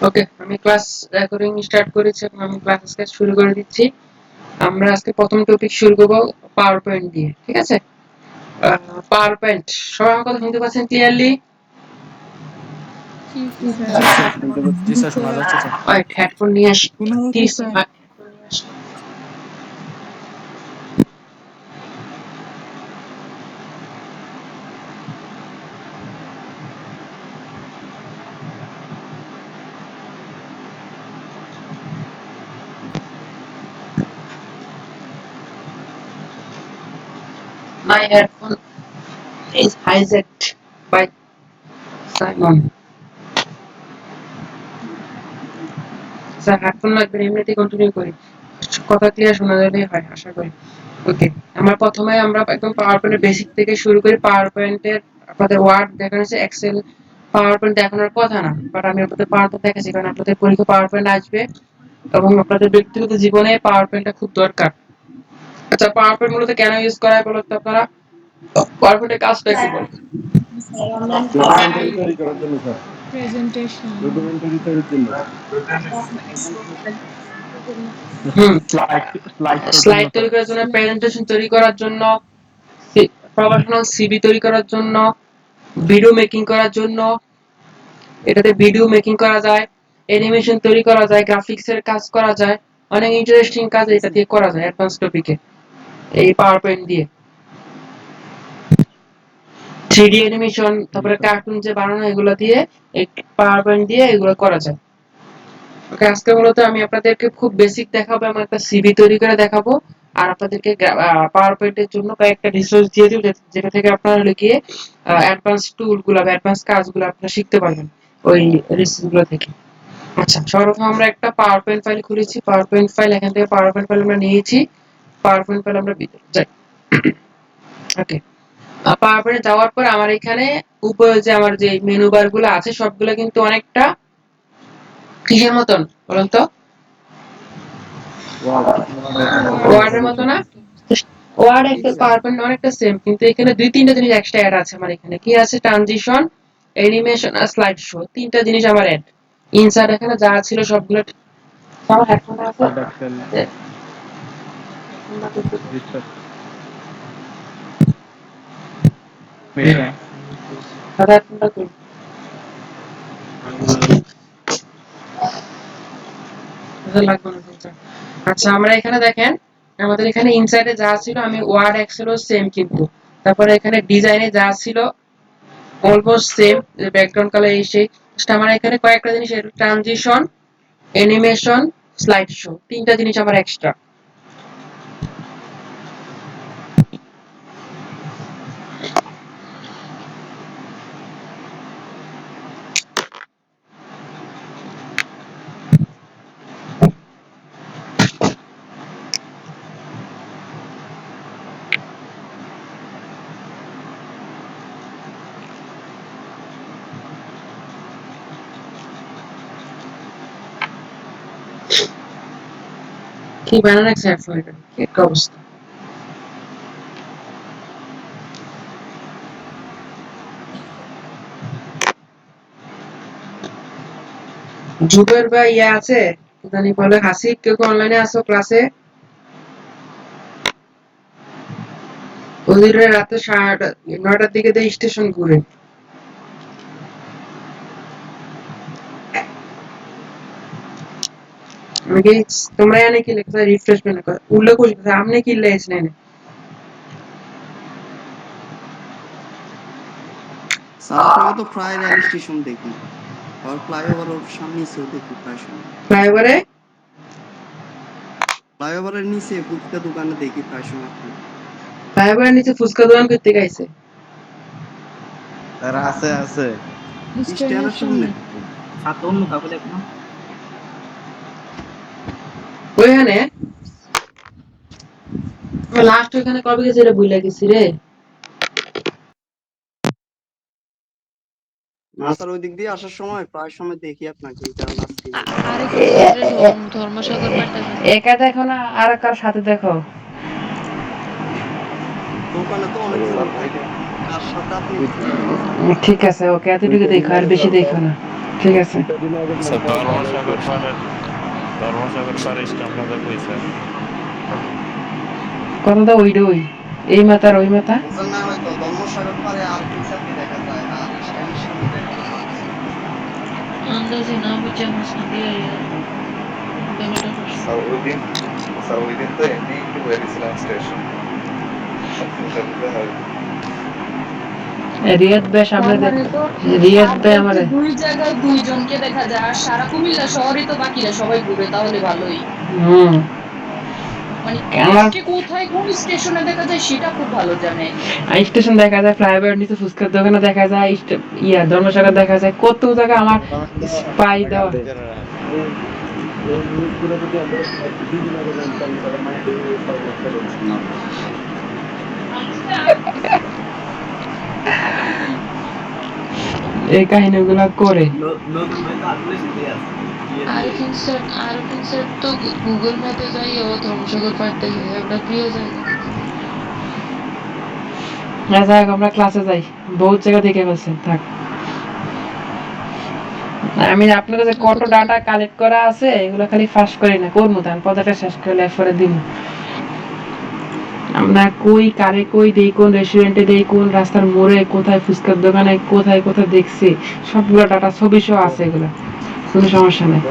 ওকে, আমি class recording start করেছি এবং আমি ক্লাস আজকে শুরু করে দিচ্ছি। আমরা আজকে প্রথম টপিক শুরু করব পাওয়ার পয়েন্ট দিয়ে, ঠিক আছে? পাওয়ার পয়েন্ট সবাই আমার কথা শুনতে পাচ্ছেন ক্লিয়ারলি? জি স্যার। জি স্যার শুনতে পাচ্ছি। জি স্যার শোনা যাচ্ছে স্যার। ওয়েট, হেডফোন নিয়ে আসি। শোনা যাচ্ছে 30 স্যার। হেডফোন নিয়ে আসি। My headphone is hijacked by Simon. Sir headphone লাগবে না, এমনিতেই কন্টিনিউ করি। কথা ক্লিয়ার শোনা যাবে হয় আশা করি। ওকে, প্রথমে আমরা একদম পাওয়ার পয়েন্টের বেসিক থেকে শুরু করি। পাওয়ার পয়েন্টের আপনাদের ওয়ার্ড দেখানো হচ্ছে, এক্সেল পাওয়ার পয়েন্ট দেখানোর কথা না, বাট আমি আপনাদের পাওয়ার পয়েন্ট দেখাচ্ছি কারণ আপনাদের পরীক্ষা পাওয়ার পয়েন্ট আসবে এবং আপনাদের ব্যক্তিগত জীবনে পাওয়ার পয়েন্টটা খুব দরকার। আচ্ছা, পাওয়ার পয়েন্ট মূলত কেন ইউজ করা হয় বলতো আপনারা? পাওয়ার পয়েন্টের কাজটা কি বলেন? অনলাইন ডকুমেন্টারি ক্লাসের তৈরি করার জন্য স্যার। প্রেজেন্টেশন, ডকুমেন্টারি তৈরির জন্য। হুম, স্লাইড স্লাইড এর জন্য স্লাইড স্যার। তৈরি করার জন্য, প্রেজেন্টেশন তৈরি করার জন্য, প্রফেশনাল সিভি তৈরি করার জন্য, ভিডিও মেকিং করার জন্য, এটাতে ভিডিও মেকিং করা যায়, অ্যানিমেশন তৈরি করা যায়, গ্রাফিক্স এর কাজ করা যায়, অনেক ইন্টারেস্টিং কাজ এটা দিয়ে করা যায় অ্যাডভান্স টপিকে এই পাওয়ার পয়েন্ট দিয়ে। 3D অ্যানিমেশন, জি তারপরে স্যার। কার্টুন যে বানানো এগুলো দিয়ে এই পাওয়ার পয়েন্ট দিয়ে এগুলো করা যায়। ওকে, আজকে মূলত আমি আপনাদেরকে খুব বেসিক দেখাবো, আমার একটা সিভি তৈরি করে দেখাবো আর আপনাদেরকে পাওয়ার পয়েন্টের জন্য কয়েকটা রিসোর্স দিয়ে দিব যেটা থেকে আপনারা লিখিয়ে অ্যাডভান্স টুলগুলো বা অ্যাডভান্স কাজগুলো আপনারা শিখতে পারবেন ওই রিসোর্সগুলো থেকে। আচ্ছা, সর্বপ্রথম আমরা একটা পাওয়ার পয়েন্ট ফাইল খুলেছি। পাওয়ার পয়েন্ট ফাইল, এখান থেকে পাওয়ার পয়েন্ট ফাইল আমরা নিয়েছি। পাওয়ার পয়েন্ট ফাইল আমরা ভিতরে যাই। ওকে, পাওয়ার পয়েন্টে যাওয়ার পর আমার এখানে উপরে যে আমার যে মেনু বার গুলো আছে সবগুলো কিন্তু অনেকটা কিসের মতন বলুন তো? ওয়ার্ডের মতো না? ওয়ার্ড একটা পাওয়ার পয়েন্ট অনেকটা সেম, কিন্তু এখানে দুই তিনটা জিনিস এক্সট্রা অ্যাড আছে আমার এখানে। কি আছে? ট্রানজিশন, অ্যানিমেশন আর স্লাইড শো, তিনটা জিনিস আমার অ্যাড। ইনসার্ট এখানে যা ছিল সবগুলো আমার হেডফোন আছে। ওয়ার্ড এক্সেল জি স্যার। মেটা হেডফোনটা কই? এটা লাগবে না ফোনটা। আচ্ছা, আমরা এখানে দেখেন আমাদের এখানে ইনসাইডে যা ছিল আমি ওয়ার্ড এক্সেলও সেম কিন্তু। তারপরে এখানে ডিজাইনে যা ছিল অলমোস্ট সেম, ব্যাকগ্রাউন্ড কালার এই সেই। জাস্ট আমার এখানে কয়েকটা জিনিস ট্রানজিশন, অ্যানিমেশন, স্লাইড শো, তিনটা জিনিস আমার এক্সট্রা। কি বানানো রাখছে হেডফোন, এটা কি একটা অবস্থা। জুবের বা ইয়ে আছে, কি জানি বলে, হাসিব, কেউ অনলাইনে আসো ক্লাসে? ওদিন রাতে 9টার দিকে দিয়ে স্টেশন ঘুরে। আমাকে তোমরা এনে কি লেখা রিফ্রেশমেন্ট উল্লেখ করছে আমনে কি লেখছেন এনে? স্যার আপনাকে তো প্রায় রেল স্টেশন দেখি, আবার ফ্লাইওভারের নিচেও দেখি প্রায় সময়। ফ্লাইওভারে? ফ্লাইওভারের নিচে ফুচকা দোকানে দেখি প্রায় সময় আপনাকে। ফ্লাইওভারের নিচে ফুচকা দোকান করতে গাইছে? স্যার আছে আছে। স্ট্যান্ডের সামনে। ছাত্র অন্য কাউকে দেখো না। ওইখানে লাস্ট ওইখানে কবে গেছি রে, ভুলে গেছি রে। না স্যার ওই দিক দিয়ে আসার সময় প্রায় সময় দেখি আপনাকে, এই কারণে আজকে বললাম। আরেকটু ভিতরে ধর্মসাগর পাড়টা দেখো। একা দেখো না আর কার সাথে দেখো? দোকানে তো অনেকজন থাকে, কার সাথে আপনি বুঝতে পারতেছেন না। ঠিক আছে, ওকে, এতটুকু দুইটা দেখো আর মিলাইয়া বেশি স্যার দেখো না। ঠিক আছে। স্যার ধর্মসাগর পাড়ে স্টাম্প বাঁধা কই স্যার? কথাটা ওই এই মাথার ওই মাথা। বুঝেন না হয়তো ধর্মসাগর পারে আর কি চাকরি দেখা যায় আর স্ট্যান্ডের সামনে দেখা যায় ভাবছি। আন্দাজে না বুঝে মাঝখান দিয়ে বেলাটা করছে। ওই দিন তো এমনি একটু বেরিয়েছিলাম স্টেশন হয়। রিয়াদ ভাই সামনে তার দেখ, মানে তো রিয়াদ আর ভাই বলতে আমারে। দুই জায়গায় দুইজনকে দেখা যায় আর সারা কুমিল্লা শহরে তো বাকিরা সবাই ঘুরে তাহলে ভালোই। হুম। মানে আমার কাকে কোথায় কোন স্টেশনে দেখা যায় সেটা খুব ভালো জানে। স্টেশন দেখা যায়, ফ্লাইওভার নিচে ফুচকার দোকানে দেখা যায়, ধর্মসাগর দেখা যায়, কত জায়গা আমার স্পাই দেওয়া। এই কাহিনীগুলা করে। নতুন ভাই তো আসলে সেটাই আছে গিয়ে যে আরফিন স্যার তো গুগল ম্যাপে যাই ও ধর্মসাগর পাড় দেখে একটা প্রিয় জায়গা। না যাক, আমরা ক্লাসে যাই, বহুত জায়গা দেখে ফেলছেন, থাক। আমি আপনার কাছে কত আপাতত ডাটা কালেক্ট করা আছে এগুলো খালি ফাঁস করি না, করবো তার পদাটা শেষ করলে এরপরে দিন। আমরা কই কারে কই দেই, কোন রেস্টুরেন্টে দেই, কোন রাস্তার মোড়ে, কোথায় ফুচকার দোকানে, কোথায় কোথায় দেখছি, সবগুলো ডাটা ছবি সহ আছে, এগুলো কোনো সমস্যা নেই।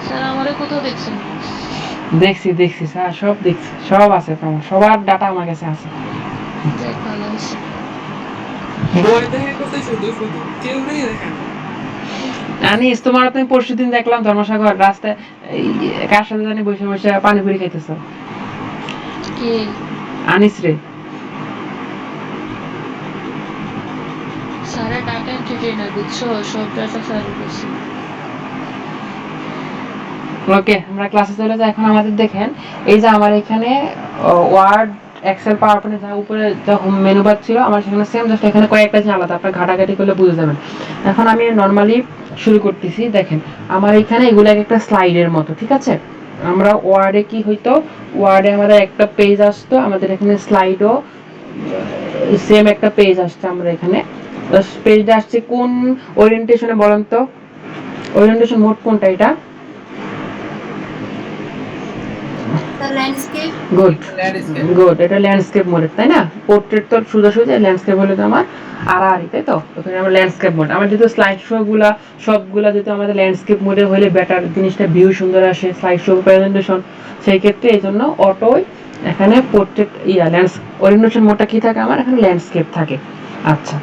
স্যার আমারে কোথাও দেখছেন না। দেখছি স্যার, সব দেখছি, সব আছে, তোমার সবার ডাটা আমার কাছে আছে। যাক ভালো হয়েছে। বই দেখে কোথায় শুধু শুধু কেউ নেই দেখে না। আনিস, তোমার তো আমি পরশুদিন দেখলাম ধর্মসাগর রাস্তায় কার সাথে জানি বসে বসে পানিপুরি খাইতেছ। কে? আনিস রে। স্যারের ডাটা এন্টারটেইনার বুঝছো, সব ডাটা স্যারের কাছে। ওকে, আমরা ক্লাসে চলে যাই এখন। আমাদের দেখেন, এই যে আমার এখানে ওয়ার্ড, এক্সেল, পাওয়ার পয়েন্টে যা উপরে যা হোম মেনু বার ছিল আমার সেখানে সেম, জাস্ট এখানে কয়েকটা জিনিস আলাদা, আপনার ঘাটাঘাটি করলে বুঝে যাবেন। এখন আমি নর্মালি শুরু করতেছি। দেখেন আমার এখানে এগুলো একটা স্লাইডের মতো, ঠিক আছে। আমরা ওয়ার্ডে কি হইতো, ওয়ার্ডে আমাদের একটা পেজ আসতো, আমাদের এখানে স্লাইডও সেম একটা পেজ আসছে। আমরা এখানে পেজটা আসছে কোন ওরিয়েন্টেশনে বলেন তো? ওরিয়েন্টেশন মোড কোনটা এটা? গুড, গুড, এটা ল্যান্ডস্কেপ মোড, তাই না? পোর্ট্রেট তো সোজাসুজি, ল্যান্ডস্কেপ হলে তো আমার আড়াআড়ি, তাই তো? ওখানে আমার ল্যান্ডস্কেপ মোড, আমার যেহেতু স্লাইড শো গুলা সবগুলা যেহেতু আমাদের ল্যান্ডস্কেপ মোডে হলে বেটার জিনিসটা ভিউ সুন্দর আসে, স্লাইড শো প্রেজেন্টেশন, সেই ক্ষেত্রে এই জন্য অটোই এখানে পোর্ট্রেট ওরিয়েন্টেশন মোডটা কি থাকে আমার এখানে ল্যান্ডস্কেপ থাকে। আচ্ছা,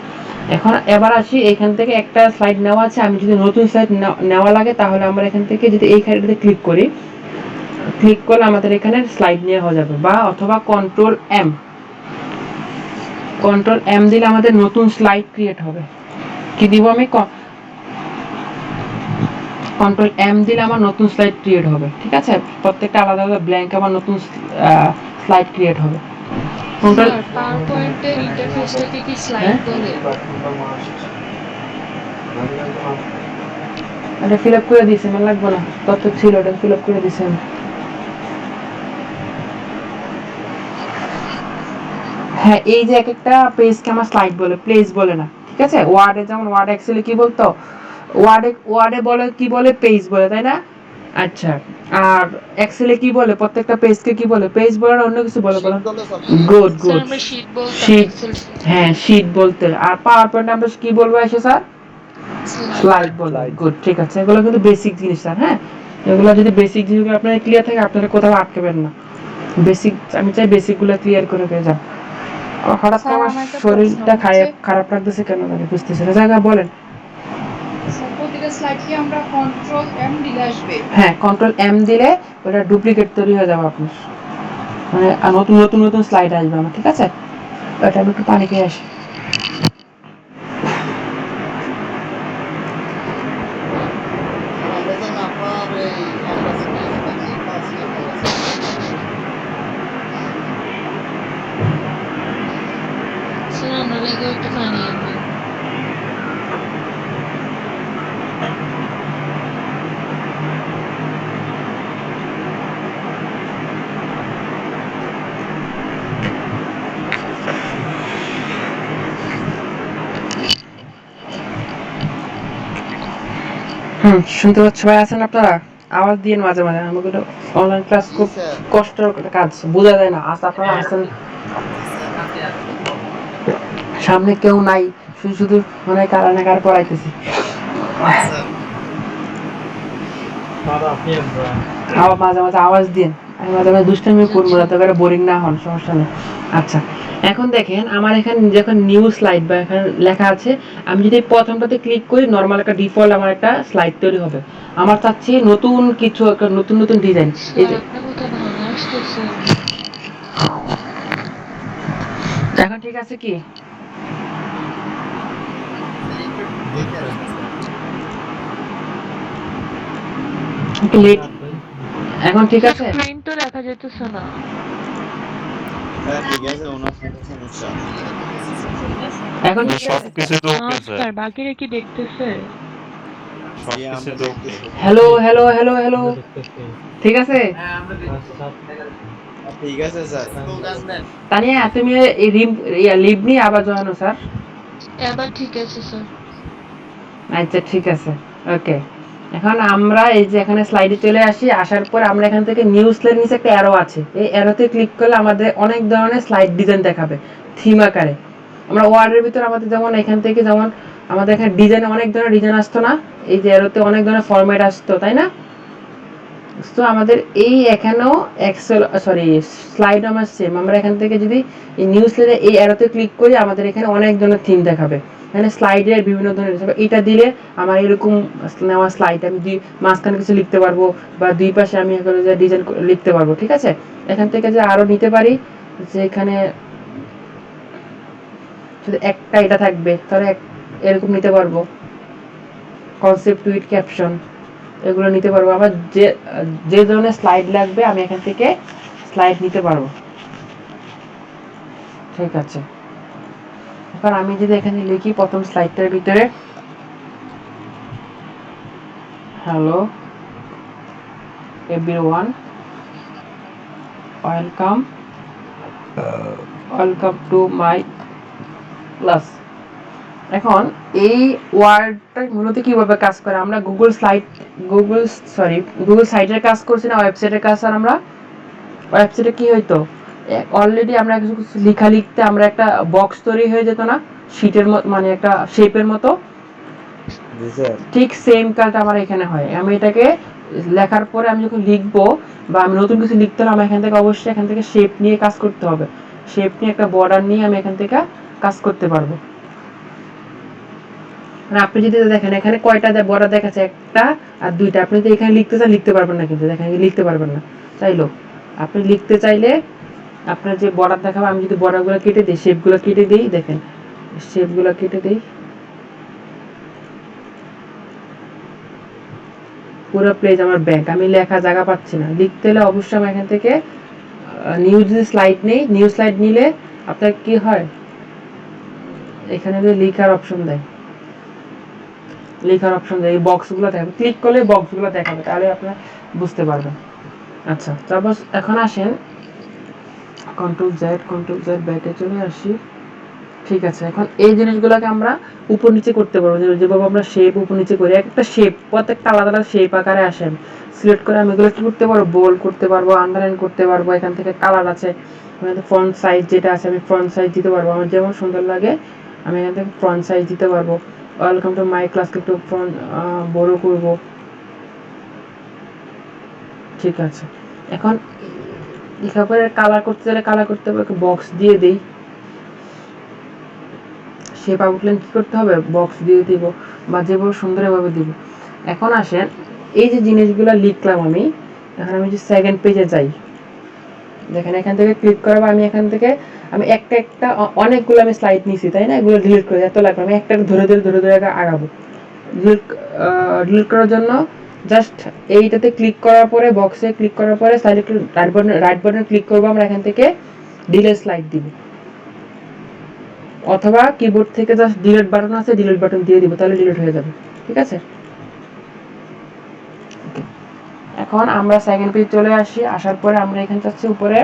এখন এবার আসি, এখান থেকে একটা স্লাইড নেওয়া আছে, আমি যদি নতুন স্লাইড নেওয়া লাগে তাহলে আমরা এখান থেকে যদি এই খাইটাতে ক্লিক করি, ক্লিক করলে আমাদের এখানে স্লাইড নিয়ে হয়ে যাবে, বা অথবা কন্ট্রোল এম দিলে আমাদের নতুন স্লাইড ক্রিয়েট হবে। কি দিব আমি? কন্ট্রোল এম দিলে আমার নতুন স্লাইড ক্রিয়েট হবে, ঠিক আছে। প্রত্যেকটা আলাদা আলাদা ব্ল্যাঙ্ক আমার নতুন স্লাইড ক্রিয়েট হবে। কন্ট্রোল, স্যার পাওয়ার পয়েন্টের ইন্টারফেসটাকে কি স্লাইড হ্যাঁ, বলে? এটা ফিল আপ করে দিয়েছি, আমার লাগবে না, তথ্য ছিল, এটা ফিল আপ করে দিয়েছি আমি। হ্যাঁ, এই যে এক একটা পেজকে আমার স্লাইড বলে, প্লেস বলে না, ঠিক আছে। ওয়ার্ডে যেমন ওয়ার্ড এক্সেলে কি বলতো, ওয়ার্ডে বলে কি বলে, পেজ বলে, তাই না? আচ্ছা, আর এক্সেলে কি বলে, প্রত্যেকটা পেজকে কি বলে, পেজ বলে না অন্য কিছু বলে, বলেন? Good, sir good. আমরা শীট বলতাম, শীট, এক্সেল শীট। হ্যাঁ শীট বলতে। আর পাওয়ার পয়েন্টে আমরা কি বলবো এসে স্যার? স্লাইড। স্লাইড বলবো। গুড, ঠিক আছে। এগুলো কিন্তু বেসিক জিনিস স্যার, হ্যাঁ। এগুলো যদি বেসিক জিনিসগুলো আপনার ক্লিয়ার থাকে, আপনারা কোথাও আটকাবেন না। বেসিক, আমি চাই বেসিকগুলো ক্লিয়ার করে যান। হঠাৎ করে স্যার আমার আমার একটা প্রশ্ন শরীরটা হচ্ছে খারাপ লাগতেছে কেন জানি বুঝতেছি না, জায়গা বলেন। স্যার প্রতিটা স্লাইড কি আমরা কন্ট্রোল এম দিলে আসবে? হ্যাঁ, কন্ট্রোল এম দিলে ওটা ডুপ্লিকেট তৈরি হয়ে যাবে আপনার, মানে নতুন নতুন নতুন স্লাইড আসবে আমার, ঠিক আছে। এটা আমি একটু পানি খেয়ে আসি। স্যার আমরা যেন আপনার এই অ্যাম্বাসিতে যেতাম না, পাঁচটি অ্যাম্বাসিতে যেতাম। স্যার আমরা লেগেও একটু পানি আনবেন। শুনতে পাচ্ছ ভাই? আছেন আপনারা? আওয়াজ দিয়ে মাঝে মাঝে, আমাকে অনলাইন ক্লাস খুব কষ্টের একটা কাজ, বোঝা যায় না। আপনারা আছেন, সামনে কেউ নাই, শুধু শুধু মানে কারা না কারা পড়াইতেছি। মাঝে মাঝে আওয়াজ দিন, আমি মাঝে মাঝে দুষ্টামি করবো না, তো করে বোরিং না হন, সমস্যা নেই। আচ্ছা, এখন দেখেন আমার এখানে যখন নিউ স্লাইড বা এখানে লেখা আছে, আমি যদি প্রথমটাতে ক্লিক করি নর্মাল একটা ডিফল্ট আমার একটা স্লাইড তৈরি হবে। আমার চাচ্ছি নতুন কিছু, একটা নতুন নতুন ডিজাইন। এই স্যার যে আপনার কথা ভাঙা আসতেছে। এখন ঠিক আছে কি? একটু লেট, এখন ঠিক স্যার আছে? স্ক্রিন তো দেখা যেতেছে না। এখন ঠিক আছে? সবকিছু তো না ওকে স্যার, স্যার, বাকিরা কি দেখতেছে? সবকিছু তো ওকে। হ্যালো হ্যালো হ্যালো হ্যালো, ঠিক আছে? তানিয়া তুমি এই লিভ নিয়ে আবার জয়েন হও স্যার। এবার ঠিক আছে স্যার। আচ্ছা ঠিক আছে, ওকে। এখন আমরা এই যে এখানে স্লাইডে চলে আসি, আসার পর আমরা এখান থেকে নিউ স্লাইড নিচে একটা অ্যারো আছে, এই অ্যারোতে ক্লিক করলে আমাদের অনেক ধরনের স্লাইড ডিজাইন দেখাবে থিম আকারে। আমরা ওয়ার্ডের ভিতর আমাদের যেমন এখান থেকে যেমন আমাদের এখানে ডিজাইনে অনেক ধরনের ডিজাইন আসতো না, এই যে অ্যারোতে অনেক ধরনের ফরম্যাট আসতো, তাই না? তো আমাদের এই এখানেও এক্সেল সরি স্লাইড আমার সেম, আমরা এখান থেকে যদি এই নিউ স্লাইডে এই অ্যারোতে ক্লিক করি আমাদের এখানে অনেক ধরনের থিম দেখাবে। এখানে স্লাইডের বিভিন্ন ধরনের, এটা দিলে আমার এরকম নেওয়া স্লাইড আমি মাঝখানে কিছু লিখতে পারবো, বা দুই পাশে আমি এখানে যে ডিজাইন লিখতে পারবো, ঠিক আছে? এখান থেকে যে আরো নিতে পারি, যে এখানে শুধু একটা এটা থাকবে, তাহলে এরকম নিতে পারবো, কনসেপ্ট উইথ ক্যাপশন, এগুলো নিতে পারবো। আমার যে যে ধরনের স্লাইড লাগবে আমি এখান থেকে স্লাইড নিতে পারবো, ঠিক আছে? এবার আমি যদি এখানে লিখি প্রথম স্লাইডটার ভিতরে, hello everyone, welcome welcome to my class. এখন এই ওয়ার্ডটা মূলত কিভাবে কাজ করে, আমরা গুগল সাইটের কাজ করছি না, ওয়েবসাইটের কাজ। আর আমরা ওয়েবসাইটে কি হইতো, অলরেডি আমরা কিছু লেখা লিখতে আমরা একটা বক্স তৈরি হয়ে যেত না, শীটের মানে একটা শেপের মতো, ঠিক সেম কাজটা আমার এখানে হয়। আমি এটাকে লেখার পরে আমি যখন লিখবো বা আমি নতুন কিছু লিখতে হলে আমার এখান থেকে অবশ্যই এখান থেকে শেপ নিয়ে কাজ করতে হবে, শেপ নিয়ে একটা বর্ডার নিয়ে আমি এখান থেকে কাজ করতে পারবো। মানে আপনি যদি দেখেন এখানে কয়টা বর্ডার দেখাচ্ছে, একটা আর দুইটা। আপনি যদি এখানে লিখতে চান লিখতে পারবেন না, কিন্তু দেখেন লিখতে পারবেন না। চাইলো আপনি লিখতে চাইলে আপনার যে বর্ডার দেখাবে, আমি যদি বর্ডারগুলো কেটে দিই, শেপগুলো কেটে দিই, দেখেন শেপগুলো কেটে দিই, পুরো পেজ আমার ব্যাংক, আমি লেখা জায়গা পাচ্ছি না। লিখতে হলে অবশ্যই আমি এখান থেকে নিউ যদি স্লাইড নেই, নিউ স্লাইড নিলে আপনার কি হয়, এখানে যে লেখার অপশন দেয়, লেখার অপশন দেয়, এই বক্সগুলো দেখাবে, ক্লিক করলে বক্সগুলো দেখাবে, তাহলে আপনারা বুঝতে পারবেন। আচ্ছা, তারপর এখন আসেন কন্ট্রোল জেড ব্যাকে চলে আসি, ঠিক আছে? এখন এই জিনিসগুলোকে আমরা উপর নিচে করতে পারবো, যেভাবে আমরা শেপ উপর নিচে করি, একটা শেপ প্রত্যেকটা আলাদা আলাদা শেপ আকারে আসে, সিলেক্ট করে আমি এগুলো কি করতে পারবো, বোল্ড করতে পারবো, আন্ডারলাইন করতে পারবো। এখান থেকে কালার আছে, ফন্ট সাইজ যেটা আছে আমি ফন্ট সাইজ দিতে পারবো, আমার যেমন সুন্দর লাগে আমি এখান থেকে ফন্ট সাইজ দিতে পারবো। ওয়েলকাম টু মাই ক্লাসকে একটু ফন্ট বড় করব, ঠিক আছে? এখন লেখার পরে কালার করতে চাইলে কালার করতে হবে, বক্স দিয়ে দিই, শেপ আউটলাইন কি করতে হবে, বক্স দিয়ে দিব, বা যেভাবে সুন্দর এভাবে দিব। এখন আসেন এই যে জিনিসগুলো লিখলাম আমি, এখন আমি যে সেকেন্ড পেজে যাই, দেখেন এখান থেকে ক্লিক করবো, আমি এখান থেকে আমি একটা একটা অনেকগুলো আমি স্লাইড নিছি, তাই না? এগুলো ডিলিট করে এত লাগবে, আমি একটা ধরে আগাবো। ডিলিট করার জন্য জাস্ট এইটাতে ক্লিক করার পরে, বক্সে ক্লিক করার পরে স্লাইড রাইট বাটনে ক্লিক করবো, আমরা এখান থেকে ডিলিট স্লাইড দিব, অথবা কিবোর্ড থেকে জাস্ট ডিলিট বাটন আছে, ডিলিট বাটন দিয়ে দিব, তাহলে ডিলিট হয়ে যাবে, ঠিক আছে? এখন আমরা সেকেন্ড পেজ চলে আসি, আসার পরে আমরা এখানে যাচ্ছি উপরে,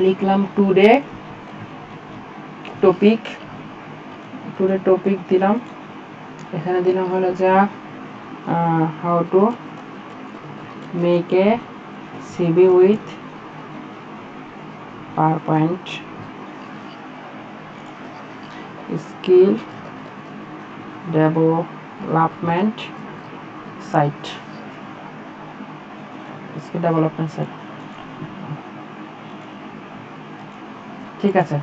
লিখলাম টুডে টপিক দিলাম, এখানে দিলাম হলো যা how to make a CV with PowerPoint skill development site. skill development site. ঠিক আছে,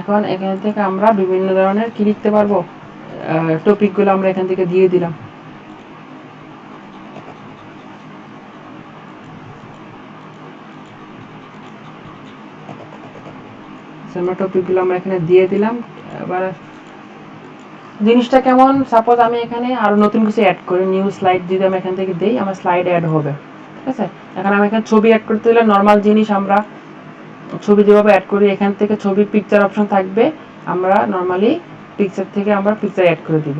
এখন এখান থেকে আমরা বিভিন্ন ধরনের কি লিখতে পারবো, টপিকগুলো আমরা এখান থেকে দিয়ে দিলাম। টপিকগুলো আমরা এখানে দিয়ে দিলাম। এবার জিনিসটা কেমন, সাপোজ আমি এখানে আরো নতুন কিছু অ্যাড করি, নিউ স্লাইড যদি আমি এখান থেকে দেই, আমার স্লাইড অ্যাড হবে। ঠিক আছে, এখন আমি এখানে ছবি অ্যাড করতে দিলে নর্মাল জিনিস আমরা ছবি যেভাবে অ্যাড করি, এখান থেকে ছবি পিকচার অপশন থাকবে, আমরা নর্মালি পিকচার থেকে আমরা পিকচার অ্যাড করে দিব।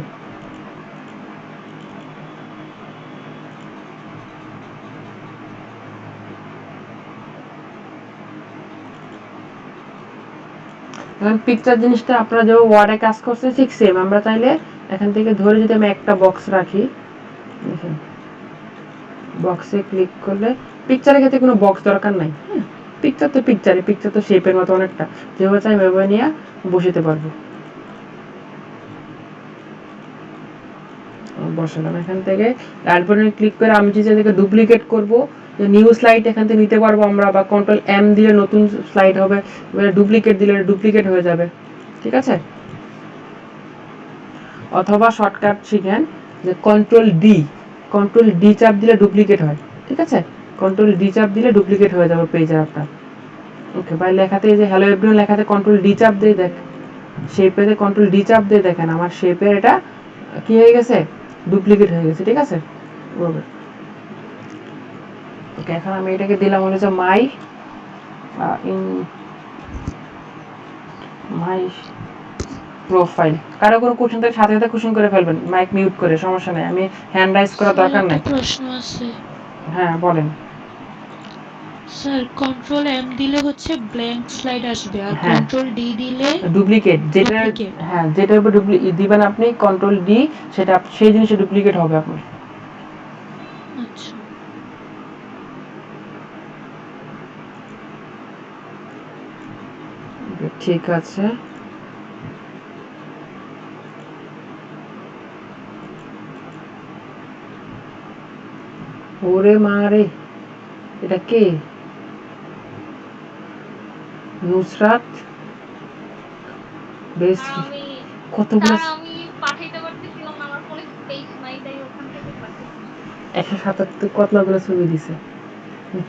এখন পিকচার জিনিসটা আপনারা যে ওয়ার্ডে কাজ করছে ঠিক সেম, আমরা চাইলে এখান থেকে ধরে যদি আমি একটা বক্স রাখি, দেখেন বক্সে ক্লিক করলে পিকচারের ক্ষেত্রে কোনো বক্স দরকার নাই। পিকচার তো পিকচার তো শেপের মতো অনেকটা, যেভাবে চাই ওইভাবে নিয়ে বসাতে পারবো। বসালাম এখান থেকে, তারপরে ক্লিক করে আমি যদি এটাকে ডুপ্লিকেট করব, নিউ স্লাইড এখান থেকে নিতে পারবো আমরা, বা কন্ট্রোল এম দিলে নতুন স্লাইড হবে, ডুপ্লিকেট দিলে ডুপ্লিকেট হয়ে যাবে। ঠিক আছে, অথবা শর্টকাট শিখেন যে কন্ট্রোল ডি চাপ দিলে ডুপ্লিকেট হয়। ঠিক আছে, কন্ট্রোল ডি চাপ দিলে ডুপ্লিকেট হয়ে যাবে পেজের আপনার। ওকে, ভাই লেখাতে যে হ্যালো এভরিওয়ান লেখাতে কন্ট্রোল ডি চাপ দিয়ে দেখ, শেপেতে কন্ট্রোল ডি চাপ দিয়ে দেখেন আমার শেপের এটা কি হয়ে গেছে, ডুপ্লিকেট হয়ে গেছে। ঠিক আছে, ওকে, এখন আমি এটাকে দিলাম হলো যে মাই প্রোফাইল। কারো কোনো কোশ্চেন থেকে সাথে সাথে কোশ্চেন করে ফেলবেন, মাইক মিউট করে, সমস্যা নেই, আমি হ্যান্ড রাইজ করার দরকার নেই। প্রশ্ন আছে হ্যাঁ বলেন। স্যার, কন্ট্রোল এম দিলে হচ্ছে ব্ল্যাঙ্ক স্লাইড আসবে, আর হ্যাঁ, কন্ট্রোল ডি দিলে ডুপ্লিকেট, যেটা ডুপ্লিকেট। হ্যাঁ যেটার উপর দিবেন আপনি কন্ট্রোল ডি, সেটা সেই জিনিসটা ডুপ্লিকেট হবে আপনার। আচ্ছা, ঠিক আছে, ওরে মারে, এটা কে, নুসরাত, বেশ আমি কতগুলো, স্যার আমি পাঠাইতে পারতেছিলাম না, আমার ফোনে স্পেস নাই, তাই ওখান থেকে পাঠাইছি। 177 কতগুলো ছবি দিছে,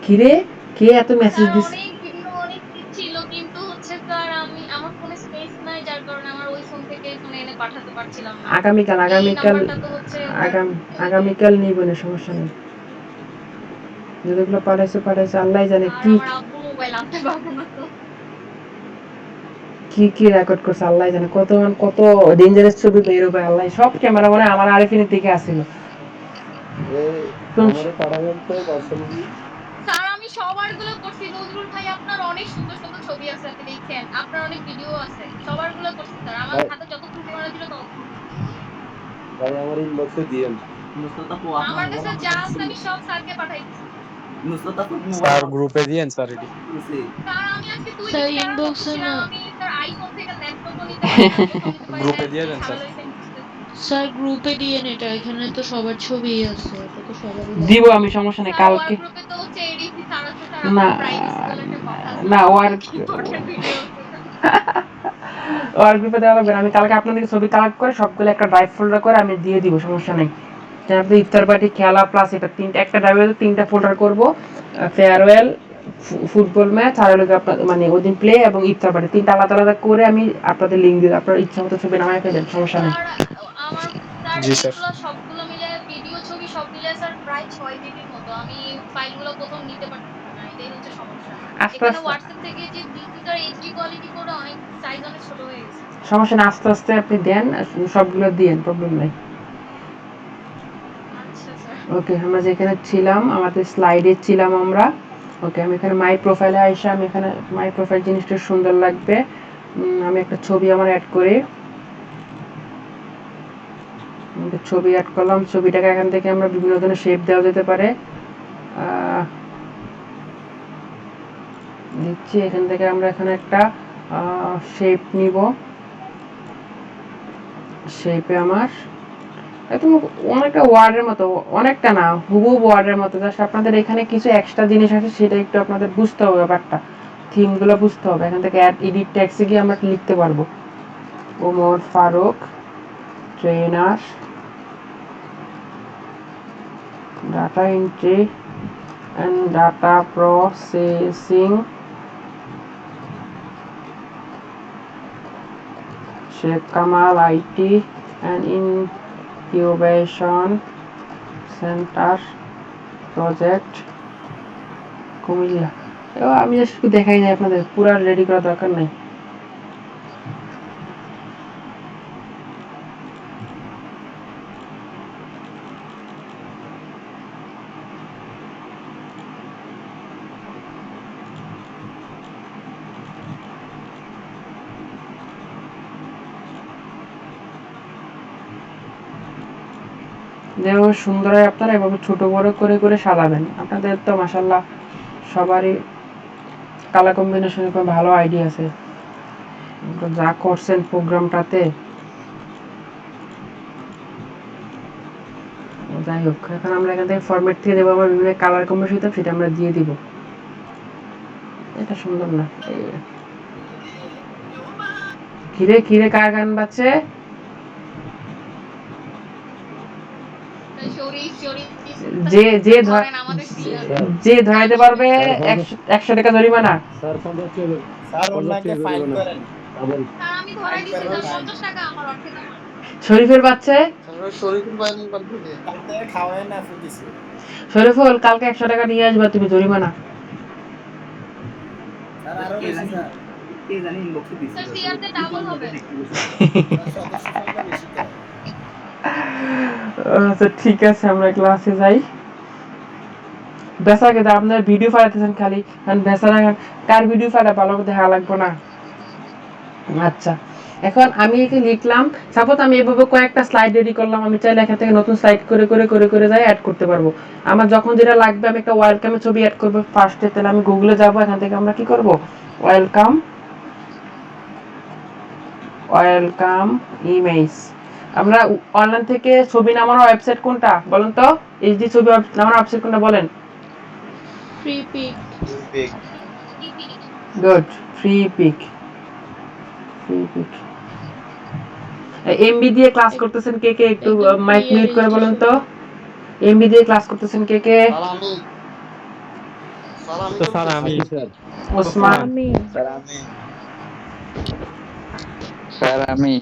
কিরে কে এত মেসেজ স্যার দিছে। অনেক ভিডিও অনেক কিছু ছিল, কিন্তু হচ্ছে স্যার আমি আমার ফোনে স্পেস নাই, যার কারণে আমার ওই ফোন থেকে এখানে এনে পাঠাতে পারছিলাম না। আগামীকাল এই আগামীকাল নাম্বারটা তো হচ্ছে স্যার ওই যে আগামীকাল নিব না, সমস্যা নেই, যেগুলো পাঠাইছে আল্লাহ জানে আর কি আমার আব্বুর মোবাইল আনতে পারবো না তো। কি রেকর্ড করছে আল্লাহ জানে, কত ডেঞ্জারাস ছবি বের হবে আল্লাহ, সব ক্যামেরা মনে হয় আমার আরিফিনের দিকে আসছিল। স্যার আমি সবার গুলো করছি, নজরুল ভাই আপনার অনেক সুন্দর সুন্দর ছবি আছে, আমি দেখছেন আপনার অনেক ভিডিও আছে, সবার গুলো করছি স্যার, আমার হাতে যত ক্যামেরা ছিল তত। নুসরত আপু আপনার আমার মোবাইল কাছে আমার যা কাছে আছে ছিল। আমি সব স্যারকে পাঠাই দিছি। নুসরত আপুর মোবাইল স্যার আমার গ্রুপে দিয়েন স্যার এটি। কাছে। স্যার আমি আজকে 2 স্যার দিন প্যারার মধ্যে ইনবক্সে ছিলাম, না, আমি স্যার আইফোন থেকে ল্যাপটপও নিতে পারি না, কোথাও নিতে পারি না, গ্রুপে এত দিয়ে দেন স্যার। ঝামেলা হইছে আমি বুঝতেছি না। স্যার গ্রুপে দিয়ে এটা, এখানে তো সবার ছবিই আছে, এটা তো সবারই দিব লাগবে। আমি, সমস্যা নেই, স্যার ওয়ার কালকে। গ্রুপে তো হচ্ছে এডিসি স্যার আছে, স্যার না আপনার প্রাইভেসি বলে একটা কথা আছে, না, আপনার ওর অনেক ইম্পর্টেন্ট ভিডিও আছে ওখানে। ওর গ্রুপে দেওয়া লাগবে না, আমি কালকে আপনাদেরকে ছবি কালেক্ট করে সবগুলো একটা ড্রাইভ ফোল্ডার করে আমি দিয়ে দিব, সমস্যা নেই। আপনি ইফতার পার্টি, খেলা প্লাস এটা তিনটা একটা ড্রাইভে 3টা ফোল্ডার করব, ফেয়ারওয়েল, ফুটবল ম্যাচ, আর হলো আপনার মানে ওদিন প্লে এবং ইফতার পার্টি 3টা আলাদা আলাদা করে আমি আপনাদের লিঙ্ক দিই, আপনার ইচ্ছা মতো ছবি নামায় ফেলেন, সমস্যা নেই। স্যার আমার স্যার জি স্যার। এইগুলো সবগুলো মিলে ভিডিও ছবি সব মিলে স্যার প্রায় 6 জিবির মতো, আমি ফাইলগুলো কোথাও নিতে পারতেছি না, এটাই হচ্ছে সমস্যা। আস্তে এখানে আস্তে, হোয়াটসঅ্যাপ থেকে যে দিছি স্যার এইচডি কোয়ালিটি করে অনেক সাইজ অনেক ছোট হয়ে গেছে। সমস্যা নেই, আস্তে আস্তে আপনি দেন, সবগুলো দিয়েন, প্রবলেম নাই। আচ্ছা স্যার। ওকে, আমরা যেখানে ছিলাম আমাদের স্লাইডে ছিলাম আমরা। ওকে, আমি এখানে মাই প্রোফাইলে আইসা, আমি এখানে মাই প্রোফাইল জিনিসটা সুন্দর লাগবে, আমি একটা ছবি আমার অ্যাড করি, ছবি অ্যাড করলাম, ছবিটাকে এখান থেকে আমরা বিভিন্ন ধরনের শেপ দেওয়া যেতে পারে। দিচ্ছি এখান থেকে আমরা এখানে একটা শেপ নিব, শেপে আমার একদম অনেকটা ওয়ার্ডের মতো, অনেকটা না হুবহু ওয়ার্ডের মতো, জাস্ট আপনাদের এখানে কিছু এক্সট্রা জিনিস আছে সেটা একটু আপনাদের বুঝতে হবে, ব্যাপারটা থিমগুলো বুঝতে হবে। এখান থেকে অ্যাড এডিট ট্যাক্সে গিয়ে আমরা লিখতে পারবো Omar Faruk trainer data entry and data processing Sheikh Kamal IT and incubation centre project Comilla. এবার আমি জাস্ট একটু দেখাই যায়, আপনাদের পুরো রেডি করার দরকার নেই। যেভাবে সুন্দর হয় আপনারা এভাবে ছোট বড় করে করে সাজাবেন। আপনাদের তো মাশাআল্লাহ সবারই কালার কম্বিনেশনের উপর ভালো আইডিয়া আছে, যা করছেন প্রোগ্রামটাতে। যাই হোক, এখন আমরা এখান থেকে ফরম্যাট থেকে দেবো আমার বিভিন্ন কালার কম্বিনেশন, সেটা আমরা দিয়ে দিব। এটা সুন্দর না, ঘিরে ঘিরে কার গান বাজছে? যে যে যে ধরাইতে পারবে 100 টাকা জরিমানা। শরীফের বাচ্চা শরীফুল, কালকে 100 টাকা নিয়ে আসবা তুমি জরিমানা। কে জানি ইনবক্সে দিছে আচ্ছা ঠিক আছে, আমরা ক্লাসে যাই। বেসাকে আপনার ভিডিও ফাটাতেছেন খালি, কারণ বেসারা কার ভিডিও ফাটা ভালো দেখা লাগবে না। আচ্ছা, এখন আমি একে লিখলাম, সাপোজ আমি এভাবে কয়েকটা স্লাইড রেডি করলাম, আমি চাইলে এখান থেকে নতুন স্লাইড করে করে করে করে যাই অ্যাড করতে পারবো। আমার যখন যেটা লাগবে আমি একটা ওয়েলকামের ছবি অ্যাড করবো ফার্স্টে, তাহলে আমি গুগলে যাবো, এখান থেকে আমরা কি করব ওয়েলকাম ইমেজ। আমরা অনলাইন থেকে ছবি নামানোর ওয়েবসাইট কোনটা বলেন তো? এইচডি ছবি নামানোর ওয়েবসাইট কোনটা বলেন? Freepik. Good, Freepik. MB দিয়ে ক্লাস করতেছেন কে কে? একটু মাইক মিউট করে বলেন তো। এমবি দিয়ে ক্লাস করতেছেন কে কে? স্যার আমি ওসমান, স্যার আমি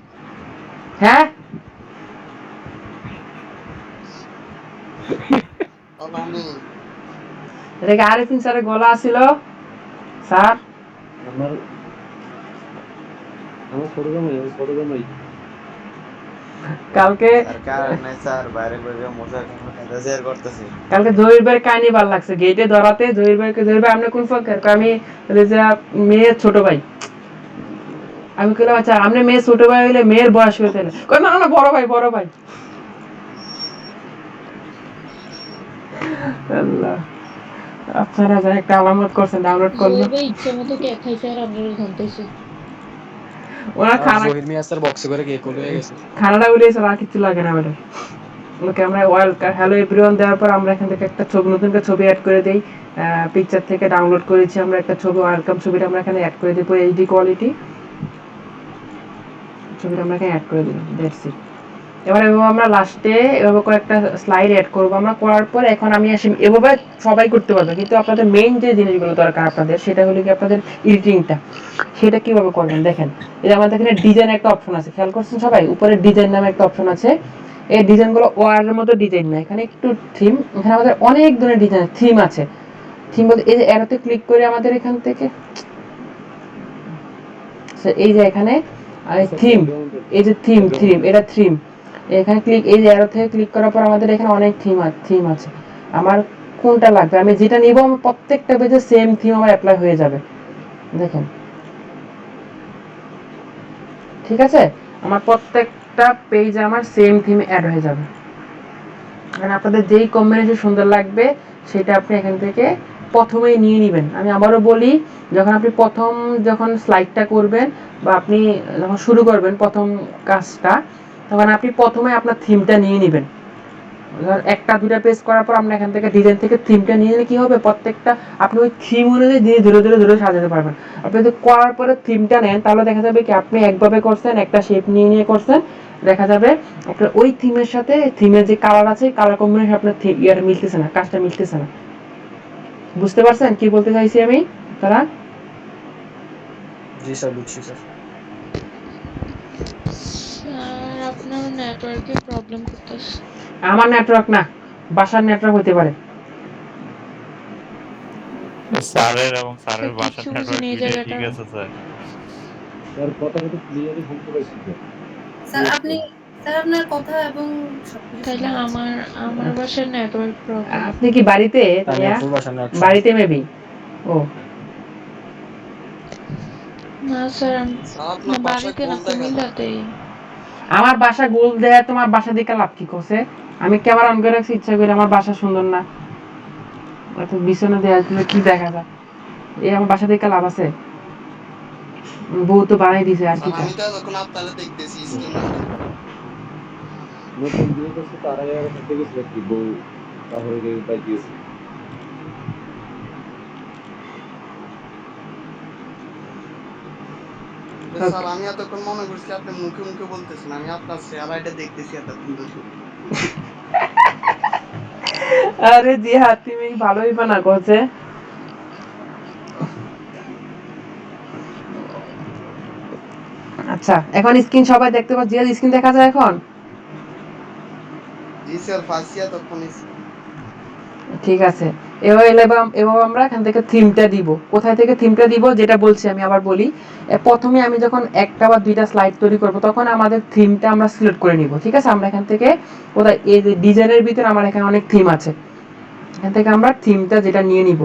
হ্যাঁ এটা কি আরিফিন স্যারের গলা ছিল স্যার? আমার ছোট জামাই কালকে কালকে জহির ভাইয়ের কাহিনী ভালো লাগছে, গেটে ধরাতে জহির ভাই আপনি কোন ফকের? আমি মেয়ের ছোট ভাই। আমি কইলাম আচ্ছা আপনি মেয়ের ছোট ভাই হইলে মেয়ের বয়স হয়ে তাহলে কই না না বড় ভাই আল্লাহ, আপনারা যা একটা আলামত করছেন ডাউনলোড করলো। ইচ্ছে মতো কে খাইছে আর আপনারা ঘন্টাইছে। ওরা খানা জহির মিয়া স্যার বক্সে করে কেক হয়ে গেছে, খানাটা উড়িয়েছে, আর কিছু লাগে না ম্যাডাম। ওকে আমরা হ্যালো এভরিওয়ান দেওয়ার পর আমরা এখান থেকে একটা ছবি, নতুন একটা ছবি অ্যাড করে দেই। পিকচার থেকে ডাউনলোড করেছি আমরা একটা ছবি, ওয়েলকাম ছবিটা আমরা এখানে অ্যাড করে দেব, এইচডি কোয়ালিটি ছবিটা আমরা এখানে অ্যাড করে দিলাম। That's it. এবার এভাবে আমরা লাস্টে এভাবে কয়েকটা স্লাইড অ্যাড করবো। আমরা করার পর এখন আমি আসি, এভাবে সবাই করতে পারবে, কিন্তু আপনাদের মেইন যে জিনিসগুলো দরকার আপনাদের, সেটা হলো কি আপনাদের এডিটিংটা। সেটা কিভাবে করবেন দেখেন, এই যে আমাদের এখানে ডিজাইন একটা অপশন আছে, খেয়াল করছেন সবাই? উপরে ডিজাইন নামে একটা অপশন আছে। এই ডিজাইনগুলো ওয়ার্ডের মতো ডিজাইন না, এখানে একটু থিম, এখানে আমাদের অনেক ধরনের ডিজাইন থিম আছে। থিম বলতে এই যে অ্যারোতে ক্লিক করে আমাদের এখান থেকে এই যে এখানে থিম, এই যে থিম এটা থিম, এখানে ক্লিক, এই যে অ্যারো থেকে ক্লিক করার পর আমাদের এখানে অনেক থিম আছে। আমার কোনটা লাগবে, আমি যেটা নিব আমার প্রত্যেকটা পেজে সেম থিম আমার অ্যাপ্লাই হয়ে যাবে। দেখেন ঠিক আছে, আমার প্রত্যেকটা প্রত্যেকটা পেজ আমার সেম থিমে অ্যাড হয়ে যাবে। মানে আপনাদের যেই কম্বিনেশন সুন্দর লাগবে সেটা আপনি এখান থেকে প্রথমেই নিয়ে নেবেন। আমি আবারও বলি, যখন আপনি যখন স্লাইডটা করবেন বা আপনি যখন শুরু করবেন প্রথম কাজটা, তখন আপনি প্রথমে আপনার থিমটা নিয়ে নেবেন। একটা দুটা পেজ করার পর আমরা এখান থেকে ডিজাইন থেকে থিমটা নিয়ে নিলে কি হবে, প্রত্যেকটা আপনি ওই থিম অনুযায়ী জিনিস ধরে ধরে ধরে সাজাতে পারবেন। আপনি যদি করার পরে থিমটা নেন তাহলে দেখা যাবে কি আপনি একভাবে করছেন, একটা শেপ নিয়ে নিয়ে করছেন, দেখা যাবে আপনার ওই থিমের সাথে থিমের যে কালার আছে কালার কম্বিনেশন আপনার ইয়ার মিলতেছে না, কাজটা মিলতেছে না। বুঝতে পারছেন কি বলতে চাইছি আমি? তারা জি স্যার, বুঝছি স্যার। স্যার আপনার নেটওয়ার্কে প্রবলেম করতেছে। আমার নেটওয়ার্ক না, বাসার নেটওয়ার্ক হতে পারে। স্যারের এবং স্যারের স্যার বাসার কিচ্ছু বুঝিনি নেটওয়ার্ক এই দুইটাই জায়গাটা। ঠিক আছে স্যার। স্যার কথা কিন্তু ক্লিয়ারই শুনতে পাইছি স্যার। স্যার আপনি স্যার আপনার কথা এবং সবকিছু তাইলে শোনা যাচ্ছে। আমার বাসার নেটওয়ার্ক প্রবলেম। আপনি কি বাড়িতে? আমি তাইয়া আপুর বাসার নেট বাড়িতে মেবি। ও না স্যার আমি স্যার আপনার বাসায় বাড়িতে না, গোল দেখা যায়। কুমিল্লাতেই। আমার বাসা গোল দেয়া তোমার বাসা দিকে লাভ কি করছে? আমি ক্যামেরা অন করে রাখছি ইচ্ছা করে, আমার বাসা সুন্দর না? এত বিছানা দেয়া দিলে কি দেখা যায়? এই আমার বাসা দিকে লাভ আছে? বউ তো বানাই দিছে আর কি স্যার তা। আমি তো এতক্ষণ আপনারা দেখতেছি স্ক্রিনে। নতুন বিয়ে করছে তার আগে আরো থাকতে গেছিল কি বউ, তারপরে বাই দিয়েছে। স্যার আমি এতক্ষণ মনে করছি আপনি মুখে মুখে বলতেছেন, আমি আপনার চেহারা এটা দেখতেছি এতক্ষণ ধরে। আরে জিহাদ তুমি ভালোই বানা করছে। আচ্ছা এখন স্ক্রিন সবাই দেখতে পাচ্ছে, জিহাদ স্ক্রিন দেখা যায় এখন? জি স্যার ফাঁসি এতক্ষণ ঠিক আছে। এভাবে আমরা এখান থেকে থিমটা দিব। কোথায় থেকে থিমটা দিব যেটা বলছি আমি আবার বলি। প্রথমে আমি যখন একটা বা দুইটা স্লাইড তৈরি করব তখন আমাদের থিমটা আমরা সিলেক্ট করে নিব। ঠিক আছে? আমরা এখান থেকে কোথায় এই যে ডিজাইনের ভিতরে আমার এখানে অনেক থিম আছে। এখান থেকে আমরা থিমটা যেটা নিয়ে নিব।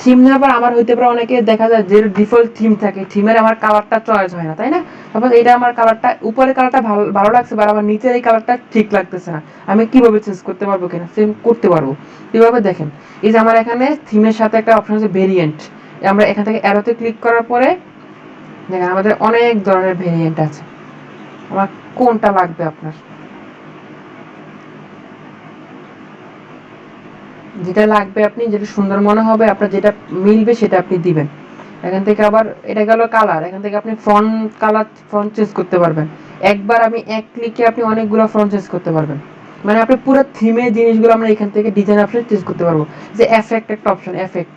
থিম নেওয়ার পর আমার হইতে পারে অনেকে দেখা যায় যে ডিফল্ট থিম থাকে, থিমের আমার কালারটা চয়েস হয় না, তাই না? তারপর এটা আমার কালারটা উপরের কালারটা ভালো ভালো লাগছে, বাট আমার নিচের এই কালারটা ঠিক লাগতেছে না। আমি কিভাবে চেঞ্জ করতে পারবো কিনা? সেম করতে পারবো। কিভাবে দেখেন, এই যে আমার এখানে থিমের সাথে একটা অপশন আছে ভেরিয়েন্ট। আমরা এখান থেকে অ্যারোতে ক্লিক করার পরে দেখেন আমাদের অনেক ধরনের ভেরিয়েন্ট আছে। আমার কোনটা লাগবে আপনার? যেটা লাগবে আপনি যেটা সুন্দর মনে হবে আপনার যেটা মিলবে সেটা আপনি দিবেন। এখান থেকে আবার এটা গেল কালার, এখান থেকে আপনি ফন্ট চেঞ্জ করতে পারবেন। একবার আমি এক ক্লিকে আপনি অনেকগুলো ফন্ট চেঞ্জ করতে পারবেন। মানে আপনি পুরো থিমের জিনিসগুলো আমরা এখান থেকে ডিজাইন অপশন চেঞ্জ করতে পারবো। যে এফেক্ট একটা অপশন, এফেক্ট।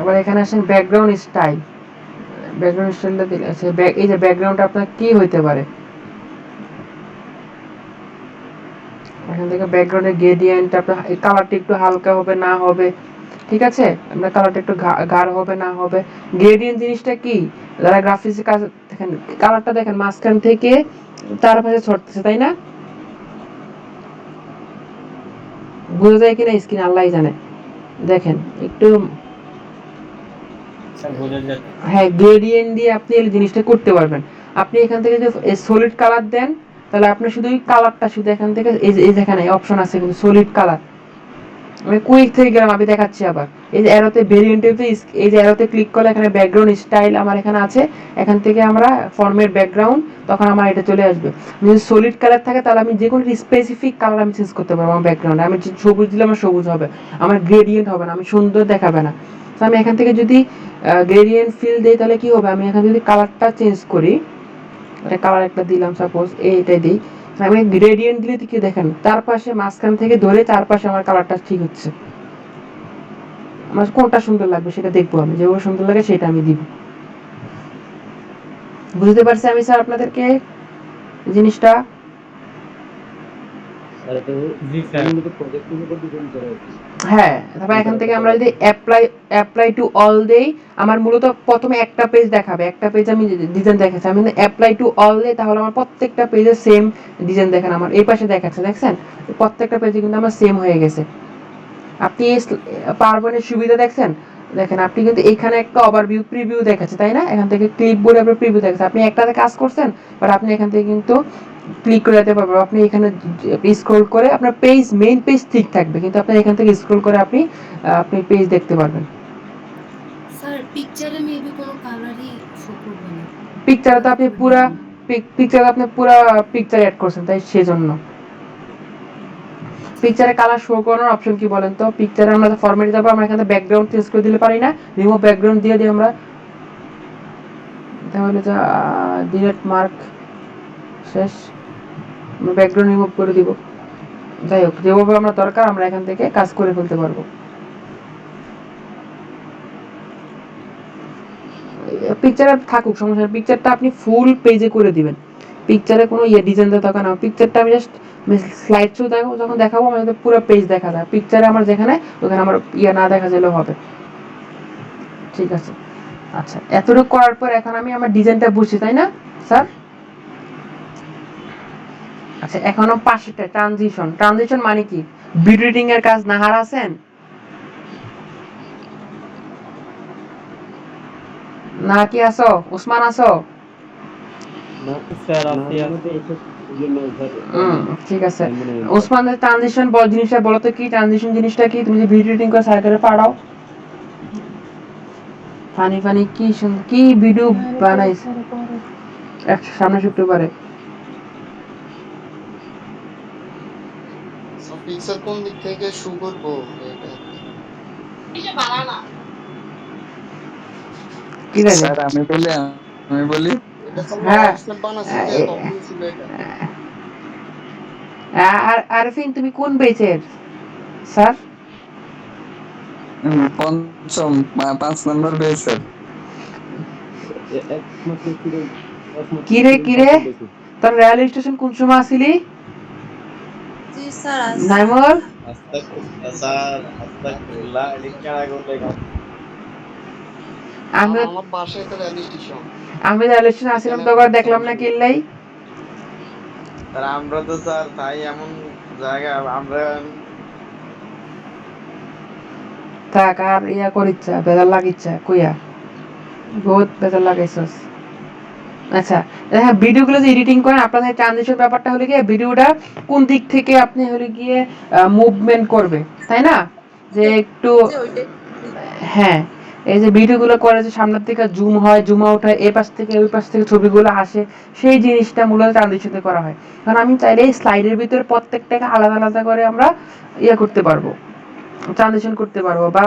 আবার এখানে আসেন ব্যাকগ্রাউন্ড স্টাইল। ব্যাকগ্রাউন্ড স্টাইলটা দিলে আছে, এই যে ব্যাকগ্রাউন্ডটা আপনার কি হইতে পারে? এখান থেকে ব্যাকগ্রাউন্ডের গ্রেডিয়েন্ট আপনার এই কালারটা একটু হালকা হবে না হবে, ঠিক আছে? আপনার কালারটা একটু গাঢ় হবে না হবে। গ্রেডিয়েন্ট জিনিসটা কি? যারা গ্রাফিক্সে কাজ দেখেন, কালারটা দেখেন মাঝখান থেকে তার পাশে ছড়তেছে, তাই না? বোঝা যায় কিনা স্ক্রিন আল্লাহই জানে। দেখেন একটু, স্যার বোঝা যায়। হ্যাঁ গ্রেডিয়েন্ট দিয়ে আপনি এই জিনিসটা করতে পারবেন। আপনি এখান থেকে যদি সলিড কালার দেন তাহলে আপনি শুধু এই কালারটা শুধু এখান থেকে এই যেখানে অপশন আছে কিন্তু সলিড কালার, আমি কুইক থেকে গেলাম, আমি দেখাচ্ছি আবার। এই যে অ্যারোতে ভেরিয়েন্টে, এই যে অ্যারোতে ক্লিক করলে এখানে ব্যাকগ্রাউন্ড স্টাইল আমার এখানে আছে। এখান থেকে আমরা ফর্মের ব্যাকগ্রাউন্ড, তখন আমার এটা চলে আসবে। যদি সলিড কালার থাকে তাহলে আমি যে কোনো স্পেসিফিক কালার আমি চেঞ্জ করতে পারবো আমার ব্যাকগ্রাউন্ডে। আমি সবুজ দিলে আমার সবুজ হবে, আমার গ্রেডিয়েন্ট হবে না, আমি সুন্দর দেখাবে না। তো আমি এখান থেকে যদি গ্রেডিয়েন্ট ফিল দিই তাহলে কি হবে, আমি এখানে যদি কালারটা চেঞ্জ করি, এটা কালার একটা দিলাম সাপোজ এইটাই দিই, আমি গ্রেডিয়েন্ট দিলে কি দেখেন তার পাশে মাঝখান থেকে ধরে চারপাশে আমার কালারটা ঠিক হচ্ছে। আমার কোনটা সুন্দর লাগবে সেটা দেখবো, আমি যেভাবে সুন্দর লাগে সেটা আমি দিব। বুঝতে পারছি আমি স্যার আপনাদেরকে জিনিসটা? আর এটা মূলত প্রজেক্টের উপর ডিপেন্ড করে আর কি। হ্যাঁ, তারপর এখান থেকে আমরা যদি অ্যাপ্লাই টু অল দেই, আমার মূলত প্রথমে একটা পেজ দেখাবে, একটা পেজ আমি ডিজাইন দেখাচ্ছি। আমি অ্যাপ্লাই টু অল দেই তাহলে আমার প্রত্যেকটা পেজে সেম ডিজাইন দেখেন, আমার এই পাশে দেখাচ্ছে, দেখছেন? প্রত্যেকটা পেজে কিন্তু আমার সেম হয়ে গেছে। আপনি পাওয়ার পয়েন্টের সুবিধা দেখছেন? দেখেন আপনি কিন্তু এখানে একটা ওভারভিউ প্রিভিউ দেখাচ্ছে তাই না, এখান থেকে ক্লিপবোর্ডে আপনার প্রিভিউ দেখাচ্ছে, আপনি একটাতে কাজ করছেন বাট আপনি এখান থেকে কিন্তু ক্লিক করে যেতে পারবেন, আপনি এখানে স্ক্রল করে আপনার পেজ মেইন পেজ ঠিক থাকবে কিন্তু আপনি এখান থেকে স্ক্রল করে আপনি পেজ দেখতে পারবেন। স্যার পিকচারে মেবি কোনো কালারই শো করবে না। পিকচারে তো আপনি পুরা পিকচার অ্যাড করছেন তাই সেজন্য। পিকচারে কালার শো করানোর অপশন কি বলেন তো, পিকচারে আমরা তো ফরম্যাটে যাবো, আমরা এখানে ব্যাকগ্রাউন্ড চেঞ্জ করে দিলে পারি না, রিমুভ ব্যাকগ্রাউন্ড দিয়ে দিই আমরা, তাহলে যা ডিলেট মার্ক শেষ, আমরা ব্যাকগ্রাউন্ড রিমুভ করে দিব। যাই হোক যেভাবে আমরা দরকার আমরা এখান থেকে কাজ করে ফেলতে পারবো। পিকচারে থাকুক সমস্যা, পিকচারটা আপনি ফুল পেজে করে দিবেন, পিকচারে কোনো ডিজাইন দেওয়া থাকে না, পিকচারটা আমি জাস্ট স্লাইড শো যখন দেখাবো আমাদের পুরো পেজ দেখা যায়, পিকচারে আমার যেখানে ওখানে আমার না দেখা গেলেও হবে। ঠিক আছে, আচ্ছা এতটুকু করার পর এখন আমি আমার ডিজাইনটা বুঝছি তাই না স্যার? আচ্ছা এখনো পাশেটা ট্রানজিশন মানে কি, ভিডিও এডিটিং এর কাজ না হার আছেন না কি আছো উসমান আছো? ঠিক আছে উসমানের ট্রানজিশন জিনিসটা বলো তো কি, ট্রানজিশন জিনিসটা কি, তুমি যে ভিডিও এডিটিং করে সাইডে পাঠাও ফানি কি ভিডিও বানাইছে সামনে শুক্রবারে পিকচার কোন দিক থেকে শু করবো কি রে স্যার আমি বলি এটা তো হ্যাঁ হোয়াটসঅ্যাপ বানাচ্ছি যে তখন ছিল এটা। আরফিন তুমি কোন বেচের স্যার? পঞ্চম 5 নম্বর পেজ স্যার। কিরে তোর রেল স্টেশন কোন সময় আসিলি জি স্যার নাইমল? আস্তাগফিরুল্লাহ স্যার, আস্তাগফিরুল্লাহ, এটা কেডা করলে আমার বাসায় তো রেল স্টেশন। আমি রেল স্টেশন আসিলাম তো দেখলাম না কিল্লাই। স্যার আমরা তো স্যার তাই এমন জায়গা আমরা থাক আর করিচ্ছা বেজার লাগিচ্ছা কইয়া বহুত বেজার লাগাইছস। আচ্ছা হ্যাঁ ভিডিওগুলো যে এডিটিং করেন আপনাদের ট্রানজিশন ব্যাপারটা হলে গিয়ে ভিডিওটা কোন দিক থেকে আপনি হলে গিয়ে মুভমেন্ট করবে তাই না, যে একটু হ্যাঁ এই যে ভিডিওগুলো করে যে সামনের থেকে জুম হয় জুম আউট হয় এই পাশ থেকে ওই পাশ থেকে ছবিগুলো আসে সেই জিনিসটা মূলত ট্রানজিশনে করা হয়, কারণ আমি চাইলে এই স্লাইডের ভিতরে প্রত্যেকটাকে আলাদা আলাদা করে আমরা করতে পারবো, ট্রানজিশন করতে পারবো বা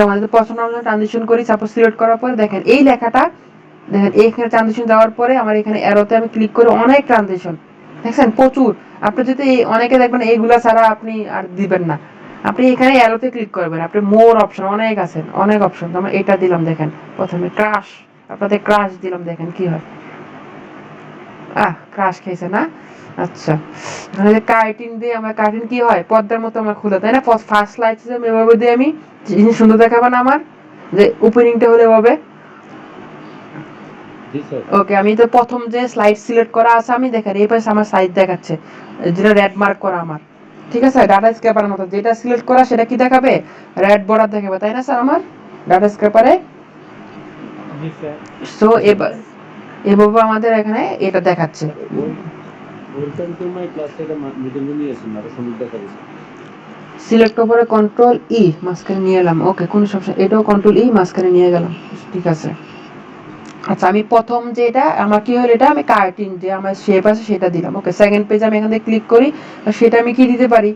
আমাদের পছন্দ অনুযায়ী ট্রানজিশন করি। সাপোজ সিলেক্ট করার পরে দেখেন এই লেখাটা, দেখেন এইখানে ট্রানজিশন দেওয়ার পরে আমার এখানে অ্যারোতে আমি ক্লিক করে অনেক ট্রানজিশন দেখছেন প্রচুর, আপনি যদি অনেকে দেখবেন এইগুলা ছাড়া আপনি আর দিবেন না, আপনি এখানে অ্যারোতে ক্লিক করবেন, আপনি মোর অপশন অনেক আছেন, অনেক অপশন, আমরা এটা দিলাম দেখেন প্রথমে ক্রাশ, আপনাদের ক্রাশ দিলাম দেখেন কি হয়, ক্রাশ খাইছে না। আচ্ছা এখানে যে কার্টিন দিয়ে আমার কার্টিন কি হয় পর্দার মতো আমার খুলে তাই না, ফার্স্ট লাইট এভাবে দিয়ে আমি জিনিস সুন্দর দেখাবো না আমার যে ওপেনিংটা হলে হবে। ওকে আমি তো প্রথম যে স্লাইড সিলেক্ট করা আছে আমি দেখেন এই পাশে আমার সাইজ দেখাচ্ছে যেটা রেড মার্ক করা আমার, ঠিক আছে ডাটা স্ক্র্যাপার মতো যেটা সিলেক্ট করা সেটা কি দেখাবে রেড বর্ডার দেখাবে তাই না স্যার আমার ডাটা স্ক্র্যাপারে। সো এভাবে আমাদের এখানে এটা দেখাচ্ছে। সিলেক্ট করে কন্ট্রোল ই মাঝখানে নিয়ে এলাম, ওকে কোনো সমস্যা, এটাও কন্ট্রোল ই মাঝখানে নিয়ে গেলাম, ঠিক আছে। আচ্ছা আমি প্রথম যেটা আমার কি হলো এটা আমি কার্টিন যে আমার শেপ আছে সেটা দিলাম, ওকে সেকেন্ড পেজ আমি এখান থেকে ক্লিক করি আর সেটা আমি কি দিতে পারি,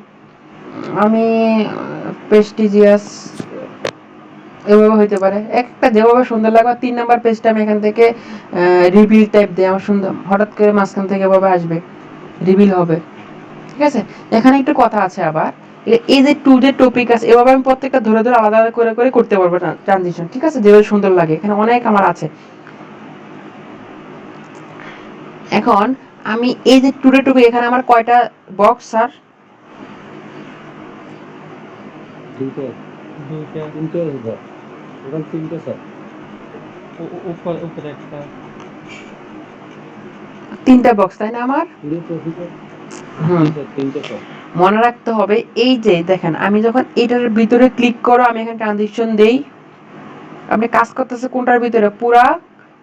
আমি প্রেস্টিজিয়াস এভাবে হইতে পারে একটা যেভাবে সুন্দর লাগবে। 3 নাম্বার পেজটা আমি এখান থেকে রিভিল টাইপ দিই, আমার সুন্দর হঠাৎ করে মাঝখান থেকে এভাবে আসবে রিভিল হবে, ঠিক আছে। এখানে একটু কথা আছে আবার এই যে টু যে টপিক আছে এভাবে আমি প্রত্যেকটা ধরে ধরে আলাদা আলাদা করে করে করতে পারবো ট্রানজিশন, ঠিক আছে যেভাবে সুন্দর লাগে এখানে অনেক আমার আছে। এখন আমি এই যে টু টপিক এখানে আমার কয়টা বক্স স্যার, তিনটা বক্স তাই না আমার, হুম মনে রাখতে হবে এই যে দেখেন আমি যখন এটার ভিতরে ক্লিক করো আমি এখানে ট্রানজিশন দেই আপনি কাজ করতেছে কোনটার ভিতরে পুরা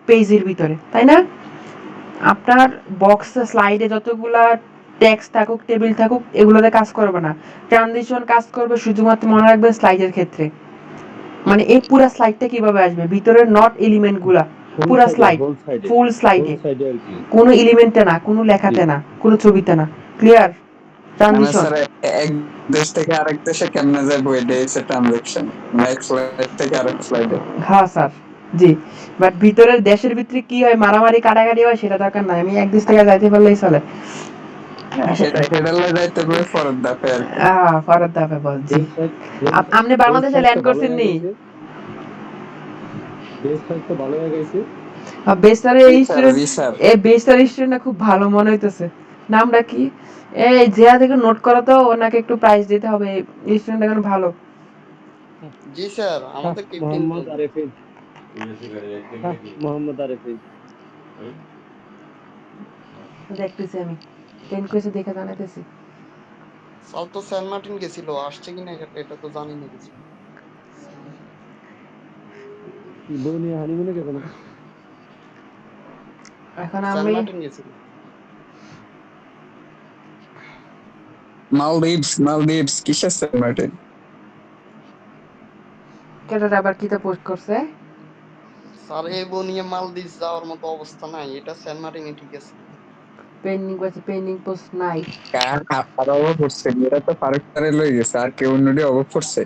পেজের ভিতরে তাই না আপনার বক্স স্লাইডে যতগুলা টেক্সট থাকুক টেবিল থাকুক এগুলোতে কাজ করবে না ট্রানজিশন কাজ করবে শুধুমাত্র মনে রাখবেন স্লাইডের ক্ষেত্রে মানে এই পুরা স্লাইডটা কিভাবে আসবে ভিতরের নট এলিমেন্ট গুলা পুরা স্লাইড ফুল স্লাইডে কোনো এলিমেন্টে না কোনো লেখাতে না কোনো ছবিতে না ক্লিয়ার মানে ট্রানজিশন স্যার এক দেশ থেকে আরেক দেশে কেমনে যাবো এটাই হচ্ছে ট্রানজাকশন এক স্লাইড থেকে আরেক স্লাইডে। হ্যাঁ স্যার জি বাট ভিতরের দেশের ভিতরে কি হয় মারামারি কাটাকাটি হয় সেটা দরকার নাই আমি এক দেশ থেকে যাইতে পারলেই চলে সেটা লয়ে যাইতে হবে পরের ধাপে আর কি। ফরাদ দাফে বলছি আপনি বাংলাদেশে ল্যান্ড করছেন নি বেস্টারের জি স্যার, স্টুডেন্ট জি স্যার। এই বেস্টারের স্টুডেন্টটা খুব ভালো মনে হইতেছে নামটা কি এই জিয়া থেকে নোট করো তো ওনাকে একটু প্রাইজ দিতে হবে এই স্টুডেন্ট এখন ভালো জি স্যার আমাদের ক্যাপ্টেন দেখতেছি আমি 10 কোয়েসে দেখে জানাইতেছি স্যার তো সেন্ট মার্টিন গেছিল আসছে কিনা এটা তো জানি না কিছু এখন সেন্ট আমি মার্টিন গেছিল মালদ্বীপস কিসের সেন্ট মার্টিন? কেটাটা আবার কিতা পোস্ট করছে স্যার এই নিয়ে মালদ্বীপ যাওয়ার মতো অবস্থা নাই এটা সেন্ট মার্টিনে ঠিক আছে পেন্ডিং পোস্ট নাই কার আর অভাব পড়ছে এটা তো ফারুক স্যারে লই গেছে আর কেউ অন্যটি অভাব পড়ছে।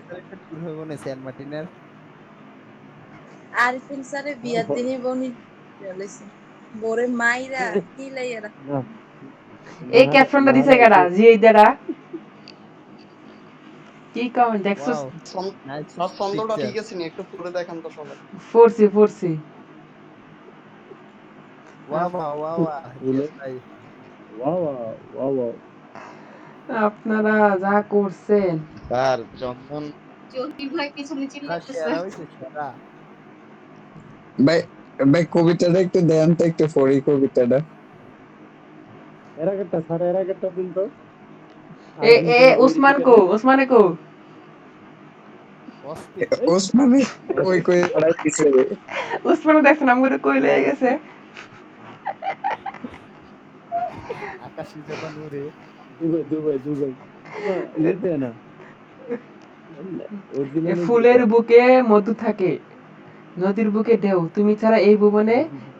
আরিফিন স্যারে বিয়ার দিনই বনি চলেছে বোরে মাইরা কি লাইরা এই ক্যাপশনটা দিছে কেডা জি এই দেড়া কি কমেন্ট দেখছো স্যার ছন্দটা ঠিক আছে নি একটু পড়ে দেখান তো সবাই ফোরসি আপনারা যা করছেন স্যার চন্দন জহির ভাই পিছনে চিল্লাতেছে ভাই ভাই কবিতাটা একটু দেন তো একটু পড়ি কবিতাটা। এ উসমানে কো ওসমানে কই কই পড়াই দিছে উসমানে দেখছেন আমগরে কই লয়ে গেছে এ ফুলের বুকে মধু থাকে নদীর বুকে ঢেউ তুমি ছাড়া এই ভুবনে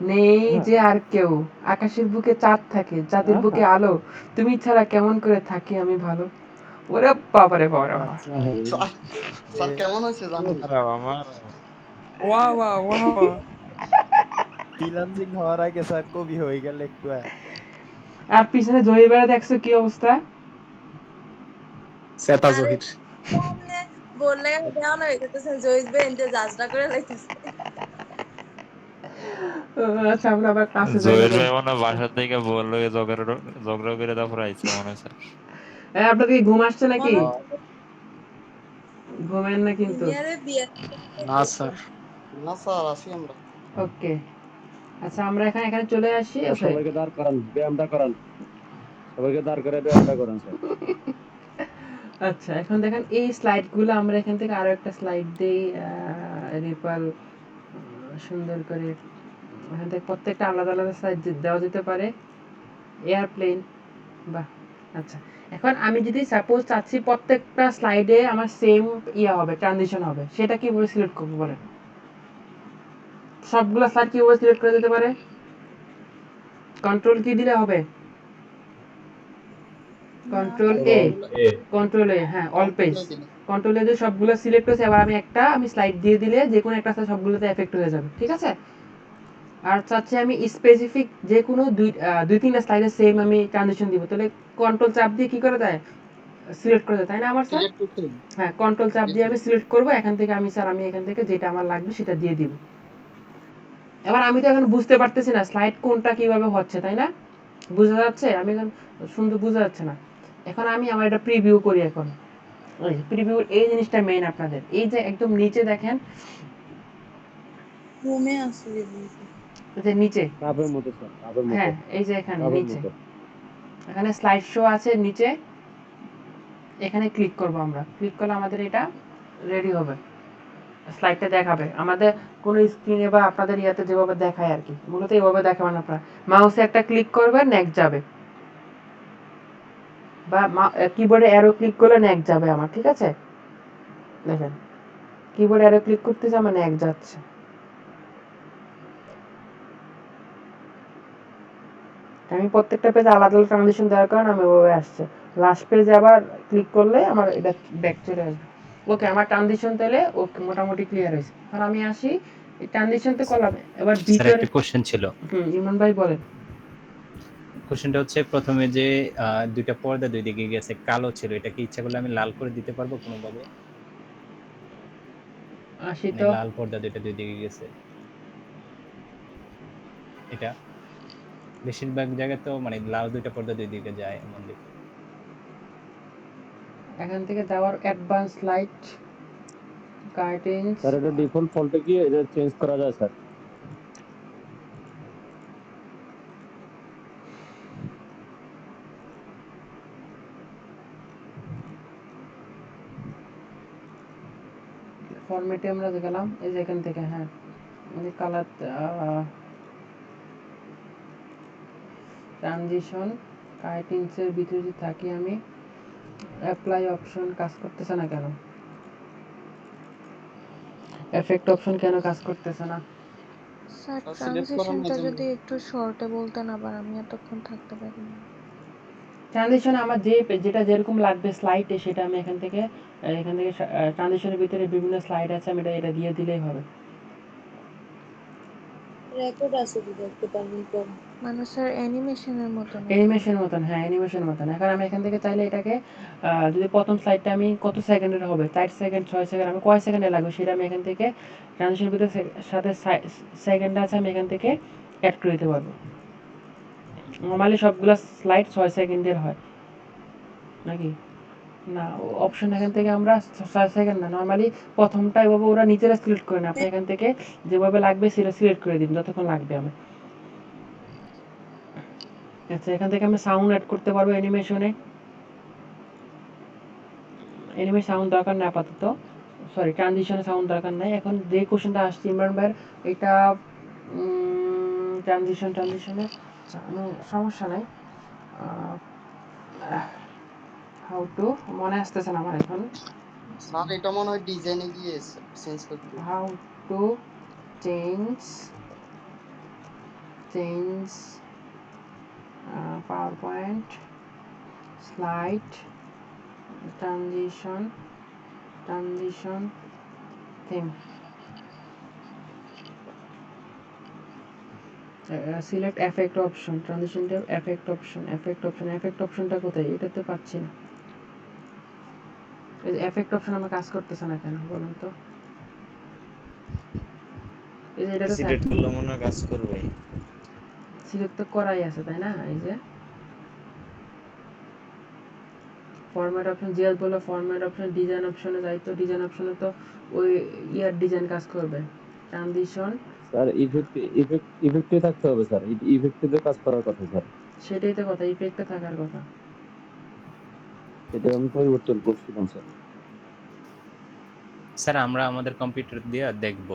নেই যে আর কেউ আকাশের বুকে চাঁদ থাকে চাঁদের বুকে আলো তুমি ছাড়া কেমন করে থাকি আমি ভালো ওরে বাবারে বাবা স্যার কেমন হয়েছে জানেন আমার আর পিছনে জয়ী বেড়া দেখছো কি অবস্থা সেতা জহির সামনে বললে দেওয়া না হইতেছে জয়িস বে এন্ড জাজরা করে লাইতেছে আচ্ছা আমরা আবার ক্লাসে যাই জয়ের ভাই মনে হয় বাসার থেকে বললো ঝগড়া করে তারপর আইছে মনে হয় স্যার। আপনাদের কি ঘুম আসছে নাকি মনে ঘুমেন না কিন্তু সিনিয়রে বিয়ার না স্যার না স্যার আসি আমরা ওকে আচ্ছা আমরা এখানে চলে আসি সবাইকে দাঁড় করান আচ্ছা এখন দেখেন এই স্লাইডগুলো আমরা এখান থেকে আরো একটা স্লাইড দেই রিপাল সুন্দর করে এখান থেকে প্রত্যেকটা আলাদা আলাদা স্লাইড দেওয়া যেতে পারে এয়ারপ্লেন বাহ আচ্ছা এখন আমি যদি সাপোজ চাচ্ছি প্রত্যেকটা স্লাইডে আমার সেম হবে ট্রানজিশন হবে সেটা কিভাবে সিলেক্ট করবো বলেন সবগুলো স্লাইড কিভাবে সিলেক্ট করে দিতে পারে কন্ট্রোল কি দিলে হবে কন্ট্রোল এ হ্যাঁ অল পেজ কন্ট্রোল এ যে সবগুলো সিলেক্ট হয়েছে এবার আমি স্লাইড দিয়ে দিলে যে কোনো একটা সবগুলোতে এফেক্ট হয়ে যাবে ঠিক আছে আর চাচ্ছি আমি স্পেসিফিক যে কোনো দুই তিনটা স্লাইডে সেম আমি ট্রানজিশন দিব তাহলে কন্ট্রোল চাপ দিয়ে কি করে দেয় সিলেক্ট করে দেয় তাই না আমার স্যার হ্যাঁ কন্ট্রোল চাপ দিয়ে আমি সিলেক্ট করব এখান থেকে আমি এখান থেকে যেটা আমার লাগবে সেটা দিয়ে দিব এবার আমি তো এখন বুঝতে পারতেছি না স্লাইড কোনটা কিভাবে হচ্ছে তাই না বোঝা যাচ্ছে আমি এখন সুন্দর বোঝা যাচ্ছে না এখন আমি আমার এটা প্রিভিউ করি এখন প্রিভিউ এই জিনিসটা মেইন আপনাদের এই যে একদম নিচে দেখেন রুমে আসলে এই যে নিচে হ্যাঁ এই যে এখানে নিচে এখানে স্লাইড শো আছে নিচে, এখানে ক্লিক করব আমরা। ক্লিক করলে আমাদের এটা রেডি হবে, স্লাইডটা দেখাবে আমাদের কোনো স্ক্রিনে বা আপনাদের ইয়াতে যেভাবে দেখায় আর কি, মূলত এইভাবে দেখাবেন আপনারা। মাউসে একটা ক্লিক করবেন, নেক্সট যাবে, বা কিবোর্ডে অ্যারো ক্লিক করলে নেক্সট যাবে আমার, ঠিক আছে? দেখেন কিবোর্ডে অ্যারো ক্লিক করতেছে, আমার নেক্সট যাচ্ছে। আমি প্রত্যেকটা পেজে আলাদা আলাদা ট্রানজিশন দেওয়ার কারণে আমি ওভাবে আসছে। লাস্ট পেজে আবার ক্লিক করলে আমার এটা ব্যাক চলে আসবে। ওকে, আমার ট্রানজিশন তাহলে ওকে মোটামুটি ক্লিয়ার হয়েছে। আর আমি আসি এই ট্রানজিশন তো করলাম, এবার স্যার ভিতরে। একটা কোশ্চেন ছিল। ইমন ভাই বলেন। কোশ্চেনটা হচ্ছে প্রথমে যে দুইটা পর্দা দুই দিকে গেছে কালো ছিল, এটা কি ইচ্ছা করলে আমি লাল করে দিতে পারবো কোনোভাবে? আসি মানে তো, লাল পর্দা দুইটা দুই দিকে গেছে, এটা বেশিরভাগ জায়গায় তো মানে লাল দুইটা পর্দা দুই দিকে যায় এমন দেখি। এখান থেকে যাওয়ার অ্যাডভান্স লাইট গাইডেন্স। স্যার এটা ডিফল্ট ফল্টে কি এটা চেঞ্জ করা যায় স্যার? ফরম্যাটে আমরা গেলাম, এই যে এখান থেকে, হ্যাঁ কালার ট্রানজিশন গাইডেন্সের ভিতরে যদি থাকি আমি, অ্যাপ্লাই অপশন কাজ করতেছে না কেন? এফেক্ট অপশন কেন কাজ করতেছে না? স্যার ট্রানজিশনটা যদি একটু শর্টে বলতেন, আবার আমি এতক্ষণ থাকতে পারিনি। ট্রানজিশন আমার যেটা যেরকম লাগবে স্লাইডে, সেটা আমি এখান থেকে ট্রানজিশনের ভিতরে বিভিন্ন স্লাইড আছে, আমি এটা দিয়ে দিলেই হবে। রেকর্ড আছে যদি দেখতে পারবেন তো, মানে স্যার অ্যানিমেশনের মতো না? অ্যানিমেশন মতন, হ্যাঁ অ্যানিমেশন মতন। এখন আমি এখান থেকে চাইলে এটাকে যদি প্রথম স্লাইডটা আমি কত সেকেন্ডের হবে, 4 সেকেন্ড 6 সেকেন্ড, আমি কয় সেকেন্ডে লাগবে সেটা আমি এখান থেকে ট্রানজিশনের ভিতরে সাথে সেকেন্ড আছে, আমি এখান থেকে অ্যাড করে দিতে পারবো। নর্মালি সবগুলো স্লাইড 6 সেকেন্ডের হয় নাকি? না, অপশন এখান থেকে আমরা 6 সেকেন্ড না, নর্মালি প্রথমটা এভাবে ওরা নিজেরা সিলেক্ট করে না, আপনি এখান থেকে যেভাবে লাগবে সেটা সিলেক্ট করে দিন যতক্ষণ লাগবে আমার। আচ্ছা, এখান থেকে আমি সাউন্ড অ্যাড করতে পারবো অ্যানিমেশনে। সাউন্ড দরকার নেই আপাতত, সরি ট্রানজিশনে সাউন্ড দরকার নাই। এখন যে কোশ্চেনটা আসছে ইমরান ভাইয়ের, এটা ট্রানজিশনে সমস্যা নাই। হাউ টু মনে আসতেছে না আমার এখন। স্যার এটা মনে হয় ডিজাইনে গিয়ে চেঞ্জ করতে হবে। How to change PowerPoint slide transition theme. Select effect option, ট্রানজিশনটা এফেক্ট অপশনটা কোথায়? এটাতে পাচ্ছি না। এই এফেক্ট অপশন আমার কাজ করতেছে না কেন বলুন তো? এই যে এটাতে সিলেক্ট করলে মনে হয় কাজ করবে। সিলেক্ট তো করাই আছে তাই না? এই যে ফরম্যাট অপশন, জিএস বলে ফরম্যাট অপশন, ডিজাইন অপশনে যাই তো ডিজাইন অপশনে তো ওই ইয়ার ডিজাইন কাজ করবে। ট্রানজিশন, স্যার ইফেক্টে থাকতে হবে স্যার, ইফেক্টে কাজ করার কথা স্যার। সেটাই তো কথা, ইফেক্টে থাকার কথা। এটা আমি পরিবর্তন করছিলাম স্যার। স্যার আমরা আমাদের কম্পিউটার দিয়ে দেখব।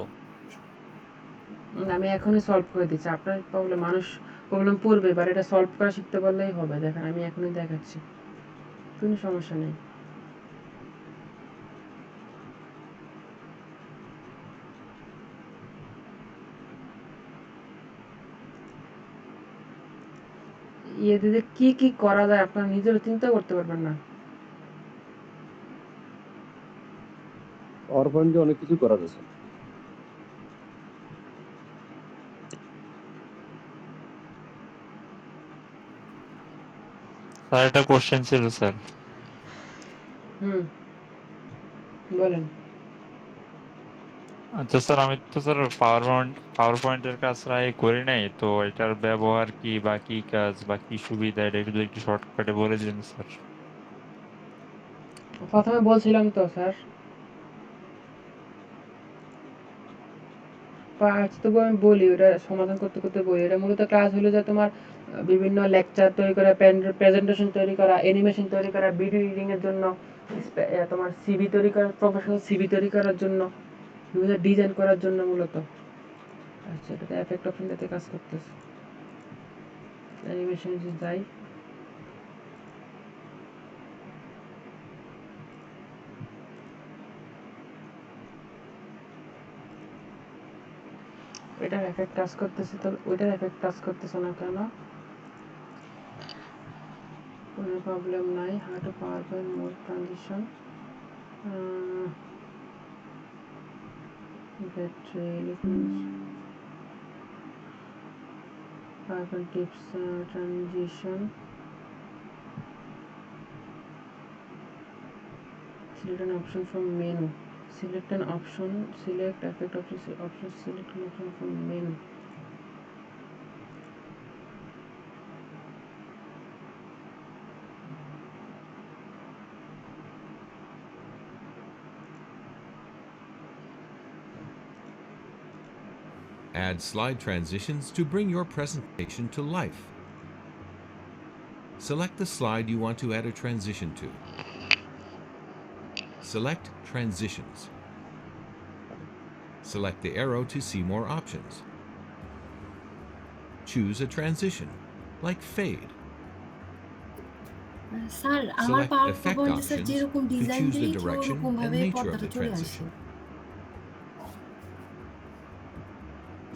আমি এখনই সলভ করে দিচ্ছি আপনার প্রবলেম পড়বে, এবার এটা সলভ করা শিখতে পারলেই হবে। দেখেন আমি এখনই দেখাচ্ছি, কোনো সমস্যা নেই। ইয়ে দিদি কি কি করা যায় আপনারা নিজেরও চিন্তা করতে পারবেন না। পাওয়ার পয়েন্টে অনেক কিছু করা যায় স্যার। স্যার একটা কোশ্চেন ছিল স্যার। হুম, বলেন। আচ্ছা স্যার, আমি তো স্যার পাওয়ার পয়েন্টের কাজ প্রায় করি নাই, তো এটার ব্যবহার কি বা কি কাজ বা কি সুবিধা, এটা যদি একটু শর্টকাটে বলে দিন স্যার। প্রথমে বলছিলাম তো স্যার, তবু আমি বলি, ওটা সমাধান করতে করতে বলি। এটা মূলত ক্লাস হলো যে তোমার বিভিন্ন লেকচার তৈরি করা, প্রেজেন্টেশন তৈরি করা, অ্যানিমেশন তৈরি করা, ভিডিও এডিটিং এর জন্য, তোমার সিভি তৈরি করা, প্রফেশনাল সিভি তৈরি করার জন্য, বিভিন্ন ডিজাইন করার জন্য মূলত। আচ্ছা, এটাতে এফেক্ট অপশনটাতে কাজ করতেছে। অ্যানিমেশন যে যাই, ওইটার এফেক্ট কাজ করতেছে, তো ওইটার এফেক্ট কাজ করতেছে না কেন? কোনো প্রবলেম নাই। How to power point mode transition, battery PowerPoint tips, transition, select an option from menu, select an option, select effect option, select an option from menu. Add slide transitions to bring your presentation to life. Select the slide you want to add a transition to. Select Transitions. Select the arrow to see more options. Choose a transition, like fade. Sir আমার Select পাওয়ার Effect পয়েন্টে sir options যেরকম to design choose the দিই ঠিক direction ওরকম and ভাবে nature of পর্দাটা the চলে আসে। transition.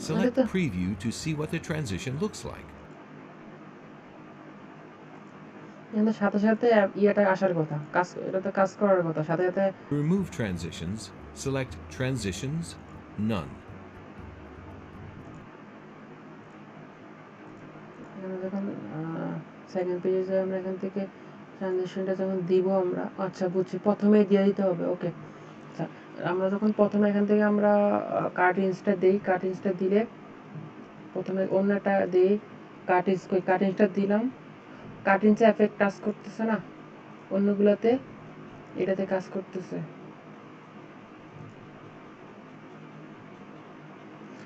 Select Preview to see what the transition looks like. কিন্তু সাথে সাথে ইয়েটা আসার কথা, কাজ এটাতে কাজ করার কথা সাথে সাথে। To remove transitions, select Transitions, None. এখানে যখন সেকেন্ড পেজে যাই আমরা, এখান থেকে ট্রানজিশনটা যখন দিব আমরা, আচ্ছা বুঝছি, প্রথমেই দিয়ে দিতে হবে। ওকে, আচ্ছা আমরা যখন প্রথমে এখান থেকে আমরা কাটিংসটা দিই, কাটিংসটা দিলে প্রথমে অন্যটা দিই, কাটিংসটা দিলাম, কাটিংসে এফেক্ট কাজ করতেছে না, অন্যগুলোতে এটাতে কাজ করতেছে।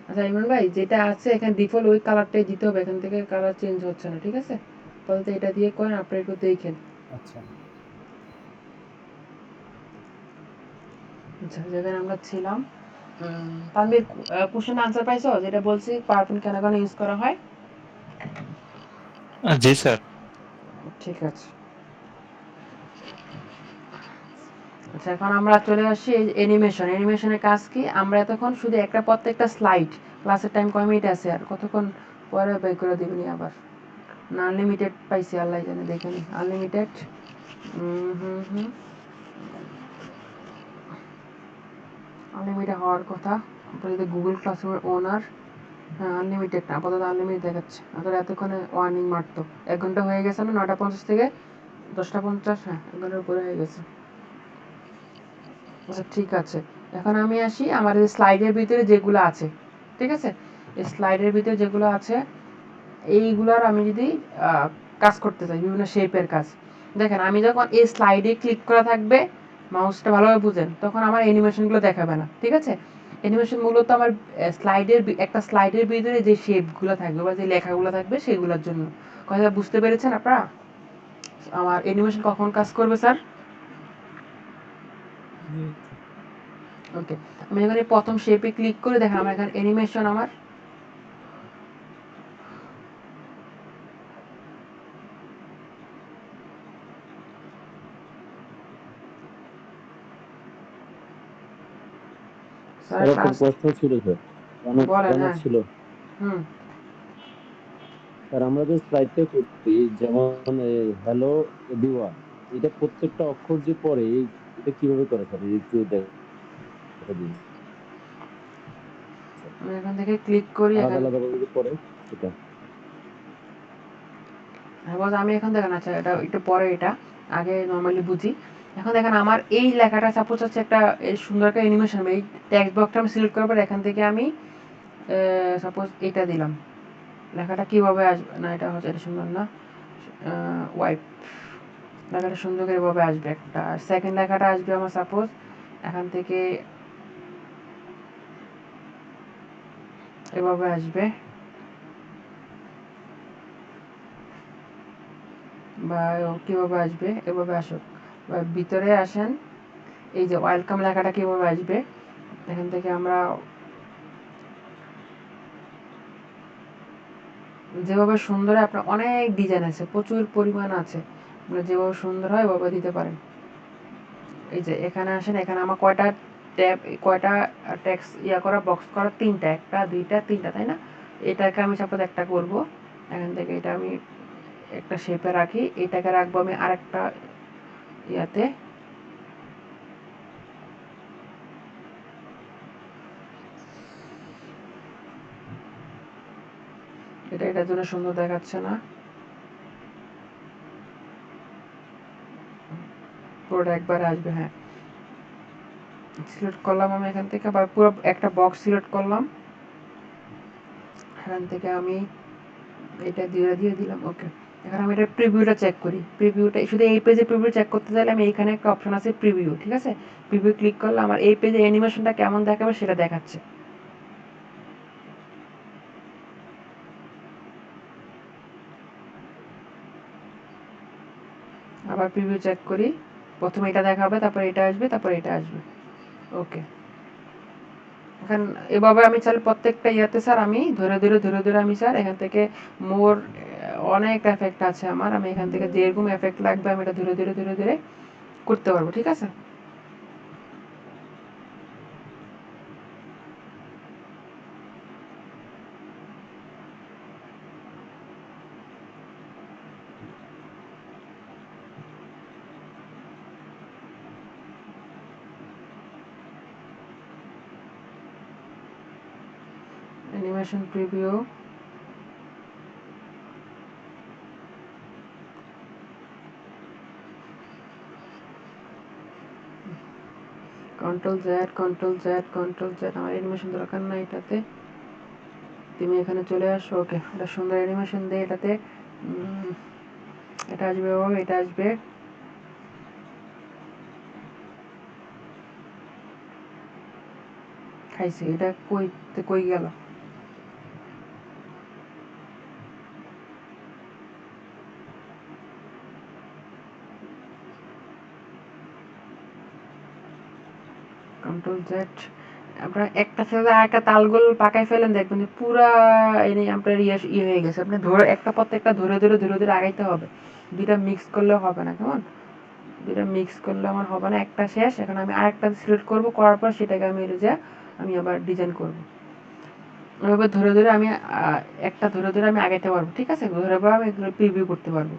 আচ্ছা ইমরান ভাই, যেটা আছে এখানে ডিফল্ট ওই কালারটাই দিতে হবে, এখান থেকে কালার চেঞ্জ হচ্ছে না, ঠিক আছে? বলতে এটা দিয়ে করেন, আপনারা একটু দেখেন। আচ্ছা আচ্ছা, যেখানে আমরা ছিলাম, তানভীর কোশ্চেন আনসার পাইছো যেটা বলছি পাওয়ারপয়েন্ট কেন কেন ইউজ করা হয়? জি স্যার। ঠিক আছে। আচ্ছা, এখন আমরা চলে আসি অ্যানিমেশন। অ্যানিমেশনের কাজ কি? আমরা এতক্ষণ শুধু একটা প্রত্যেকটা স্লাইড, ক্লাসের টাইম কয় মিনিট আছে আর কতক্ষণ পরে বের করে দিবেনি আবার, না আনলিমিটেড পাইছি আল্লাহ জানে, দেখে নি আনলিমিটেড। আনলিমিটেড হওয়ার কথা, আপনার যদি গুগল ক্লাসরুমের ওনার, হ্যাঁ আনলিমিটেড না, আপাতত আনলিমিটেড দেখাচ্ছে। আসলে এতক্ষণে ওয়ার্নিং মারতো, 1 ঘন্টা হয়ে গেছে না, 9:50 থেকে 10:50, হ্যাঁ 1 ঘন্টার উপরে হয়ে গেছে। আচ্ছা ঠিক আছে, এখন আমি আসি আমার এই স্লাইডের ভিতরে যেগুলো আছে, ঠিক আছে? এই স্লাইডের ভিতরে যেগুলো আছে এইগুলার আমি যদি কাজ করতে চাই, বিভিন্ন শেপের কাজ, দেখেন আমি যখন এই স্লাইডে ক্লিক করা থাকবে, মাউসটা ভালোভাবে বুঝেন, তখন আমার অ্যানিমেশনগুলো দেখাবে না, ঠিক আছে? অ্যানিমেশন মূলত আমার একটা স্লাইডের ভিতরে যে শেপগুলো থাকবে বা যে লেখাগুলো থাকবে সেগুলোর জন্য। কথা বুঝতে পেরেছেন আপনারা? আমার অ্যানিমেশন কখন কাজ করবে স্যার? ওকে, আমি যখন এই প্রথম শেপে ক্লিক করে দেখেন আমার এখানে অ্যানিমেশন আমার স্যার একটা প্রশ্ন ছিল স্যার, বলেন। জানার হ্যাঁ, ছিল হুম, স্যার। আমরা যে স্লাইডটা করছি, যেমন হ্যালো এভরিওয়ান, এটা প্রত্যেকটা অক্ষর যে পড়ে এটা কিভাবে করে স্যার? একটু দেখা দিন স্যার। আমি এখান থেকে ক্লিক করি, আলাদা এখানে আলাদা ভাবে যে পড়ে সেটা। আমি এখন দেখেন, আচ্ছা এটা একটু পরে, এটা আগে নর্মালি বুঝি। এখন দেখেন আমার এই লেখাটা সাপোজ হচ্ছে একটা সুন্দর একটা অ্যানিমেশন, এই টেক্সট বক্সটা আমি সিলেক্ট করার পর এখান থেকে আমি সাপোজ এটা দিলাম, লেখাটা কিভাবে আসবে, না এটা হচ্ছে, এটা সুন্দর না, ওয়াইপ, লেখাটা সুন্দর করে এভাবে আসবে একটা। সেকেন্ড লেখাটা আসবে আমার সাপোজ এখান থেকে এভাবে আসবে, বা কিভাবে আসবে, এভাবে আসুক। বা ভিতরে আসেন, এই যে ওয়েলকাম লেখাটা কিভাবে আসবে, এখান থেকে আমরা যেভাবে সুন্দর হয়, আপনার অনেক ডিজাইন আছে, প্রচুর পরিমাণ আছে, আপনার যেভাবে সুন্দর হয় ওভাবে দিতে পারেন। এই যে এখানে আসেন, এখানে আমার কয়টা ট্যাব, কয়টা টেক্সট করা, বক্স করা, তিনটা, একটা দুইটা তিনটা, তাই না? এটাকে আমি সাপোজ একটা করব, এখান থেকে এটা আমি একটা শেপে রাখি, এটাকে রাখবো আমি আরেকটা ইয়াতে, এটা এটার জন্য সুন্দর দেখাচ্ছে না, পুরোটা একবারে আসবে। হ্যাঁ, সিলেক্ট করলাম আমি এখান থেকে, বা পুরো একটা বক্স সিলেক্ট করলাম, এখান থেকে আমি এটা দিয়ে দিলাম। ওকে, এখন আমি এটা প্রিভিউটা চেক করি। প্রিভিউটা শুধু এই পেজে প্রিভিউ চেক করতে চাইলে আমি এখানে একটা অপশন আছে প্রিভিউ, ঠিক আছে? প্রিভিউ ক্লিক করলে আমার এই পেজে অ্যানিমেশনটা কেমন দেখাবে সেটা দেখাচ্ছে। আবার প্রিভিউ চেক করি, প্রথমে এটা দেখাবে, তারপর এটা আসবে, তারপর এটা আসবে। ওকে, এখন এভাবে আমি চাইলে প্রত্যেকটা ইয়াতে স্যার আমি ধরে আমি স্যার এখান থেকে মোর অনেক এফেক্ট আছে আমার, আমি এখান থেকে যেরকম এফেক্ট লাগবে আমি এটা ধরে করতে পারবো, ঠিক আছে? অ্যানিমেশন প্রিভিউ, কন্ট্রোল জেড, আমার অ্যানিমেশন দরকার নাই এটাতে, তুমি এখানে চলে আসো। ওকে, এটা সুন্দর অ্যানিমেশন দিয়ে এটাতে এটা আসবে, ও এটা আসবে, খাইছে, এটা কই গেল? কন্ট্রোল জেড, আপনার একটা সাথে আরেকটা তালগোল পাকাই ফেলেন, দেখবেন যে পুরা এনে আপনার হয়ে গেছে। আপনি ধরে একটা প্রত্যেকটা ধরে আগাইতে হবে, দুইটা মিক্স করলে হবে না, কেমন? দুইটা মিক্স করলে আমার হবে না, একটা শেষ। এখন আমি আরেকটা সিলেক্ট করব, করার পর সেটাকে আমি আবার ডিজাইন করব। ওইভাবে ধরে আমি একটা ধরে আমি আগাইতে পারবো, ঠিক আছে? ধরে আমি এগুলো প্রিভিউ করতে পারবো।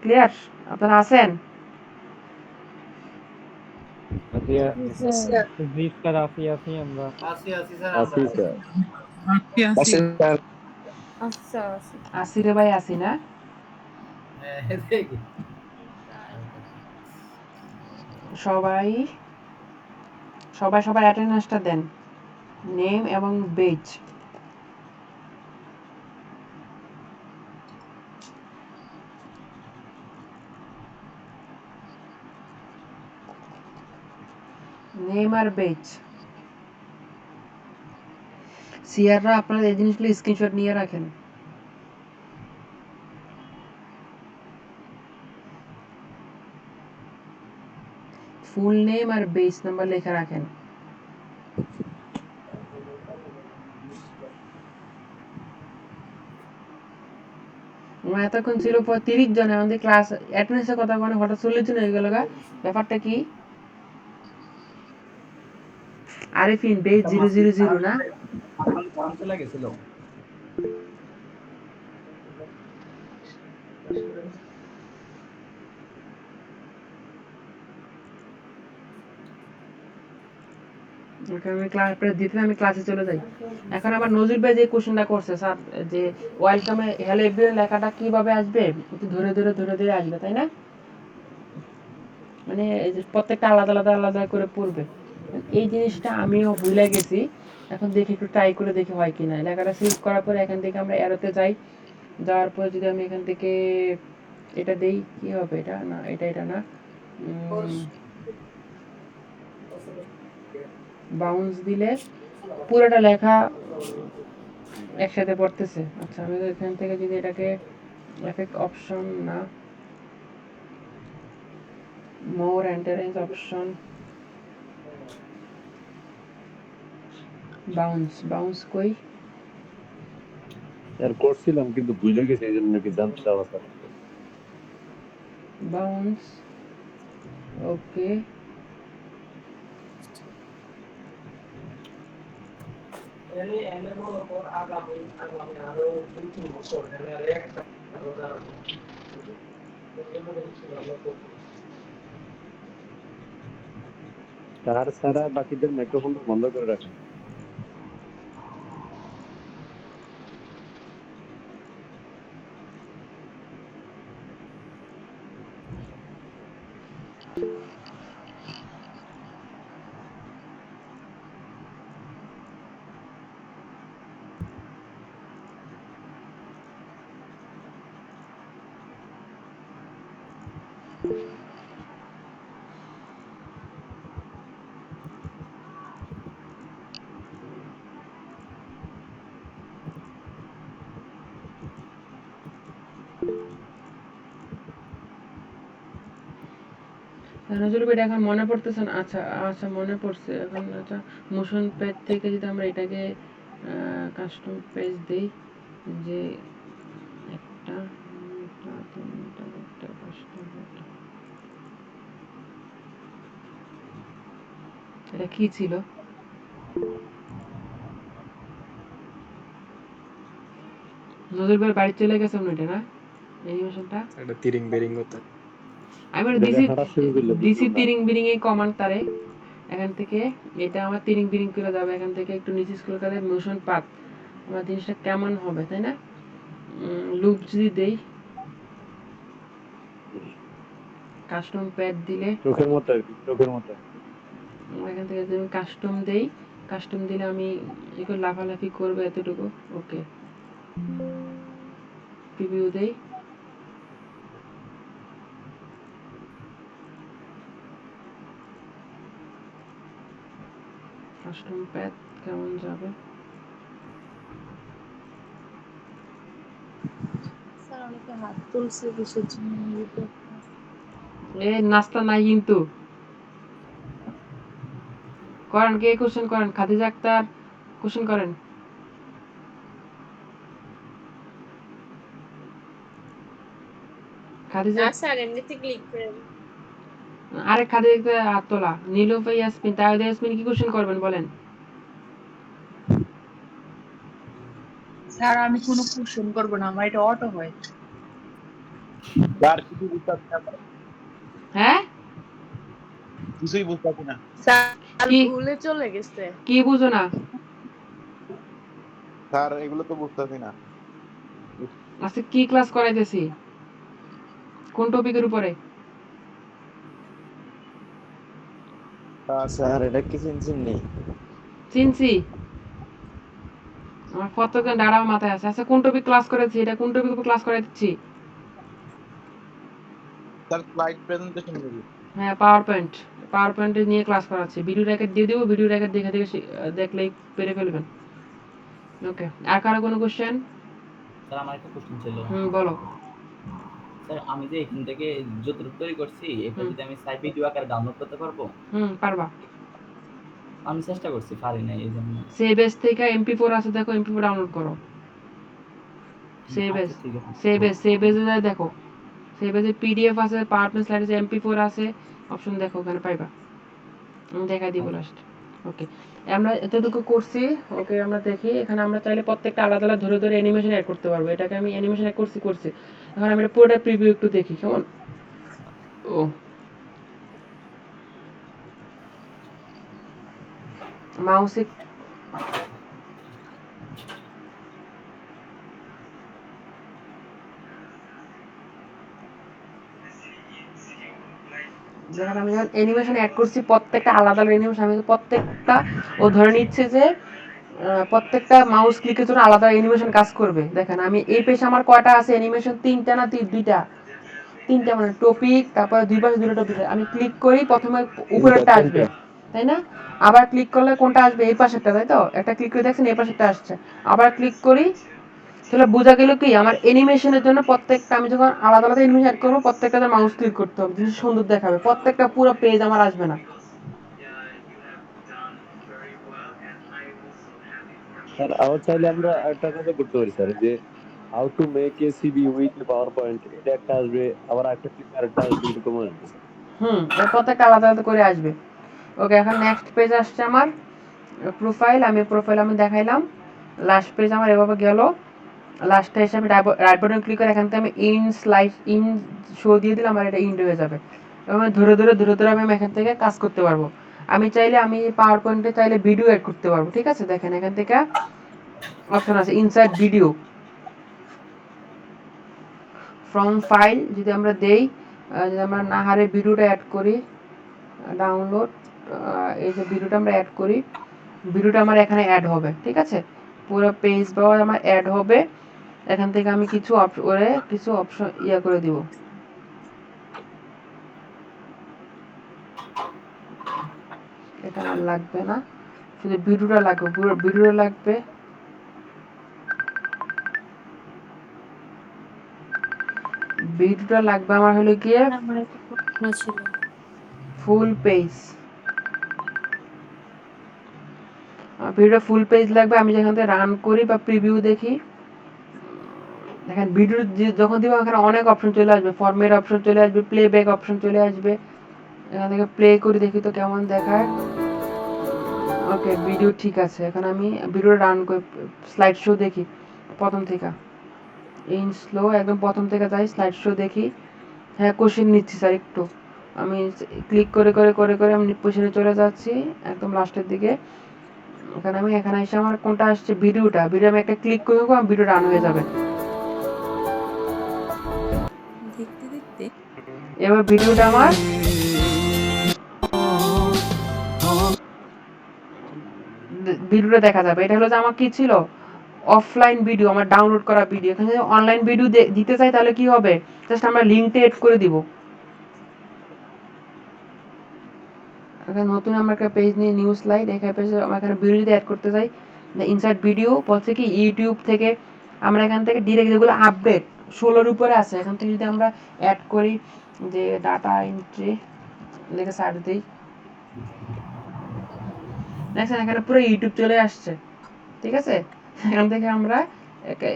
ক্লিয়ার? আপনারা আছেন? আসি স্যার, আছি স্যার। আচ্ছা আসি রে ভাই, আসি না? দেখি সবাই সবার অ্যাটেন্ডেন্সটা দেন, নেম এবং বেজ। নেম আর বেজ। সিআররা আপনারা এই জিনিসগুলো স্ক্রিনশট নিয়ে রাখেন। ফুল নেম আর বেজ নাম্বার লেখা রাখেন। আমার এতক্ষণ ছিল 30 জন, আমাদের ক্লাস অ্যাটেন্ডেন্সের কথা বলে হঠাৎ 40 জন হয়ে গেল গা, ব্যাপারটা কি? আরিফিন বেজ 000 না? চলে গেছিল। আমি ক্লাসে চলে যাই। এখন আবার নজরুল ভাই যে কোশ্চেনটা করছে স্যার, যে ওয়েলকামে হ্যালো এভরিওয়ান লেখাটা কিভাবে আসবে, একটু ধরে আসবে, তাই না? মানে এই যে প্রত্যেকটা আলাদা করে পড়বে। এই জিনিসটা আমিও ভুলে গেছি, এখন দেখি একটু ট্রাই করে দেখি হয় কিনা। লেখাটা সিলেক্ট করার পর এখান থেকে আমরা অ্যারোতে যাই, যাওয়ার পর যদি আমি এখান থেকে এটা দেই, কি হবে? এটা না, এটা না, বাউন্স দিলে পুরোটা লেখা একসাথে পড়তেছে। আচ্ছা, আমি এখান থেকে যদি এটাকে এফেক্ট অপশন না, মোর এন্টারেন্স অপশন, বাউন্স কই? স্যার করছিলাম কিন্তু ভুলে গেছি, এই জন্য কি জানতে চাওয়া স্যার। বাউন্স, ওকে। আরো 2-3 বছর একটা স্যার ছাড়া বাকিদের মাইক্রোফোন বন্ধ করে রাখেন। নজরুল ভাই এখন মনে পড়তেছে না। আচ্ছা আচ্ছা মনে পড়ছে এখন। আচ্ছা মোশন প্যাড থেকে যদি আমরা এটাকে কাস্টম পেজ দেই, যে একটা তিনটা চারটা পাঁচটা ছয়টা, এটা কি ছিল? নজরুল ভাই বাড়ি চলে গেছে মনে হয়, এটা না অ্যানিমেশনটা? এটা তিরিং বেরিং হতো। আমি এটাকে হাঁটা শুরু করলে দিছি বুঝলাম না। তিরিং বিরিং এই কমান্ড তারে। এখান থেকে এটা আমার তিরিং বিরিং করে যাবে, এখান থেকে একটু নিচে স্ক্রল করে মোশন পাথ, আমার জিনিসটা কেমন হবে তাই না? লুপ যদি দেই, কাস্টম প্যাড দিলে চোখের মতো আর কি, চোখের মতো। এখান থেকে যদি আমি কাস্টম দেই, কাস্টম দিলে আমি এগুলো লাফালাফি করবে এতটুকু। ওকে, প্রিভিউ দেই, কাস্টম প্যাড কেমন যাবে? স্যার অনেকে হাত তুলছে কিসের জন্য? এ নাস্তা নাই কিন্তু। করেন, কে কোশ্চেন করেন? খাদিজা আক্তার কোশ্চেন করেন। খাদিজা, না স্যার এমনিতে ক্লিক করে। আরে খাদিজা আক্তার হাত তোলা। নীলুফা, ইয়াসমিন, তাহলে ইয়াসমিন কি কোশ্চেন করবেন বলেন? স্যার আমি কোনো কোশ্চেন করবো না, আমার এটা অটো হয়। স্যার কিছু বুঝতে না, হ্যাঁ কিছুই বুঝতে না। স্যার কি ভুলে চলে গেছে। কি বুঝো না? স্যার এগুলো তো বুঝতেছি না। আজকে কি ক্লাস করাইতেছি? কোন টপিকের উপরে? স্যার এটা কি চিনছেন নেই? চিনছি, আমার কতক্ষণ দাঁড়াও মাথায় আছে। আচ্ছা কোন টপিক ক্লাস করেছি? এটা কোন টপিক উপর ক্লাস করাই দিচ্ছি? স্যার স্লাইড প্রেজেন্টেশন নেই। হ্যাঁ পাওয়ার পয়েন্ট, পাওয়ার পয়েন্টে নিয়ে ক্লাস করাচ্ছি। ভিডিও রেকর্ড দিয়ে দেবো, ভিডিও রেকর্ড দেখে দেখে দেখলেই পেরে ফেলবেন। ওকে, আর কারো কোনো কোশ্চেন? স্যার আমার একটা কোশ্চেন ছিল। বলো। স্যার আমি যে এখান থেকে যতটুকু তৈরি করছি এটা যদি আমি সাইট ভিডিও আকারে ডাউনলোড করতে পারবো? পারবা। আমি চেষ্টা করছি, পারি না এই জন্য। সেভ এস থেকে এমপি4 আছে, দেখো এমপি4 ডাউনলোড করো। সেভ এস, আচ্ছা ঠিক আছে। সেভ এস দেখো, সেভ এসে পিডিএফ আছে, পাওয়ার পয়েন্ট স্লাইড আছে, এমপি4 আছে, অপশন দেখো ওখানে পাইবা। আমি দেখাই দিব লাস্ট। ওকে, আমরা এতটুকু করছি। ওকে আমরা দেখি, এখানে আমরা চাইলে প্রত্যেকটা আলাদা আলাদা ধরে ধরে অ্যানিমেশন অ্যাড করতে পারবো। এটাকে আমি অ্যানিমেশন অ্যাড করছি। এখন আমি এটা পুরোটা প্রিভিউ একটু দেখি কেমন। ও মাউসে যখন আমি যখন অ্যানিমেশন অ্যাড করছি, প্রত্যেকটা আলাদা আলাদা অ্যানিমেশন, আমি প্রত্যেকটা ও ধরে নিচ্ছে যে প্রত্যেকটা মাউস ক্লিকের জন্য আলাদা অ্যানিমেশন কাজ করবে। দেখেন আমি এই পেজে আমার কয়টা আছে অ্যানিমেশন? তিনটা না দুইটা? তিনটা, মানে টপিক, তারপরে দুই পাশে দুটো টপিক। আমি ক্লিক করি, প্রথমে উপরেরটা আসবে তাই না? আবার ক্লিক করলে কোনটা আসবে? এই পাশেরটা, তাই তো? একটা ক্লিক করে দেখছেন এই পাশেরটা আসছে। আবার ক্লিক করি, তাহলে বোঝা গেল কি আমার অ্যানিমেশনের জন্য প্রত্যেকটা আমি যখন আলাদা আলাদা অ্যানিমেশন অ্যাড করবো প্রত্যেকটাতে মাউস ক্লিক করতে হবে, জিনিস সুন্দর দেখাবে, প্রত্যেকটা পুরো পেজ আমার আসবে না। স্যার আবার চাইলে আমরা একটা কাজ করতে পারি স্যার, যে how to make a CV with power point, এটা একটা আসবে, আবার একটা ক্লিক আরেকটা আসবে, এরকম আসবে স্যার। এর প্রত্যেকটা আলাদা আলাদা করে আসবে। ওকে, এখন নেক্সট পেজ আসছে আমার প্রোফাইল, আমি দেখাইলাম। লাস্ট পেজ আমার এভাবে গেল, লাস্টে এসে আমি রাইট বাটন ক্লিক করে এখান থেকে আমি ইন শো দিয়ে দিলাম, আমার এটা ইন্ড হয়ে যাবে। এবং আমি ধরে আমি এখান থেকে কাজ করতে পারবো। আমি চাইলে আমি পাওয়ার পয়েন্টে চাইলে ভিডিও অ্যাড করতে পারবো, ঠিক আছে। দেখেন এখান থেকে অপশন আছে ইনসার্ট ভিডিও, ফ্রম ফাইল যদি আমরা দেই, যদি আমরা নাহারে ভিডিওটা অ্যাড করি, ডাউনলোড, এই যে ভিডিওটা আমরা অ্যাড করি, ভিডিওটা আমার এখানে অ্যাড হবে, ঠিক আছে। পুরো পেজ বাওয়ার আমার অ্যাড হবে। এখান থেকে আমি কিছু অপশন করে দিব। এটা আমার লাগবে না, শুধু ভিডিওটা লাগবে, পুরো ভিডিওটা লাগবে। ভিডিওটা লাগবে আমার হলো গিয়ে full page, video full page লাগবে। আমি যেখান থেকে রান করি বা প্রিভিউ দেখি, দেখেন ভিডিও যখন দিব এখানে অনেক অপশন চলে আসবে, ফরম্যাট অপশন চলে আসবে, প্লেব্যাক অপশন চলে আসবে। এখান থেকে প্লে করে দেখি তো কেমন দেখায়। ওকে, ভিডিও ঠিক আছে। এখন আমি ভিডিও রান করে স্লাইড শো দেখি প্রথম থেকে, ইন স্লো একদম প্রথম থেকে যাই, স্লাইড শো দেখি। হ্যাঁ, কোশ্চেন নিচ্ছি স্যার একটু, আমি ক্লিক করে আমি কোশ্চেনে চলে যাচ্ছি একদম লাস্টের দিকে। এখানে এসে আমার কোনটা আসছে, ভিডিও আমি একটা ক্লিক করে দেবো, ভিডিও রান হয়ে যাবে। এবার ভিডিওটা আমার ভিডিওটা দেখা যাবে। এটা হলো যে আমার কি ছিল, অফলাইন ভিডিও, আমার ডাউনলোড করা ভিডিও। এখানে যদি অনলাইন ভিডিও দিতে চাই তাহলে কি হবে, জাস্ট আমরা লিঙ্কটা এড করে দিব। এখানে নতুন আমরা একটা পেজ নিয়ে নিউ স্লাইড, এখানে পেজে আমরা এখানে ভিডিও যদি অ্যাড করতে চাই, ইনসার্ট ভিডিও বলছে কি ইউটিউব থেকে আমরা এখান থেকে ডিরেক্ট যেগুলো আপডেট 16-র উপরে আছে, এখান থেকে যদি আমরা অ্যাড করি যে ডাটা এন্ট্রি লিখে সার্চ দিই, দেখছেন এখানে পুরো ইউটিউব চলে আসছে, ঠিক আছে। এখান থেকে আমরা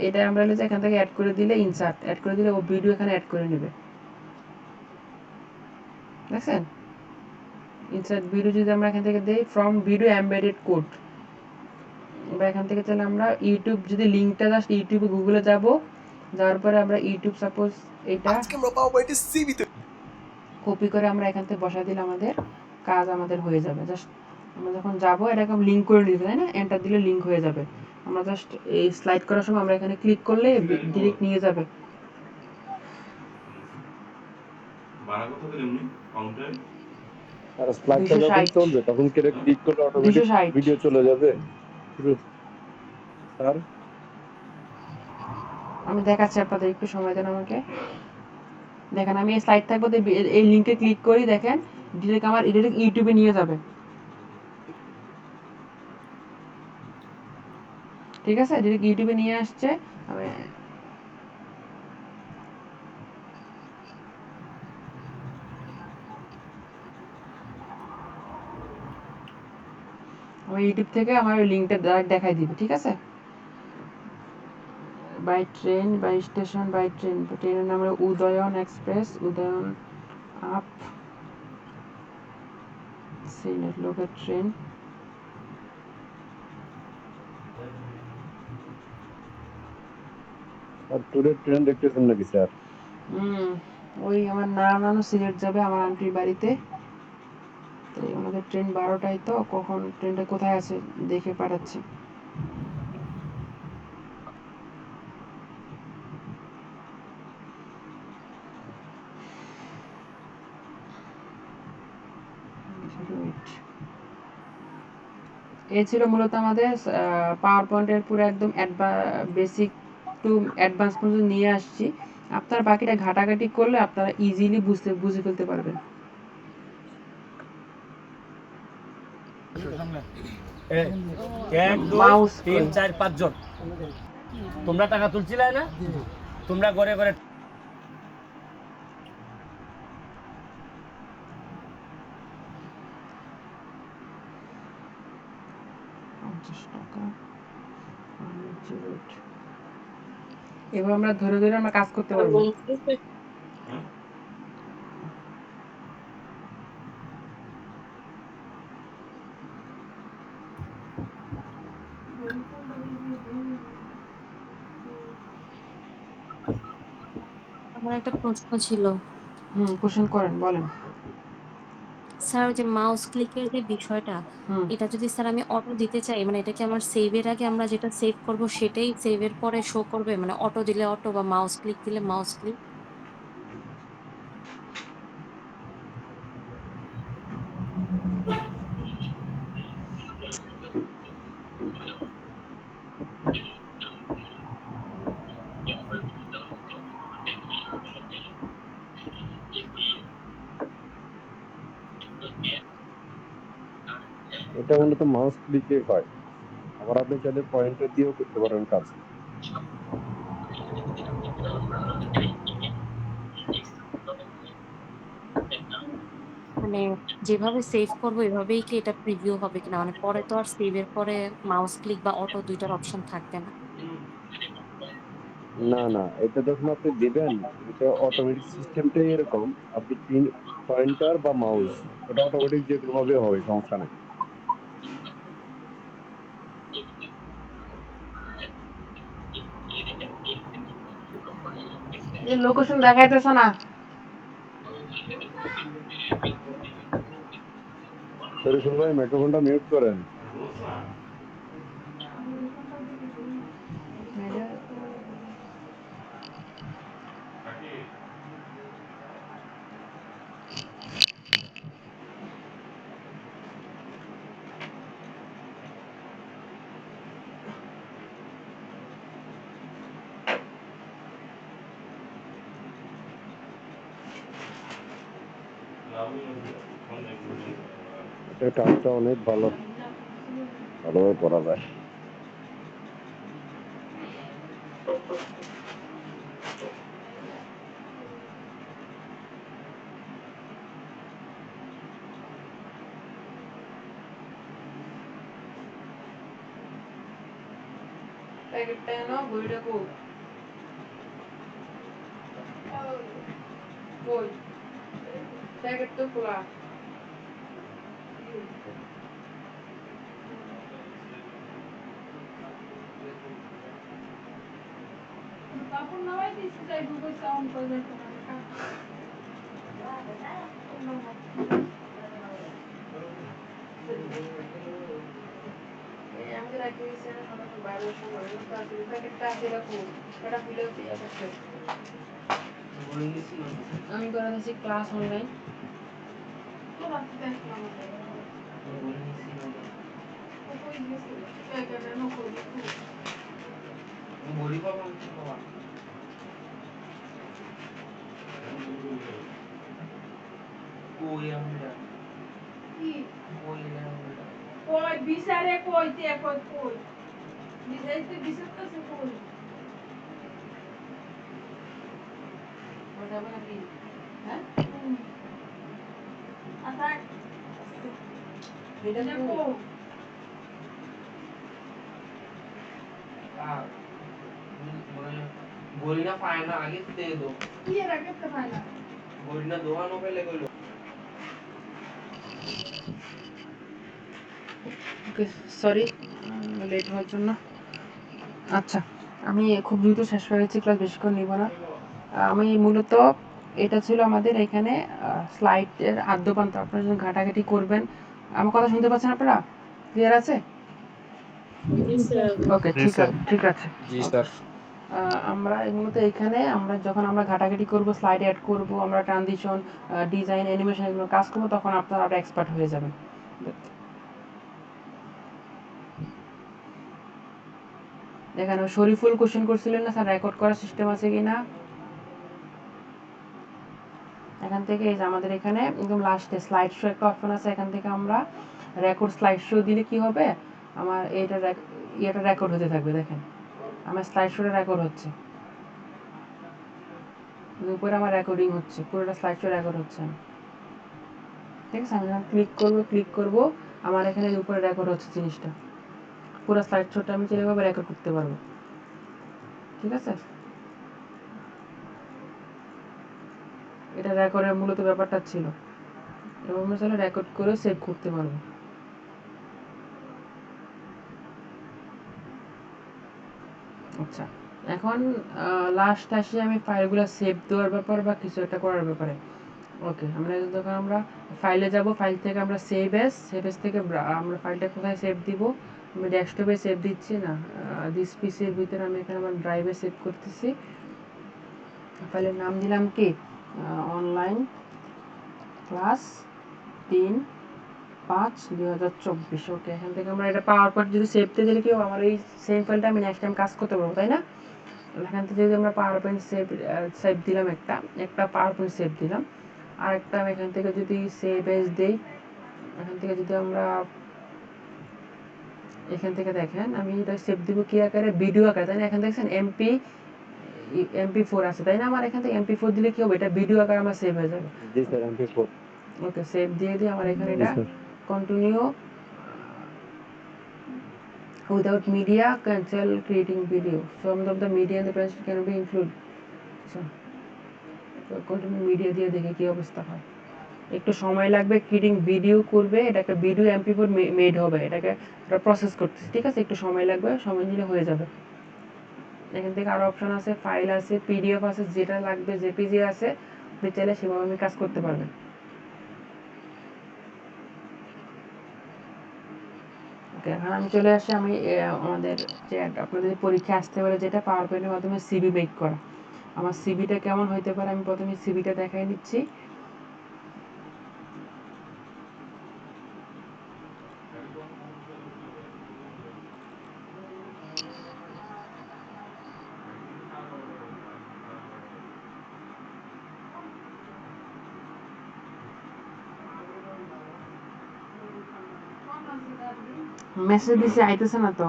এটা আমরা এখান থেকে অ্যাড করে দিলে, ইনসার্ট অ্যাড করে দিলে ও ভিডিও এখানে অ্যাড করে নেবে, দেখছেন। ইনসার্ট ভিডিও যদি আমরা এখান থেকে দেই, ফ্রম ভিডিও এমবেডেড কোড, আমরা এখান থেকে চাইলে আমরা ইউটিউব যদি লিঙ্কটা জাস্ট ইউটিউবে গুগলে যাব, যাওয়ার পরে আমরা ইউটিউব সাপোজ এটা কপি করে আমরা এখান থেকে বসাই দিলে আমাদের কাজ হয়ে যাবে। জাস্ট আমরা যখন যাবো এরকম লিঙ্ক করে দিতে, তাই না, এন্টার দিলে লিঙ্ক হয়ে যাবে। আমরা জাস্ট এই স্লাইড করার সময় আমরা এখানে ক্লিক করলে ডিরেক্ট নিয়ে যাবে। আর স্লাইডটা যখন চলবে তখন কি এটা ক্লিক করলে অটোমেটিক ভিডিও চলে যাবে স্যার? আমি দেখাচ্ছি আপনাদের, একটু সময় দেন আমাকে। দেখেন আমি এই স্লাইড থাকবো, এই লিংকে ক্লিক করি, দেখেন ডিরেক্ট আমার ডিরেক্ট ইউটিউবে নিয়ে যাবে, ঠিক আছে। ডিরেক্ট ইউটিউবে নিয়ে আসছে। আমি ইউটিউব থেকে আমার লিংকটা দেখাই দিবে, ঠিক আছে। By train, by station, by train, ট্রেনের নাম হলো Udayan express, Udayan up Sylhet local train. আর টুডে ট্রেন দেখতেছেন নাকি স্যার? ওই আমার নানু সিলেট যাবে আমার আন্টির বাড়িতে, তো আমাদের ট্রেন 12টায়, তো কখন ট্রেনটা কোথায় আছে দেখে পাঠাচ্ছি। এই ছিল মূলত আমাদের পাওয়ার পয়েন্টের পুরো একদম বেসিক টু অ্যাডভান্স পর্যন্ত নিয়ে আসছি। আপনার বাকিটা ঘাটাঘাটি করলে আপনারা ইজিলি বুঝে ফেলতে পারবেন। মাউস 3 4 5 জন তোমরা টাকা তুলছিলে না? তোমরা ঘরে ঘরে এবার আমরা ধরে ধরে আমরা কাজ করতে পারবো। আমার একটা প্রশ্ন ছিল। কোশ্চেন করেন, বলেন। স্যার ওই যে মাউস ক্লিকের যে বিষয়টা, এটা যদি স্যার আমি অটো দিতে চাই, মানে এটা কি আমার সেভের আগে আমরা যেটা সেভ করব সেটাই সেভের পরে শো করবে? মানে অটো দিলে অটো বা মাউস ক্লিক দিলে মাউস ক্লিক? এটা মূলত মাউস ক্লিকে হয়। আবার আপনি চাইলে পয়েন্টার দিয়েও করতে পারেন কাজ। মানে যেভাবে সেভ করব এভাবেই কি এটা প্রিভিউ হবে কিনা? মানে পরে তো আর সেভের পরে মাউস ক্লিক বা অটো দুইটার অপশন থাকবে না। না, না, এটা যখন আপনি দিবেন, এটা অটোমেটিক সিস্টেমটাই এরকম। আপনি পিন পয়েন্টার বা মাউস ওটা অটোমেটিক যেকোনো ভাবে হবে, সমস্যা নাই। এই লোকেশন দেখাইতেছে না। শরীফুল ভাই মাইক্রোফোনটা মিউট করেন। এটা কাজটা অনেক ভালোভাবে করা যায়। প্যাকেটটা এনো, বইটা কো কই প্যাকেট তো খোলা। কাপড় নামাই দিচ্ছি, তাই গুগল সাউন্ড করে দেখো না। আমি তো রাখি দিচ্ছি না, সকাল বাইরের সময় তো আসলে প্যাকেটটা আছে এরকম, এটা খুলে দিয়ে করতে আমি করে দিচ্ছি ক্লাস অনলাইন। তো রাতে দেখলাম বড়ি পাবো বাবা কই আমরা কি কই আমরা কই বিচারে কইতে কই কই বিচাইতে বিচারতেছে কই ওটা মানে কি হ্যাঁ আচ্ছা এটা দেখো গরিনা পায় না আগে দে দো কি এর আগে তো পায় না গরিনা দোহানো পেলে কইলো। ওকে সরি লেট হওয়ার জন্য। আচ্ছা আমি খুব দ্রুত শেষ করে দিচ্ছি, ক্লাস বেশিক্ষণ নিব না। আমি মূলত এটা ছিল আমাদের এখানে স্লাইডের আদ্যপান্ত। আপনারা যখন ঘাটাঘাটি করবেন, আমার কথা শুনতে পাচ্ছেন আপনারা? ক্লিয়ার আছে? ওকে ঠিক আছে। জি স্যার। আমরা মূলত এখানে আমরা যখন আমরা ঘাটাঘাটি করব, স্লাইড অ্যাড করব, আমরা ট্রানজিশন, ডিজাইন, অ্যানিমেশন এগুলো কাজ করব, তখন আপনারা আরো এক্সপার্ট হয়ে যাবেন। এখানে শরীফুল কোশ্চেন করছিলেন না স্যার, রেকর্ড করার সিস্টেম আছে কিনা? এখান থেকে এই যে আমাদের এখানে একদম লাস্টে স্লাইড শো একটা অপশন আছে, এখান থেকে আমরা রেকর্ড স্লাইড শো দিলে কি হবে, আমার এটা রেকর্ড হতে থাকবে। দেখেন আমার স্লাইড শোটা রেকর্ড হচ্ছে, উপরে আমার রেকর্ডিং হচ্ছে, পুরোটা স্লাইড শো রেকর্ড হচ্ছে না। ঠিক আছে, আমি যখন ক্লিক করব আমার এখানে উপরে রেকর্ড হচ্ছে জিনিসটা, পুরো স্লাইড শোটা আমি যেভাবে রেকর্ড করতে পারবো। ঠিক আছে, এটা রেকর্ডের মূলত ব্যাপারটা ছিল, এবং আমরা চাইলে রেকর্ড করে সেভ করতে পারবো। আচ্ছা, এখন লাস্ট আসি আমি ফাইলগুলো সেভ দেওয়ার ব্যাপার বা কিছু একটা করার ব্যাপারে। ওকে, যখন আমরা ফাইলে যাব, ফাইল থেকে আমরা সেভ এস থেকে আমরা ফাইলটা কোথায় সেভ দিব, আমি ডেস্কটপে সেভ দিচ্ছি না, দিস পিসির ভিতরে আমি এখানে আমার ড্রাইভে সেভ করতেছি। ফাইলের নাম দিলাম কি, অনলাইন ক্লাস 3/5/2024। ওকে, এখান থেকে আমরা এটা পাওয়ার পর যদি সেভ দিতে দিলে কি আমার এই সেম ফাইলটা আমি নেক্সট টাইম কাজ করতে পারবো, তাই না? এখান থেকে যদি আমরা পাওয়ার পয়েন্ট সেভ দিলাম, একটা পাওয়ার পয়েন্ট সেভ দিলাম, আর একটা আমি এখান থেকে যদি সেভ এস দিই, এখান থেকে যদি আমরা এখান থেকে দেখেন আমি এটা সেভ দিব কি আকারে, ভিডিও আকারে, তাই না? এখান দেখছেন MP4 আছে, তাই না? আমার এখান থেকে MP4 দিলে কি হবে, এটা ভিডিও আকারে আমার সেভ হয়ে যাবে। জি স্যার, MP4। ওকে, সেভ দিয়ে দিই, আমার এখানে জি এটা sir. Continue without media cancel creating video, some of the media in the presentation can be included. Continue media দিয়ে দেখে কি অবস্থা হয়। একটু সময় লাগবে, ক্রিয়েটিং ভিডিও করবে, এটা একটা ভিডিও MP4 মেড হবে, এটাকে প্রসেস করতেছি। ঠিক আছে, একটু সময় লাগবে, সময় নিলে হয়ে যাবে। এখান থেকে আরো অপশন আছে, ফাইল আছে, PDF আছে, যেটা লাগবে জেপিজি আছে, আপনি চাইলে সেভাবে আমি কাজ করতে পারবেন। ওকে, এখন আমি চলে আসি, আমি আমাদের যে আপনাদের পরীক্ষা আসতে পারে যেটা পাওয়ার পয়েন্টের মাধ্যমে সিভি মেক করা। আমার সিভিটা কেমন হইতে পারে, আমি প্রথমে সিভিটা দেখাই নিচ্ছি। মেসেজ দিছে, আইতেছে না তো।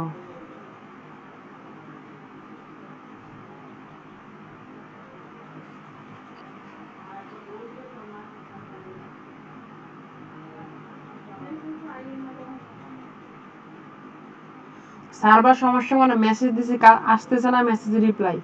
সার্ভার সমস্যা, মানে মেসেজ দিছি আসতেছে না, মেসেজ রিপ্লাই।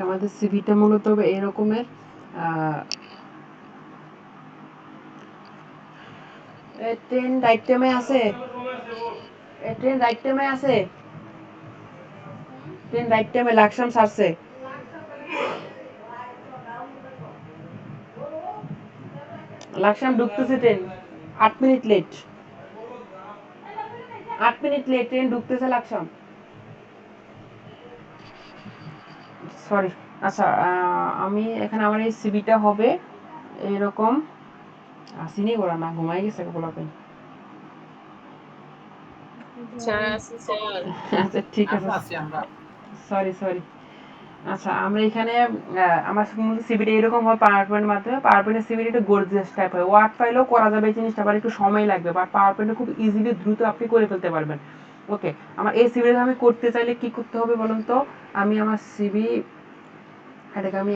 আমাদের সিভিটা মূলত এরকমের। ট্রেন রাইট টাইমে আছে, ট্রেন রাইট টাইমে আছে, ট্রেন রাইট টাইমে লাকসাম ছাড়ছে। লাকসাম ঢুকতেছে train, 8 minute late, 8 minute late, train ঢুকতেছে লাকসাম। সরি। আচ্ছা, আমি এখানে আমার এই সিভিটা হবে এরকম। আসিনি ওরা, না ঘুমাই গেছে গোলাপে। আচ্ছা ঠিক আছে, সরি। আচ্ছা আমরা এখানে আমার সিভিটা এরকম হয় পাওয়ার পয়েন্টের মাধ্যমে। পাওয়ার পয়েন্টের সিভিটা একটু গর্জিয়াস টাইপ হয়, ওয়ার্ড ফাইলেও করা যাবে এই জিনিসটা, আবার একটু সময় লাগবে, বাট পাওয়ার পয়েন্টে খুব ইজিলি দ্রুত আপনি করে ফেলতে পারবেন। ওকে, আমার এই সিভিটা আমি করতে চাইলে কি করতে হবে বলুন তো? আমি আমার সিভি এটাকে আমি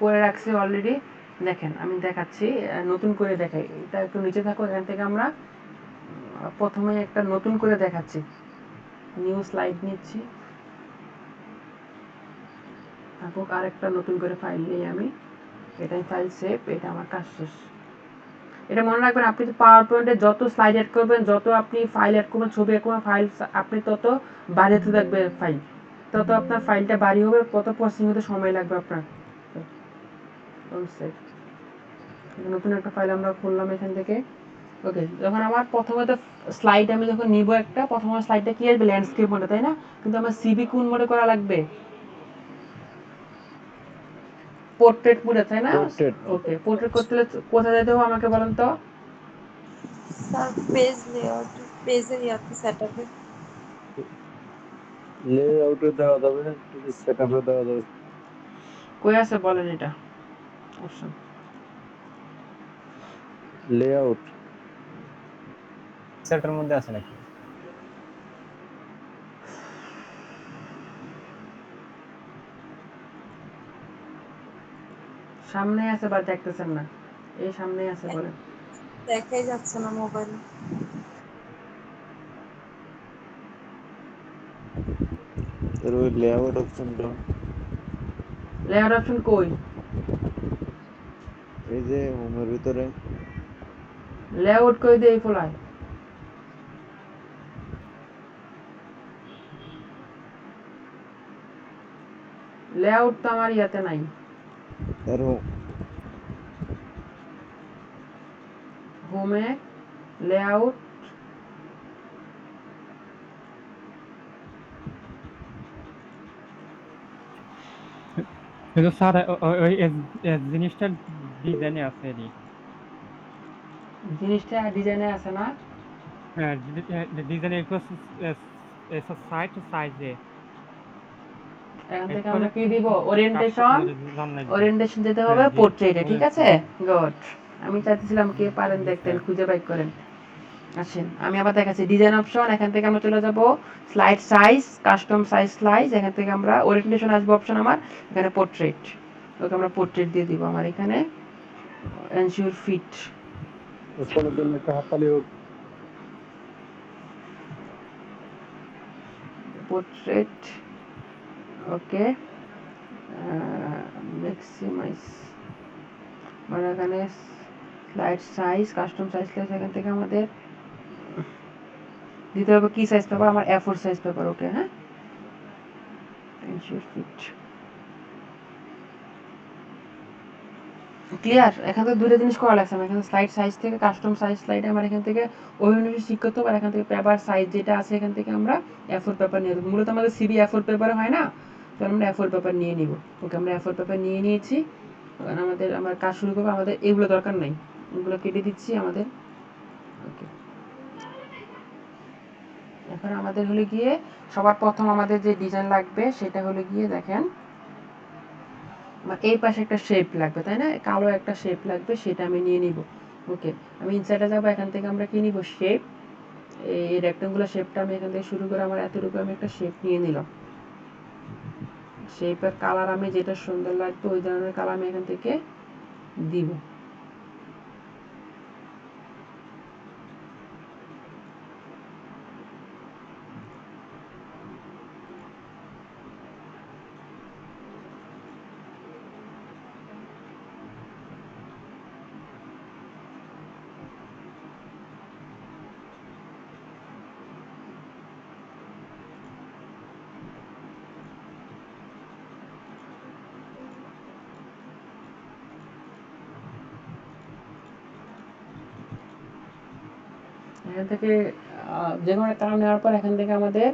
করে রাখছি অলরেডি। দেখেন আমি দেখাচ্ছি, নতুন করে দেখাই, এটা একটু নিচে থাকো, এখান থেকে আমরা প্রথমে একটা নতুন করে দেখাচ্ছি, নিউ স্লাইড নিচ্ছি, থাকুক, আরেকটা নতুন করে ফাইল নিই আমি, এটাই ফাইল সেভ, এটা আমার কাজ শেষ। এটা মনে রাখবেন, আপনি পাওয়ার পয়েন্টে যত স্লাইড অ্যাড করবেন, যত আপনি ফাইল অ্যাড করবেন, ছবি অ্যাড করবেন, ফাইল আপনি তত বাড়িতে থাকবে ফাইল, তত আপনার ফাইলটা বাড়ি হবে, তত প্রসেসিং হতে সময় লাগবে আপনার। সেভ, নতুন একটা ফাইল আমরা খুললাম এখান থেকে। ওকে, যখন আমার প্রথমত স্লাইড আমি যখন নিব একটা, প্রথম স্লাইডটা কি আসবে? ল্যান্ডস্কেপ মোডে, তাই না? কিন্তু আমার সিভি কোন মোডে করা লাগবে? পোর্ট্রেট মোডে, তাই না? ওকে, পোর্ট্রেট করতে হলে কোথায় যেতে হবে আমাকে বলেন তো? স্যার পেজ লেআউট, পেজের ইয়াতে সেটআপে লেআউটে দেওয়া যাবে, সেটআপে দেওয়া যাবে। কই আছে বলেন এটা অপশন? লেআউট সেটার মধ্যে আছে নাকি? সামনে আছে বা দেখতেছেন না? এই সামনে আছে, বলেন। দেখাই যাচ্ছে না মোবাইলে। এর ওই লেআউট অপশনটা, লেআউট অপশন কই? এই যে হোমের ভিতরে। লেআউট কই দেই ফলাই? লেআউট তো আমার ইয়াতে নাই। এর হোমে লেআউট, কিন্তু স্যার ওই জিনিসটার ডিজাইনে আছে এটি। জিনিসটা ডিজাইনে আছে না? হ্যাঁ, ডিজাইনে সাইড টু সাইডে। এখান থেকে আমরা কি দিব? ওরিয়েন্টেশন যেতে হবে পোর্ট্রেটে, ঠিক আছে? গুড। আমি চাইতেছিলাম কে পারেন দেখতেন, খুঁজে বাইর করেন। আসেন আমি আবার দেখাচ্ছি, ডিজাইন অপশন, এখান থেকে আমরা চলে যাব slide size, custom size slide, এখান থেকে আমরা ওরিয়েন্টেশন আসবে অপশন আমার এখানে পোর্ট্রেট। ওকে, আমরা পোর্ট্রেট দিয়ে দিব আমার এখানে, এনশিওর ফিট। ওখানে জন্য একটা হাততালি হোক। পোর্ট্রেট, ওকে, ম্যাক্সিমাইজ, মানে এখানে slide size, custom size slide, এখান থেকে আমাদের দিতে হবে কি সাইজ পেপার? আমার A4 সাইজ পেপার। ওকে, হ্যাঁ, এনশিওর ফিট, ক্লিয়ার? এখান থেকে দুটো জিনিস করা লাগছে আমার, এখানে স্লাইড সাইজ থেকে কাস্টম সাইজ স্লাইডে আমার এখান থেকে ওই অনুযায়ী ঠিক করতে হবে, আর এখান থেকে পেপার সাইজ যেটা আছে এখান থেকে আমরা A4 পেপার নিয়ে দেবো। মূলত আমাদের সিবি A4 পেপারে হয় না, তো আমরা A4 পেপার নিয়ে নিব। ওকে, আমরা A4 পেপার নিয়ে নিয়েছি। কারণ আমার কাজ শুরু করবো, আমাদের এগুলো দরকার নাই, এগুলো কেটে দিচ্ছি আমাদের। ওকে, এখন আমাদের হলে গিয়ে সবার প্রথম আমাদের যে ডিজাইন লাগবে সেটা হলে গিয়ে দেখেন, এই পাশে একটা শেপ লাগবে, তাই না? কালো একটা শেপ লাগবে, সেটা আমি নিয়ে নিব। ওকে, আমি ইনসাইডে যাবো, এখান থেকে আমরা কি নিব? শেপ। এই রেক্টেঙ্গুলার শেপটা আমি এখান থেকে শুরু করে আমার এতটুকু আমি একটা শেপ নিয়ে নিলাম। শেপের কালার আমি যেটা সুন্দর লাগবে ওই ধরনের কালার আমি এখান থেকে দিব। এখান থেকে যে কোনো একটা কালার নেওয়ার পর এখান থেকে আমাদের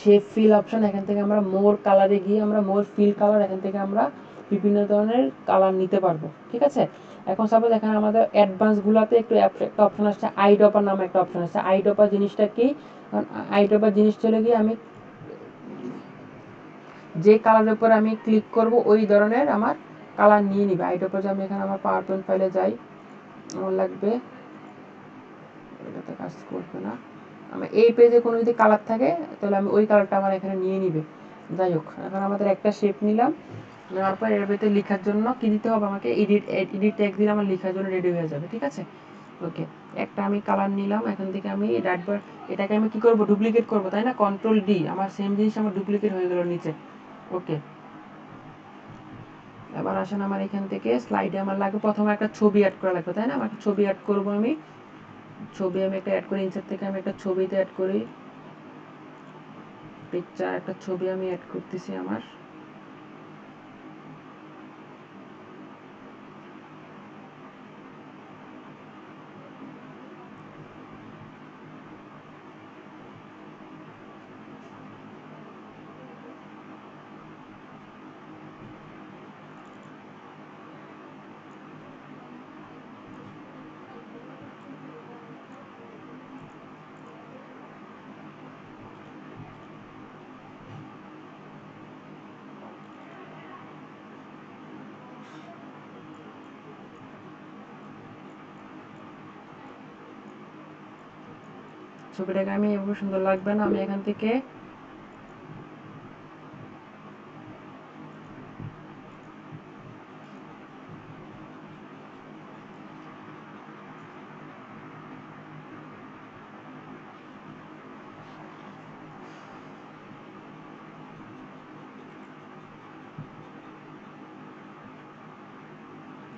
শেপ ফিল অপশন, এখান থেকে আমরা মোর কালারে গিয়ে আমরা মোর ফিল কালার, এখান থেকে আমরা বিভিন্ন ধরনের কালার নিতে পারবো, ঠিক আছে? এখন সাপোজ এখানে আমাদের অ্যাডভান্স গুলাতে একটু একটা অপশন আসছে আইডপার নামে একটা অপশন আছে। আইডপার জিনিসটা কি? কারণ আইডপার জিনিস চলে গিয়ে আমি যে কালারের উপর আমি ক্লিক করব ওই ধরনের আমার কালার নিয়ে নিবে আইডপার। আমি এখানে আমার পাওয়ার পয়েন্ট ফাইলে যাই, আমার লাগবে, এটাতে কাজ করবে না, আমি এই পেজে কোনো যদি কালার থাকে তাহলে আমি ওই কালারটা আমার এখানে নিয়ে নিবে। যাই হোক, এখন আমাদের একটা শেপ নিলাম, নেওয়ার পর এর ভিতরে লেখার জন্য কি দিতে হবে আমাকে, এডিট ট্যাগ দিলে আমার লেখার জন্য রেডি হয়ে যাবে। ঠিক আছে, ওকে, একটা আমি কালার নিলাম, এখান থেকে আমি রাইটবার এটাকে আমি কি করব, ডুপ্লিকেট করব, তাই না? কন্ট্রোল ডি, আমার সেম জিনিস আমার ডুপ্লিকেট হয়ে গেল নিচে। ওকে, এবার আসেন আমার এখান থেকে স্লাইডে আমার লাগবে প্রথমে একটা ছবি অ্যাড করা লাগবে, তাই না? আমার ছবি অ্যাড করব, আমি ছবি আমি একটা অ্যাড করি, ইনসার্ট থেকে আমি একটা ছবিতে অ্যাড করি, পিকচার একটা ছবি আমি অ্যাড করতেছি আমার। ছবিটাকে আমি এভাবে সুন্দর লাগবে না, আমি এখান থেকে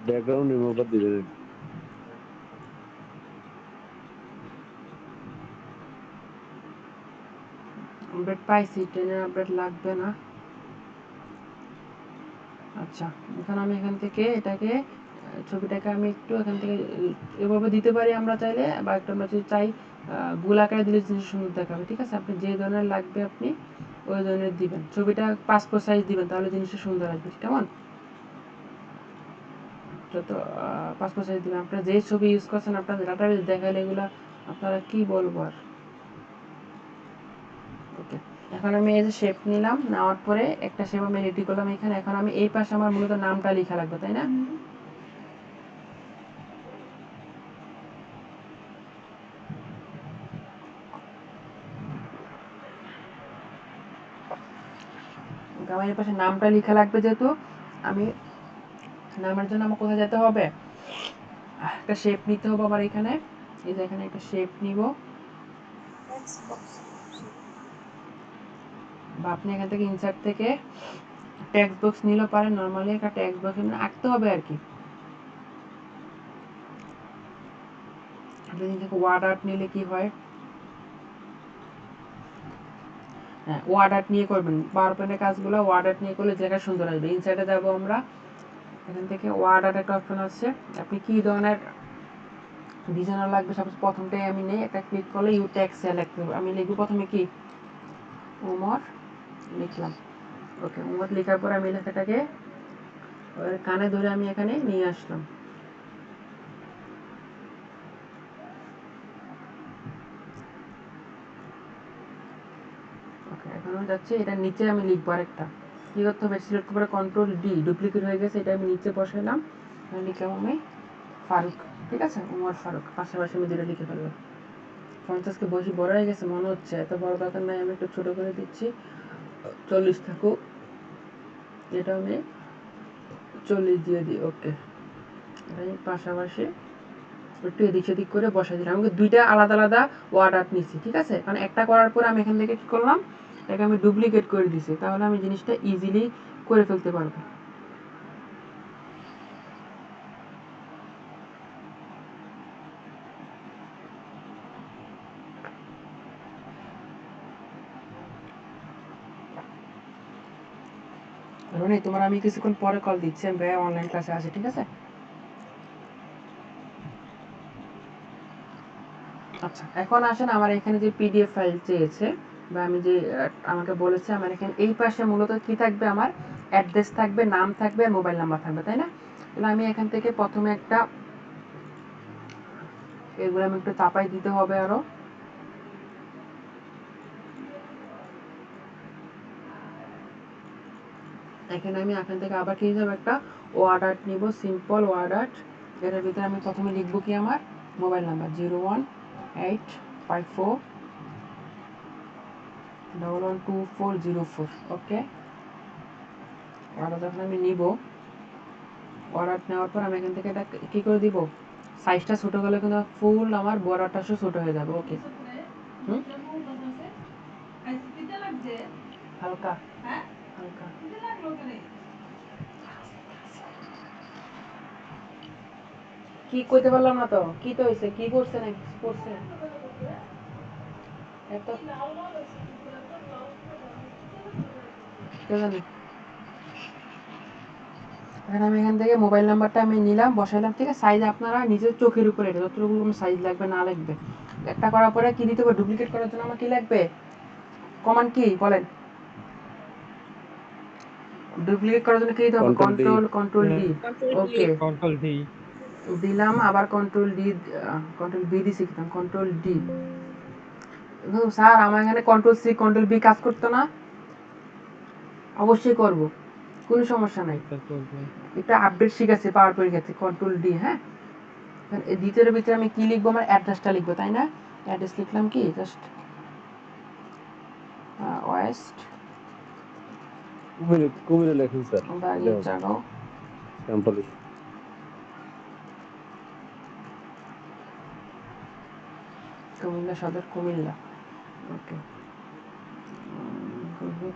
ব্যাকগ্রাউন্ড রিমুভার দিবে। আপডেট পাইছি, ট্রেনের আপডেট লাগবে না। আচ্ছা, এখন আমি এখান থেকে এটাকে ছবিটাকে আমি একটু এখান থেকে এভাবে দিতে পারি আমরা চাইলে, বা একটা আমরা যদি চাই গোল আকারে দিলে জিনিস সুন্দর দেখাবে। ঠিক আছে, আপনি যে ধরনের লাগবে আপনি ওই ধরনের দিবেন, ছবিটা পাসপোর্ট সাইজ দিবেন, তাহলে জিনিসটা সুন্দর আসবে। কেমন? যত পাসপোর্ট সাইজ দিবেন, আপনারা যে ছবি ইউজ করছেন আপনাদের ডাটাবেস দেখালে এগুলো আপনারা কি বলবো আর। ওকে, এখন আমি এই যে শেপ নিলাম, নেওয়ার পরে একটা শেপ আমি রেডি করলাম এখানে। এখন আমি এই পাশে আমার মূলত নামটা লেখা লাগবে, তাই না? আমার এই পাশে নামটা লেখা লাগবে, যেহেতু আমি নামের জন্য আমার কোথায় যেতে হবে, একটা শেপ নিতে হবে আমার এখানে। এই যে এখানে একটা শেপ নিব, বা আপনি এখান থেকে ইনসার্ট থেকে টেক্সট বক্স নিলেও পারেন, নর্মালি একটা টেক্সট বক্স আঁকতে হবে আর কি। আপনি থেকে ওয়ার্ড আর্ট নিলে কি হয়, হ্যাঁ ওয়ার্ড আর্ট নিয়ে করবেন, পাওয়ার পয়েন্টের কাজগুলো ওয়ার্ড আর্ট নিয়ে করলে জায়গা সুন্দর আসবে। ইনসার্টে যাবো আমরা, এখান থেকে ওয়ার্ড আর্ট একটা অপশন আছে, আপনি কি ধরনের ডিজাইনার লাগবে, সাপোজ প্রথমটাই আমি নেই, একটা ক্লিক করলে ইউ টেক্সট সিলেক্ট করব, আমি লিখব প্রথমে কি ওমর লিখলাম। ওকে, ওমর লেখার পর আমি লেখাটাকে কানে ধরে আমি এখানে নিয়ে আসলাম। ওকে, এখন আমি যাচ্ছি, এটা নিচে আমি লিখবো আরেকটা, কি করতে হবে, সিলেক্ট করে কন্ট্রোল ডি, ডুপ্লিকেট হয়ে গেছে, এটা আমি নিচে বসাইলাম, লিখলাম আমি ফারুক। ঠিক আছে, ওমর ফারুক, পাশাপাশি আমি দুটো লিখে ফেললাম। পঞ্চাশকে বসে বড় হয়ে গেছে মনে হচ্ছে, এত বড় দরকার নাই, আমি একটু ছোট করে দিচ্ছি, 40 থাকুক, এটা আমি 40 দিয়ে দিই। ওকে, এটা পাশাপাশি একটু এদিক সেদিক করে বসাই দিলাম, আমাকে দুইটা আলাদা আলাদা ওয়ার্ড আর্ট নিচ্ছি। ঠিক আছে, কারণ একটা করার পর আমি এখান থেকে কি করলাম, এটাকে আমি ডুপ্লিকেট করে দিছি, তাহলে আমি জিনিসটা ইজিলি করে ফেলতে পারবো। রনি, তোমার আমি কিছুক্ষণ পরে কল দিচ্ছি, আমি ভাইয়া অনলাইন ক্লাসে আছি। ঠিক আছে, আচ্ছা এখন আসেন আমার এখানে যে পিডিএফ ফাইল চেয়েছে, বা আমি যে আমাকে বলেছে, আমার এখানে এই পাশে মূলত কি থাকবে, আমার অ্যাড্রেস থাকবে, নাম থাকবে আর মোবাইল নাম্বার থাকবে, তাই না? তাহলে আমি এখান থেকে প্রথমে একটা এগুলো আমি একটু চাপাই দিতে হবে আরো। এখানে আমি এখান থেকে আবার কি হিসাবে একটা ওয়ার্ড আর্ট নিব, সিম্পল ওয়ার্ড আর্ট। এর ভিতরে আমি প্রথমে লিখবো কি আমার মোবাইল নাম্বার 01854112404। ওকে, অর্ডার যখন আমি নিব, অর্ডার নেওয়ার পর আমি এখান থেকে এটা কি করে দিব, সাইজটা ছোট গেলে কিন্তু ফুল আমার বর্ডারটা ছোট হয়ে যাবে। ওকে, হালকা হালকা কি কইতে পারলাম না তো, কি তো হইছে, কি করছে না কিছু করছে এত কে জানে। এখন আমি এখান থেকে মোবাইল নাম্বারটা আমি নিলাম, বসাইলাম, ঠিক আছে। সাইজ আপনারা নিজের চোখের উপরে, এটা যতটুকু সাইজ লাগবে না লাগবে। একটা করার পরে কি দিতে হবে, ডুপ্লিকেট করার জন্য আমার কি লাগবে, কমান্ড কি বলেন, ডুপ্লিকেট করার জন্য কি দিতে হবে, কন্ট্রোল ডি। ওকে, কন্ট্রোল ডি দিলাম, আবার কন্ট্রোল বি দিছি, কন্ট্রোল ডি। স্যার আমার এখানে কন্ট্রোল সি কন্ট্রোল বি কাজ করতো না? অবশ্যই করব, কোনো সমস্যা নাই। এটা আপডেট শিখেছে পাওয়ার পয়েন্ট গেছে, কন্ট্রোল ডি। হ্যাঁ, এই দ্বিতীয় ভিতরে আমি কি লিখবো, আমার অ্যাড্রেসটা লিখবো, তাই না? অ্যাড্রেস লিখলাম কি জাস্ট ওয়েস্ট কুমিল্লা লেখুন স্যার, বাগিচাগাঁও, স্যাম্পল কুমিল্লা সদর, কুমিল্লা। ওকে,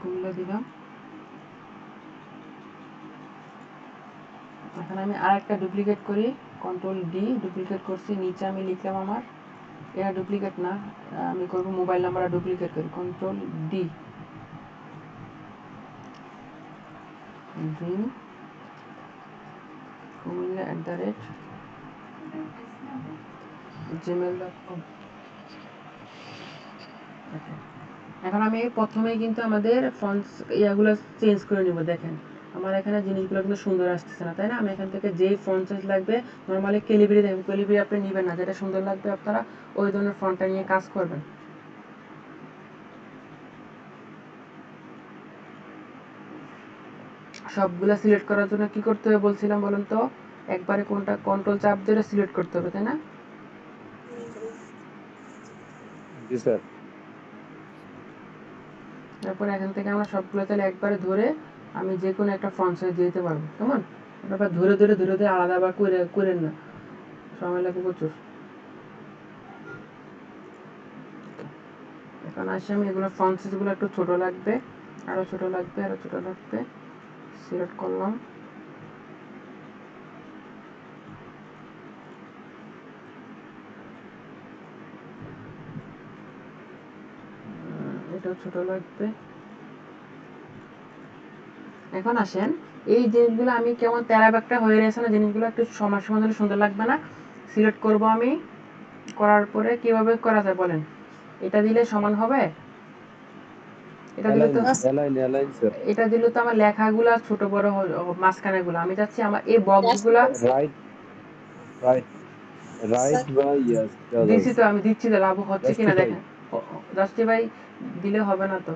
কুমিল্লা দিলাম। এখন আমি আরেকটা ডুপ্লিকেট করি, কন্ট্রোল ডি, ডুপ্লিকেট করছি, নিচে আমি লিখলাম আমার, এটা ডুপ্লিকেট না, আমি করবো মোবাইল নাম্বার ডুপ্লিকেট করি, control D, dream Comilla @gmail.com। এখন আমি প্রথমেই কিন্তু আমাদের ফন্টস ইয়াগুলো চেঞ্জ করে নিব। দেখেন আমার এখানে জিনিসগুলো কিন্তু সুন্দর আসতেছে না, তাই না? আমি এখান থেকে যেই ফন্ট সাইজ লাগবে, নর্মালি ক্যালিব্রি দেখেন, ক্যালিব্রি আপনি নেবেন না, যেটা সুন্দর লাগবে আপনারা ওই ধরনের ফন্টটা নিয়ে কাজ করবেন। সবগুলা সিলেক্ট করার জন্য কি করতে হবে বলছিলাম বলুন তো, একবারে কোনটা কন্ট্রোল চাপ ধরে সিলেক্ট করতে হবে, তাই না? জি স্যার। তারপরে এখান থেকে আমরা সবগুলো তাহলে একবারে ধরে আমি যে কোনো একটা ফন্ট সাইজ দিতে পারবো, কেমন? আবার ধরে আলাদা আবার করেন না, সময় লাগবে প্রচুর। এখন আসি আমি এগুলো ফন্ট সাইজগুলো একটু ছোট লাগবে, আরো ছোট লাগবে, আরো ছোট লাগবে, সিলেক্ট করলাম। এটাও ছোট লাগবে। এখন আসেন এই জিনিসগুলো আমি কেমন তেরা ব্যাগটা হয়ে রয়েছে না, জিনিসগুলো একটু সমান সমান হলে সুন্দর লাগবে না? সিলেক্ট করব আমি, করার পরে কিভাবে করা যায় বলেন, এটা দিলে সমান হবে, এটা দিলে তো এটা দিলে তো আমার লেখাগুলা ছোট বড় মাঝখানে গুলো, আমি চাচ্ছি আমার এই বক্সগুলা রাইট বা ইয়েস দিচ্ছি তো, আমি দিচ্ছি তো, লাভ হচ্ছে কিনা দেখেন। জাস্টিফাই দিলে হবে না তো,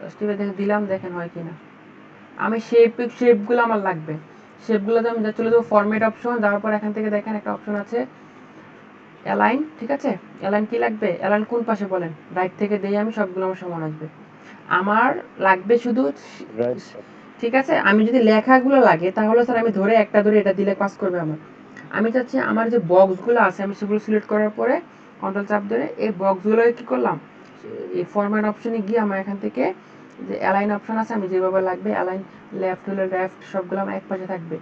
জাস্টিফাই দিলাম, দেখেন হয় কিনা। আমি শেপগুলো আমার লাগবে, শেপগুলোতে আমি চলে যাবো ফরম্যাট অপশন, যাওয়ার পর এখান থেকে দেখেন একটা অপশন আছে অ্যালাইন, ঠিক আছে? অ্যালাইন কি লাগবে, অ্যালাইন কোন পাশে বলেন, রাইট থেকে দেই আমি, সবগুলো আমার সমান আসবে। আমার লাগবে শুধু, ঠিক আছে? আমি যদি লেখাগুলো লাগে তাহলে স্যার আমি ধরে একটা ধরে এটা দিলে কাজ করবে আমার। আমি চাচ্ছি আমার যে বক্সগুলো আছে আমি সেগুলো সিলেক্ট করার পরে কন্ট্রোল চাপ ধরে এই বক্সগুলোকে কি করলাম, এই ফরম্যাট অপশনে গিয়ে আমার এখান থেকে যে অ্যালাইন অপশন আছে, আমি যেভাবে লাগবে অ্যালাইন, লেফট হলে লেফট, সবগুলো আমার এক পাশে থাকবে,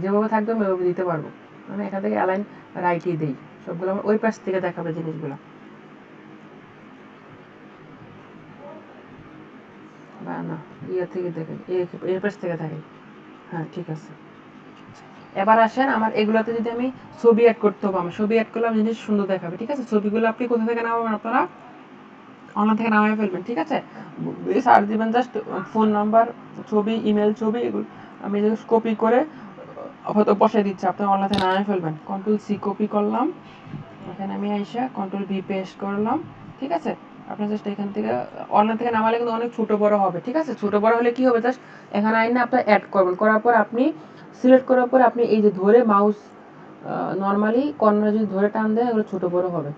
যেভাবে থাকবে আমি ওইভাবে দিতে পারবো। আমি এখান থেকে অ্যালাইন রাইটই দিই, সবগুলো আমার ওই পাশ থেকে দেখাবে জিনিসগুলো, না না ইয়ে থেকে দেখে এই পাশ থেকে থাকে। হ্যাঁ ঠিক আছে। এবার আসেন আমার এগুলোতে যদি আমি ছবি অ্যাড করতে হবে, আমার ছবি অ্যাড করলে আমি জিনিস সুন্দর দেখাবে, ঠিক আছে? ছবিগুলো আপনি কোথা থেকে নামাবেন, আপনারা অনলাইন থেকে নামিয়ে ফেলবেন, ঠিক আছে? সার্চ দিবেন জাস্ট ফোন নাম্বার, ছবি, ইমেল ছবি, এগুলো আমি জাস্ট কপি করে হয়তো বসাই দিচ্ছি, আপনি অনলাইন থেকে নামিয়ে ফেলবেন। কন্ট্রোল সি কপি করলাম, এখানে আমি আইসা কন্ট্রোল ভি পেস্ট করলাম, ঠিক আছে। আপনি জাস্ট এখান থেকে অনলাইন থেকে নামালে কিন্তু অনেক ছোট বড় হবে, ঠিক আছে। ছোট বড় হলে কি হবে, জাস্ট এখানে আইনে আপনি অ্যাড করবেন, করার পর আপনি সিলেক্ট করার পর আপনি এই যে ধরে মাউস নর্মালি কর্নার যদি ধরে টান দেয় এগুলো ছোট বড় হবে।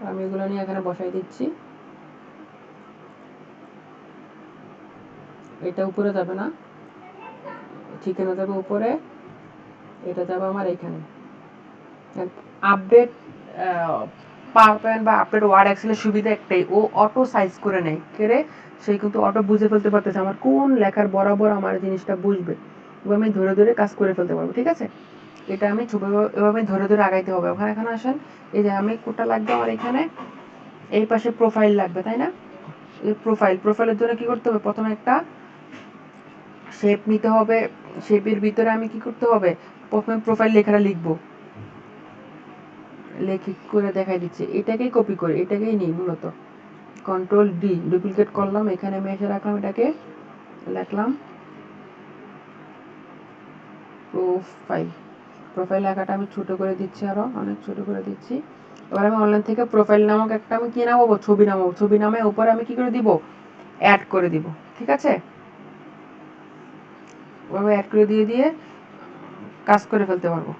আমি এগুলো নিয়ে এখানে বসাই দিচ্ছি। এটা উপরে যাবে না, ঠিকানা যাবে উপরে, এটা যাবে আমার এখানে। আপডেট পাওয়ার পয়েন্ট বা আপডেট ওয়ার্ড এক্সেলের সুবিধা একটাই, ও অটো সাইজ করে নেয় কেড়ে, সেই কিন্তু অটো বুঝে ফেলতে পারতেছে আমার কোন লেখার বরাবর আমার জিনিসটা বুঝবে, এবার আমি ধরে ধরে কাজ করে ফেলতে পারবো, ঠিক আছে। এটা আমি এভাবে ধরে ধরে আগাইতে হবে। ওখানে এখানে আসেন, এই যে আমি কোটা লাগবে আমার এখানে, এই পাশে প্রোফাইল লাগবে, তাই না। এই প্রোফাইলের জন্য কি করতে হবে, প্রথমে একটা শেপ নিতে হবে। শেপের ভিতরে আমি কি করতে হবে, প্রথমে প্রোফাইল লেখাটা লিখবো, লেখি করে দেখাই দিচ্ছি। এটাকেই কপি করে এটাকেই নিই মূলত, কন্ট্রোল ডি ডুপ্লিকেট করলাম, এখানে আমি এসে রাখলাম, এটাকে লিখলাম প্রোফাইল লেখাটা আমি ছোট করে দিচ্ছি, আরো অনেক ছোট করে দিচ্ছি। এবার আমি অনলাইন থেকে প্রোফাইল নামক একটা আমি কি নামাবো, ছবি নামাবো। ছবি নামে উপরে আমি কি করে দিব, অ্যাড করে দিব, ঠিক আছে। ওভাবে অ্যাড করে দিয়ে দিয়ে কাজ করে ফেলতে পারবো।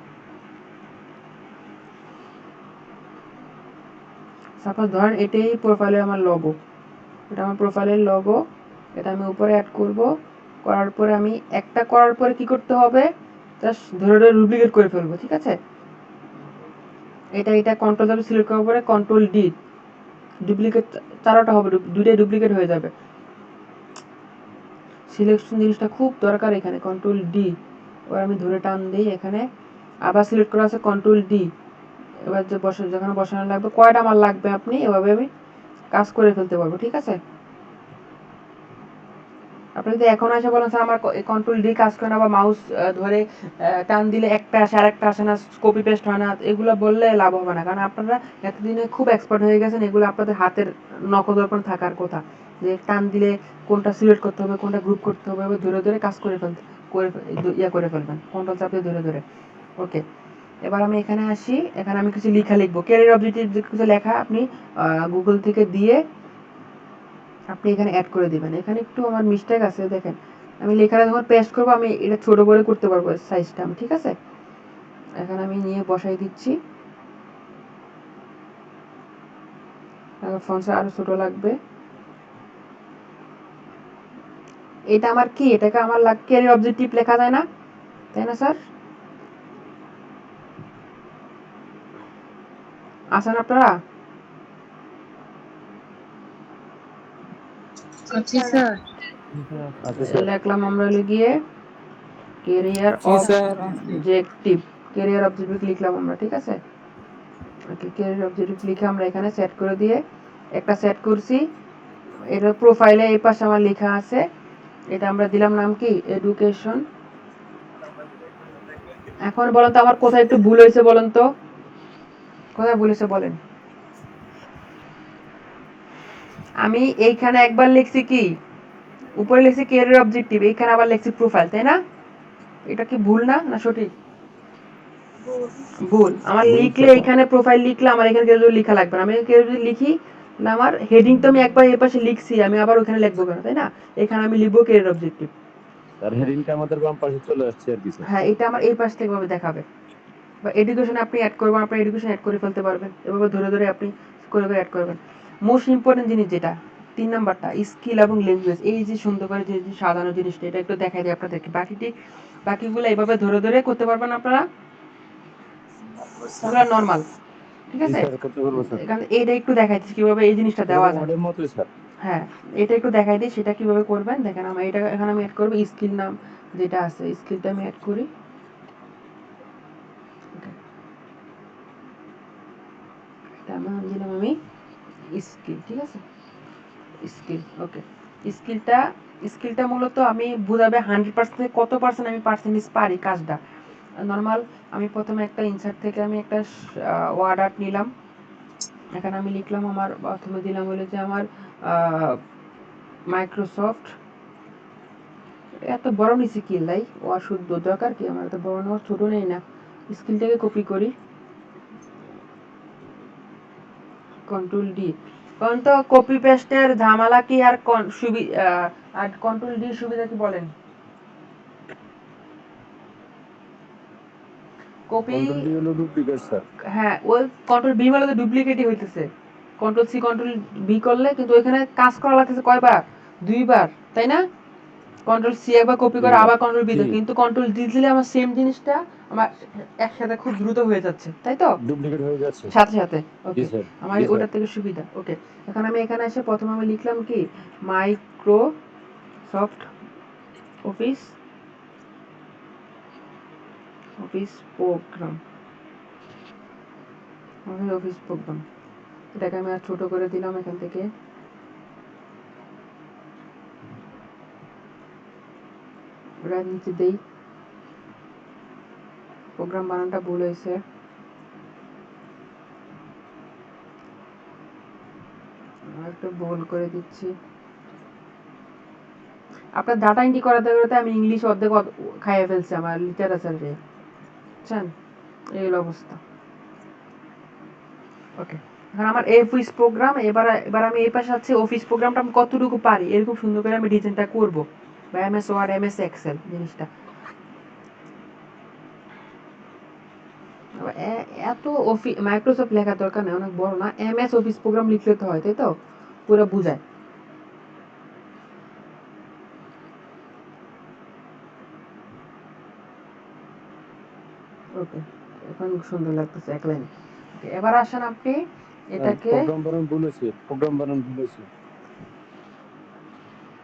সাপোজ ধরেন এটাই প্রোফাইলের আমার লোগো, এটা আমার প্রোফাইলের লোগো, এটা আমি উপরে অ্যাড করব। করার পরে আমি একটা করার পরে কি করতে হবে, জাস্ট ধরে ধরে ডুপ্লিকেট করে ফেলবো, ঠিক আছে। এটা কন্ট্রোল যাবে, সিলেক্ট করার পরে কন্ট্রোল ডি, ডুপ্লিকেট চারোটা হবে, দুইটাই ডুপ্লিকেট হয়ে যাবে। সিলেকশন জিনিসটা খুব দরকার এখানে, কন্ট্রোল ডি। এবার আমি ধরে টান দিই, এখানে আবার সিলেক্ট করা আছে কন্ট্রোল ডি। এবার যে যেখানে বসানো লাগবে, কয়টা আমার লাগবে আপনি এভাবে আমি কাজ করে ফেলতে পারবো, ঠিক আছে। আপনি যদি এখন এসে বলেন স্যার আমার কন্ট্রোল ডি কাজ করে না, বা মাউস ধরে টান দিলে একটা আসে আরেকটা আসে না, কপি পেস্ট হয় না, এগুলো বললে লাভ হবে না। কারণ আপনারা এতদিনে খুব এক্সপার্ট হয়ে গেছেন, এগুলো আপনাদের হাতের নখদর্পণ থাকার কথা, যে টান দিলে কোনটা সিলেক্ট করতে হবে, কোনটা গ্রুপ করতে হবে, ধরে ধরে কাজ করে করে ফেলবেন, কন্ট্রোল চাপে ধরে ধরে। ওকে, এবার আমি এখানে আসি, এখানে আমি কিছু লেখা লিখবো, ক্যারিয়ার অবজেক্টিভ কিছু লেখা আপনি গুগল থেকে দিয়ে আপনি এখানে অ্যাড করে দিবেন। এখানে একটু আমার মিস্টেক আছে, দেখেন আমি লেখাটা যখন পেস্ট করবো আমি এটা ছোট করে করতে পারবো সাইজটা, ঠিক আছে। এখানে আমি নিয়ে বসাই দিচ্ছি, ফন্ট আরো ছোট লাগবে। এটা আমার কি, এটাকে আমার ক্যারিয়ার অবজেক্টিভ লেখা যায় না, তাই না স্যার, আছেন আপনারা। লিখলাম আমরা গিয়ে ক্যারিয়ার অবজেক্টিভ, ক্যারিয়ার অবজেক্টিভ লিখলাম আমরা, ঠিক আছে। ওকে, ক্যারিয়ার অবজেক্টিভ লিখে আমরা এখানে সেট করে দিয়ে একটা সেট করছি। এটা প্রোফাইলে এই পাশে আমার লেখা আছে, এটা আমরা দিলাম নাম কি, এডুকেশন। এখন বলেন তো আমার কোথায় একটু ভুল হয়েছে, বলেন তো কোথায় ভুল হয়েছে বলেন। আমি এইখানে একবার লিখছি কি, উপরে লিখছি ক্যারিয়ার অবজেক্টিভ, এইখানে আবার লিখছি প্রোফাইল, তাই না। এটা কি ভুল না, না সঠিক? ভুল। আমার লিখলে এখানে প্রোফাইল লিখলে আমার এখানে কেউ লেখা লাগবে না, আমি কেউ যদি লিখি আমার হেডিং তো আমি একবার এই পাশে লিখছি, আমি আবার ওখানে লিখবো কেন, তাই না। এখানে আমি লিখবো ক্যারিয়ার অবজেক্টিভ। তার হেডিংটা আমাদের বাম পাশে চলে আসছে আর কি স্যার। হ্যাঁ, এটা আমার এই পাশ থেকে ভাবে দেখাবে। বা এডুকেশন আপনি অ্যাড করবেন, আপনার এডুকেশন অ্যাড করে ফেলতে পারবেন, এভাবে ধরে ধরে আপনি করে করে অ্যাড করবেন। মোস্ট ইম্পর্টেন্ট জিনিস যেটা 3 নাম্বারটা, স্কিল এবং ল্যাঙ্গুয়েজ, এই যে সুন্দর করে যে সাজানো জিনিসটা, এটা একটু দেখাই দিই আপনাদেরকে। বাকিগুলো এইভাবে ধরে ধরে করতে পারবেন আপনারা, এগুলো নরমাল, ঠিক আছে। এখানে এইটা একটু দেখাই দিচ্ছি কিভাবে এই জিনিসটা দেওয়া যায়। হ্যাঁ, এটা একটু দেখাই দিই সেটা কিভাবে করবেন। দেখেন আমি এটা এখানে আমি অ্যাড করবো স্কিল নাম যেটা আছে, স্কিলটা আমি অ্যাড করি। এটা নাম দিলাম আমি স্কিল, ঠিক আছে, স্কিল। ওকে, স্কিলটা মূলত আমি বোঝাবে 100% কত পার্সেন্ট আমি পার্সেন্টেজ পারি কাজটা। নর্মাল আমি প্রথমে একটা ইনসার্ট থেকে আমি একটা ওয়ার্ড আর্ট নিলাম। এখানে আমি লিখলাম আমার প্রথমে দিলাম হলো যে আমার মাইক্রোসফট, এত বড় নিচে কি লাই ওয়ার শুদ্ধ দরকার কি আমার, এত বড় নেওয়া ছোট নেই না, স্ক্রিনটাকে কপি করি, কন্ট্রোল ডি। কারণ তো কপি পেস্টের ঝামেলা কি আর আর কন্ট্রোল ডি সুবিধা কি বলেন? কপি কন্ট্রোল ডি হলো ডুপ্লিকেট স্যার। হ্যাঁ, ওই কন্ট্রোল বি মানে তো ডুপ্লিকেটই হইতেছে। কন্ট্রোল সি কন্ট্রোল বি করলে কিন্তু ওইখানে কাজ করা লাগতেছে কয়বার? দুইবার, তাই না? কন্ট্রোল সি একবার কপি করে আবার কন্ট্রোল বি, কিন্তু কন্ট্রোল ডি দিলে আমার সেম জিনিসটা আমার একসাথে খুব দ্রুত হয়ে যাচ্ছে, তাই তো? ডুপ্লিকেট হয়ে যাচ্ছে সাথে সাথে। জি ওকে, স্যার আমার জি স্যার। ওটার থেকে সুবিধা। ওকে, এখন আমি এখানে এসে প্রথমে আমি লিখলাম কি Microsoft office program, office program, এটাকে আমি আর ছোট করে দিলাম এখান থেকে। ওটা নিচে দেই, প্রোগ্রাম বানানটা ভুল হয়েছে, একটু ভুল করে দিচ্ছি। আপনার ডাটা এন্ট্রি করাতে করাতে আমি ইংলিশ অর্ধেক খাইয়ে ফেলছি আমার লিটারেচারে, বুঝছেন? এই হলো অবস্থা। ওকে, এখন আমার অফিস প্রোগ্রাম, এবার আমি এই পাশে আছে অফিস প্রোগ্রামটা আমি কতটুকু পারি এরকম সুন্দর করে আমি ডিজাইনটা করব, বা এমএস ওয়ার্ড এমএস এক্সেল জিনিসটা। এত মাইক্রোসফট লেখার দরকার নেই, অনেক বড় না, এমএস অফিস প্রোগ্রাম লিখলে তো হয়, তাই তো? পুরো বুঝায়। ওকে, এখন সুন্দর লাগতেছে এক লাইন। এবার আসেন আপনি এটাকে প্রোগ্রাম বানান ভুল হয়েছে, প্রোগ্রাম বানান ভুল হয়েছে।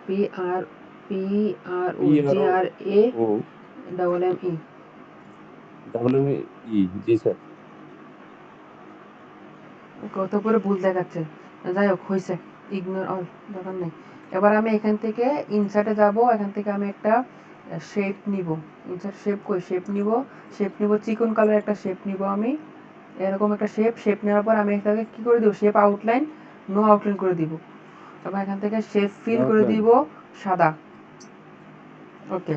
P R O G R A double M E G sir. কত করে ভুল দেখাচ্ছে, যাই হোক হয়েছে, ইগনোর অল, দরকার নেই। এবার আমি এখান থেকে ইনসার্টে যাব, এখান থেকে আমি একটা শেপ নিব, ইনসার্ট শেপ কই, শেপ নিব চিকন কালার একটা শেপ নিব আমি, এরকম একটা শেপ নেওয়ার পর আমি এটাকে কি করে দিব, শেপ আউটলাইন নো আউটলাইন করে দিব। তারপর এখান থেকে শেপ ফিল করে দিব সাদা। ওকে,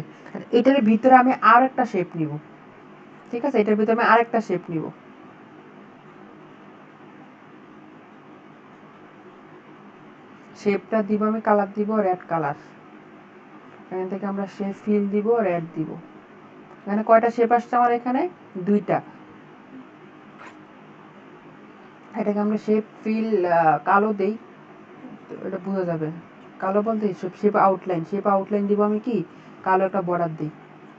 এটার ভিতরে আমি আর একটা শেপ নিব, ঠিক আছে? এটার ভিতরে আমি আরেকটা শেপ নিব, শেপটা দিব আমি কালার দিব রেড কালার, এখান থেকে আমরা শেপ ফিল দিব রেড দিব। এখানে কয়টা শেপ আসছে আমার? এখানে দুইটা। এটাকে আমরা শেপ ফিল কালো দেই, এটা বোঝা যাবে, কালো বলতে শেপ আউটলাইন দিব আমি কি কালো একটা বর্ডার দিই।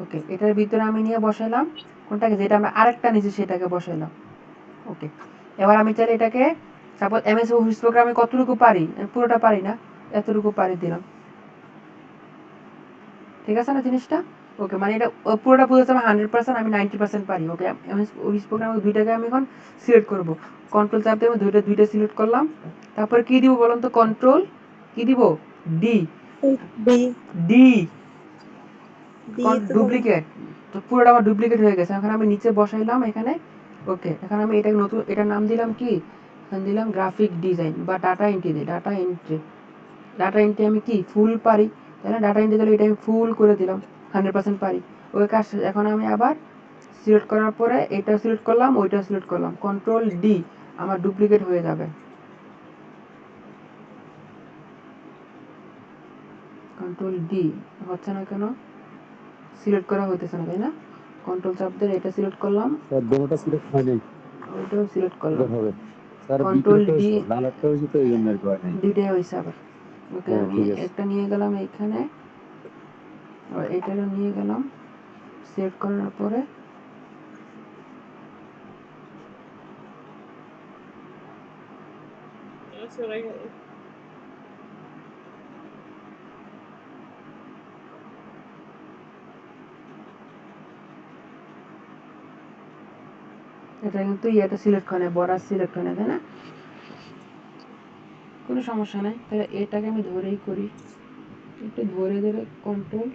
ওকে, এটার ভিতরে আমি নিয়ে বসাইলাম কোনটাকে, যেটা আমরা আরেকটা নিচে সেটাকে বসাইলাম। ওকে, এবার আমি চাইলে এটাকে সাপোজ এমএস অফিস প্রোগ্রামে কতটুকু পারি, পুরোটা পারি না, এতটুকু পারি দিলাম, ঠিক আছে না জিনিসটা? ওকে, মানে এটা পুরোটা বুঝতে আমি 100%, আমি 90% পারি। ওকে, এমএস অফিস প্রোগ্রামে দুইটাকে আমি এখন সিলেক্ট করব, কন্ট্রোল চাপ দিয়ে আমি দুইটা সিলেক্ট করলাম। তারপর কি দিব বলুন তো, কন্ট্রোল কি দিব, ডি ডি ডুপ্লিকেট, তো পুরোটা আমার ডুপ্লিকেট হয়ে গেছে। এখন আমি নিচে বসাইলাম এখানে। ওকে, এখন আমি এটা নতুন, এটার নাম দিলাম কি, দিলাম গ্রাফিক ডিজাইন বা ডাটা এন্ট্রি দিই, ডাটা এন্ট্রি আমি কি ফুল পারি, তাই না? ডাটা এন্ট্রি দিলে এটা আমি ফুল করে দিলাম, 100% পারি। ওই কাজ এখন আমি আবার সিলেক্ট করার পরে এটা সিলেক্ট করলাম, ওইটা সিলেক্ট করলাম, কন্ট্রোল ডি, আমার ডুপ্লিকেট হয়ে যাবে। কন্ট্রোল ডি হচ্ছে না কেন, সিলেক্ট করা হইতেছে না, তাই না? কন্ট্রোল চাপ দিয়ে এটা সিলেক্ট করলাম, স্যার দুটোটা সিলেক্ট হয় নাই, ওইটাও সিলেক্ট করলাম, হবে স্যার কন্ট্রোল বিপরীত ডি, হয়েছে, লাল একটা হয়েছে তো এই জন্য আর কি হয় নাই। দুইটাই হয়েছে আবার। ওকে, হ্যাঁ আমি ঠিক আছে। একটা নিয়ে গেলাম এইখানে, আর এটারও নিয়ে গেলাম, সেভ করার পরে এটা কিন্তু ইয়েটা সিলেক্ট হয় না, বর্ডার সিলেক্ট হয় না, তাই না? কোনো সমস্যা নাই, তাহলে এটাকে আমি ধরেই করি, একটু ধরে কন্ট্রোল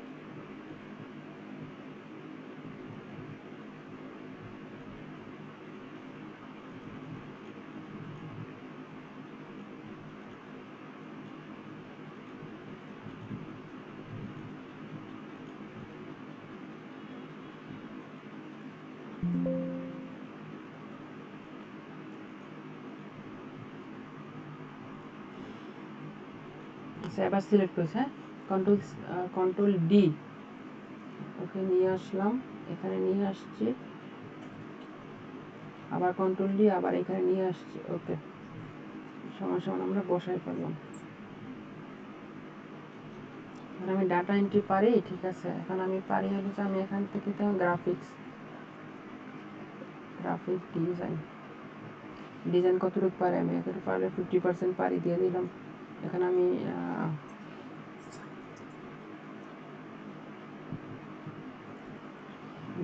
আচ্ছা এবার সিলেক্ট করেছি, হ্যাঁ, কন্ট্রোল ডি, ওকে নিয়ে আসলাম, এখানে নিয়ে আসছি, আবার কন্ট্রোল ডি, আবার এখানে নিয়ে আসছি, ওকে সমান সমান আমরা বসাই ফেললাম। এখন আমি ডাটা এন্ট্রি পারি, ঠিক আছে, এখন আমি পারি হলো যে আমি এখান থেকে তো গ্রাফিক্স ডিজাইন কতটুকু পারি, আমি এখানে পারলে 50% পারি দিয়ে দিলাম। এখানে আমি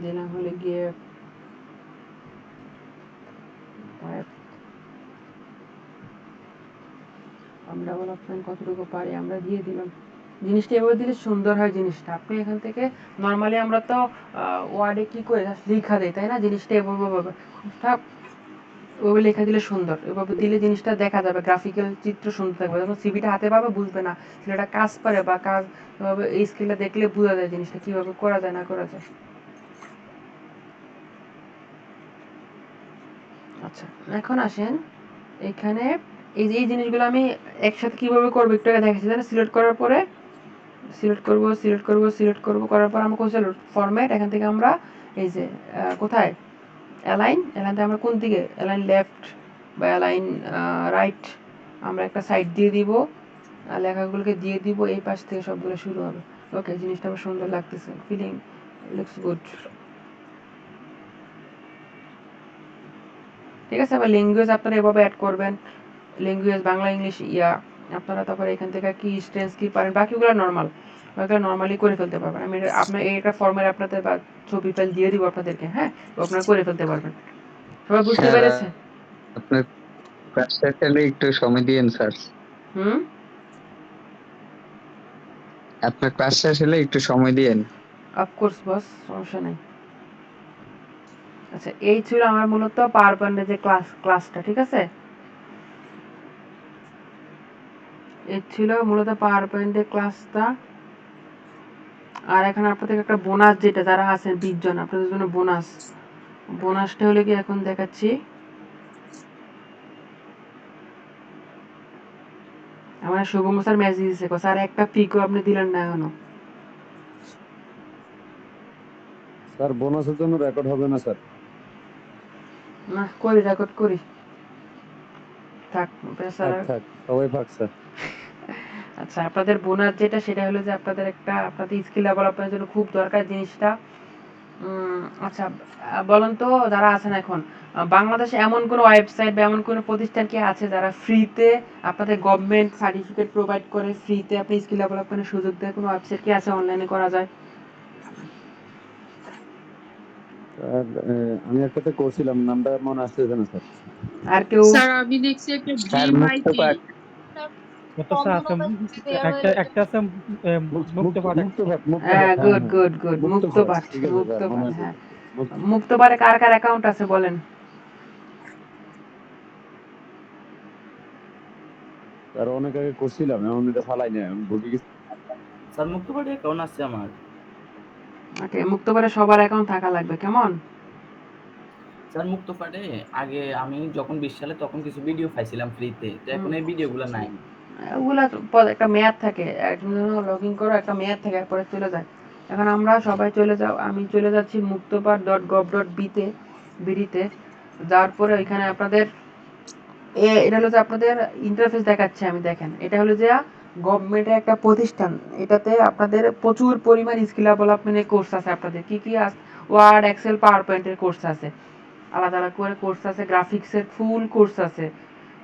দিলাম হলে গিয়ে আমরা ডেভেলপমেন্ট কতটুকু পারি আমরা দিয়ে দিলাম। জিনিসটা এভাবে দিলে সুন্দর হয় জিনিসটা। আপনি এখান থেকে নর্মালি আমরা তো ওয়ার্ডে কি করে লেখা দেয়, তাই না? জিনিসটা এভাবে ওভাবে লেখা দিলে সুন্দর, এভাবে দিলে জিনিসটা দেখা যাবে, গ্রাফিক্যাল চিত্র সুন্দর থাকবে। যখন সিভিটা হাতে পাবে বুঝবে না ছেলেটা কাজ পারে বা কাজ এভাবে এই স্কিলটা দেখলে বোঝা যায় জিনিসটা কিভাবে করা যায় না করা যায়। আচ্ছা এখন আসেন এখানে এই যে এই জিনিসগুলো আমি একসাথে কিভাবে করবো একটু আগে দেখাচ্ছি, তাহলে সিলেক্ট করার পরে সিলেক্ট করব করার পর আমরা কোথায় ফরম্যাট, এখান থেকে আমরা এই যে কোথায় অ্যালাইন থেকে আমরা কোন দিকে অ্যালাইন লেফট বা অ্যালাইন রাইট, আমরা একটা সাইড দিয়ে দিব, লেখাগুলোকে দিয়ে দিব, এই পাশ থেকে সবগুলো শুরু হবে। ওকে জিনিসটা আমার সুন্দর লাগতেছে, ফিলিং লুকস গুড। ঠিক আছে, আবার ল্যাঙ্গুয়েজ আপনারা এভাবে অ্যাড করবেন, ল্যাঙ্গুয়েজ বাংলা ইংলিশ আপনারা তারপরে এখান থেকে কি স্ট্রেন্স কি পারেন বাকিগুলো নর্মালি করে ফেলতে পারবেন। আমি আপনার এইটা ফর্মের আপনাদের বা ছবি ফাইল দিয়ে দিব আপনাদেরকে, হ্যাঁ, আপনারা করে ফেলতে পারবেন। সবাই বুঝতে পেরেছে? আপনার কাজটা চাইলে একটু সময় দিয়েন স্যার। আপনার ক্লাসটা আসলে একটু সময় দিয়েন। অফকোর্স বস, সমস্যা নাই। আচ্ছা এই ছিল আমার মূলত পাওয়ার পয়েন্টের যে ক্লাসটা, ঠিক আছে, এই ছিল মূলত পাওয়ার পয়েন্টের ক্লাসটা। আর এখন আপনাদের একটা বোনাস, যেটা যারা আছেন 20 জন আপনাদের জন্য বোনাসটা হলে কি এখন দেখাচ্ছি। আমার শুভম স্যার মেসেজ দিয়েছে, স্যার একটা পিকও আপনি দিলেন না এখনো। স্যার বোনাসের জন্য রেকর্ড হবে না স্যার? না রেকর্ড করি, থাক থাক সবাই থাক স্যার। আচ্ছা আপনাদের বোনাস যেটা সেটা হলো যে আপনাদের স্কিল ডেভেলপমেন্টের জন্য খুব দরকার জিনিসটা। আচ্ছা বলেন তো যারা আছেন এখন বাংলাদেশে এমন কোনো ওয়েবসাইট বা এমন কোনো প্রতিষ্ঠান কি আছে যারা ফ্রিতে আপনাদের গভর্নমেন্ট সার্টিফিকেট প্রোভাইড করে, ফ্রিতে আপনি স্কিল ডেভেলপমেন্টের সুযোগ দেয়, কোনো ওয়েবসাইট কি আছে অনলাইনে করা যায়? স্যার আমি একটাতে করছিলাম, নামটা মনে আসতেছে না স্যার। আর কেউ? স্যার আমি দেখছি একটা জিমাইতে একটা আছে মুক্তপাঠ। হ্যাঁ গুড মুক্তপাঠ, হ্যাঁ মুক্তপাঠে কার কার অ্যাকাউন্ট আছে বলেন? স্যার অনেক আগে করছিলাম, এখন এটা ফালাই না, আমি ভুলে গেছি। স্যার মুক্তপাঠে অ্যাকাউন্ট আছে আমার। ওকে মুক্তপাঠে সবার অ্যাকাউন্ট থাকা লাগবে, কেমন? স্যার মুক্তপাঠে আগে আমি যখন 20 সালে তখন কিছু ভিডিও পাইছিলাম ফ্রিতে, তো এখন এই ভিডিওগুলো নাই। ওগুলা একটা মেয়াদ থাকে, একদম লগ ইন করো, একটা মেয়াদ থাকে, এরপরে চলে যায়। এখন আমরা সবাই চলে যাও, আমি চলে যাচ্ছি মুক্তপাঠ.gov.bতে বিডিতে, যাওয়ার পরে ওইখানে আপনাদের এটা হলো যে আপনাদের ইন্টারফেস দেখাচ্ছে, আমি দেখেন এটা হলো যে গভর্নমেন্টের একটা প্রতিষ্ঠান, এটাতে আপনাদের প্রচুর পরিমাণ স্কিল ডেভেলপমেন্টের কোর্স আছে। আপনাদের কি কি আছে? ওয়ার্ড, এক্সেল, পাওয়ার পয়েন্টের কোর্স আছে, আলাদা আলাদা করে কোর্স আছে, গ্রাফিক্সের ফুল কোর্স আছে,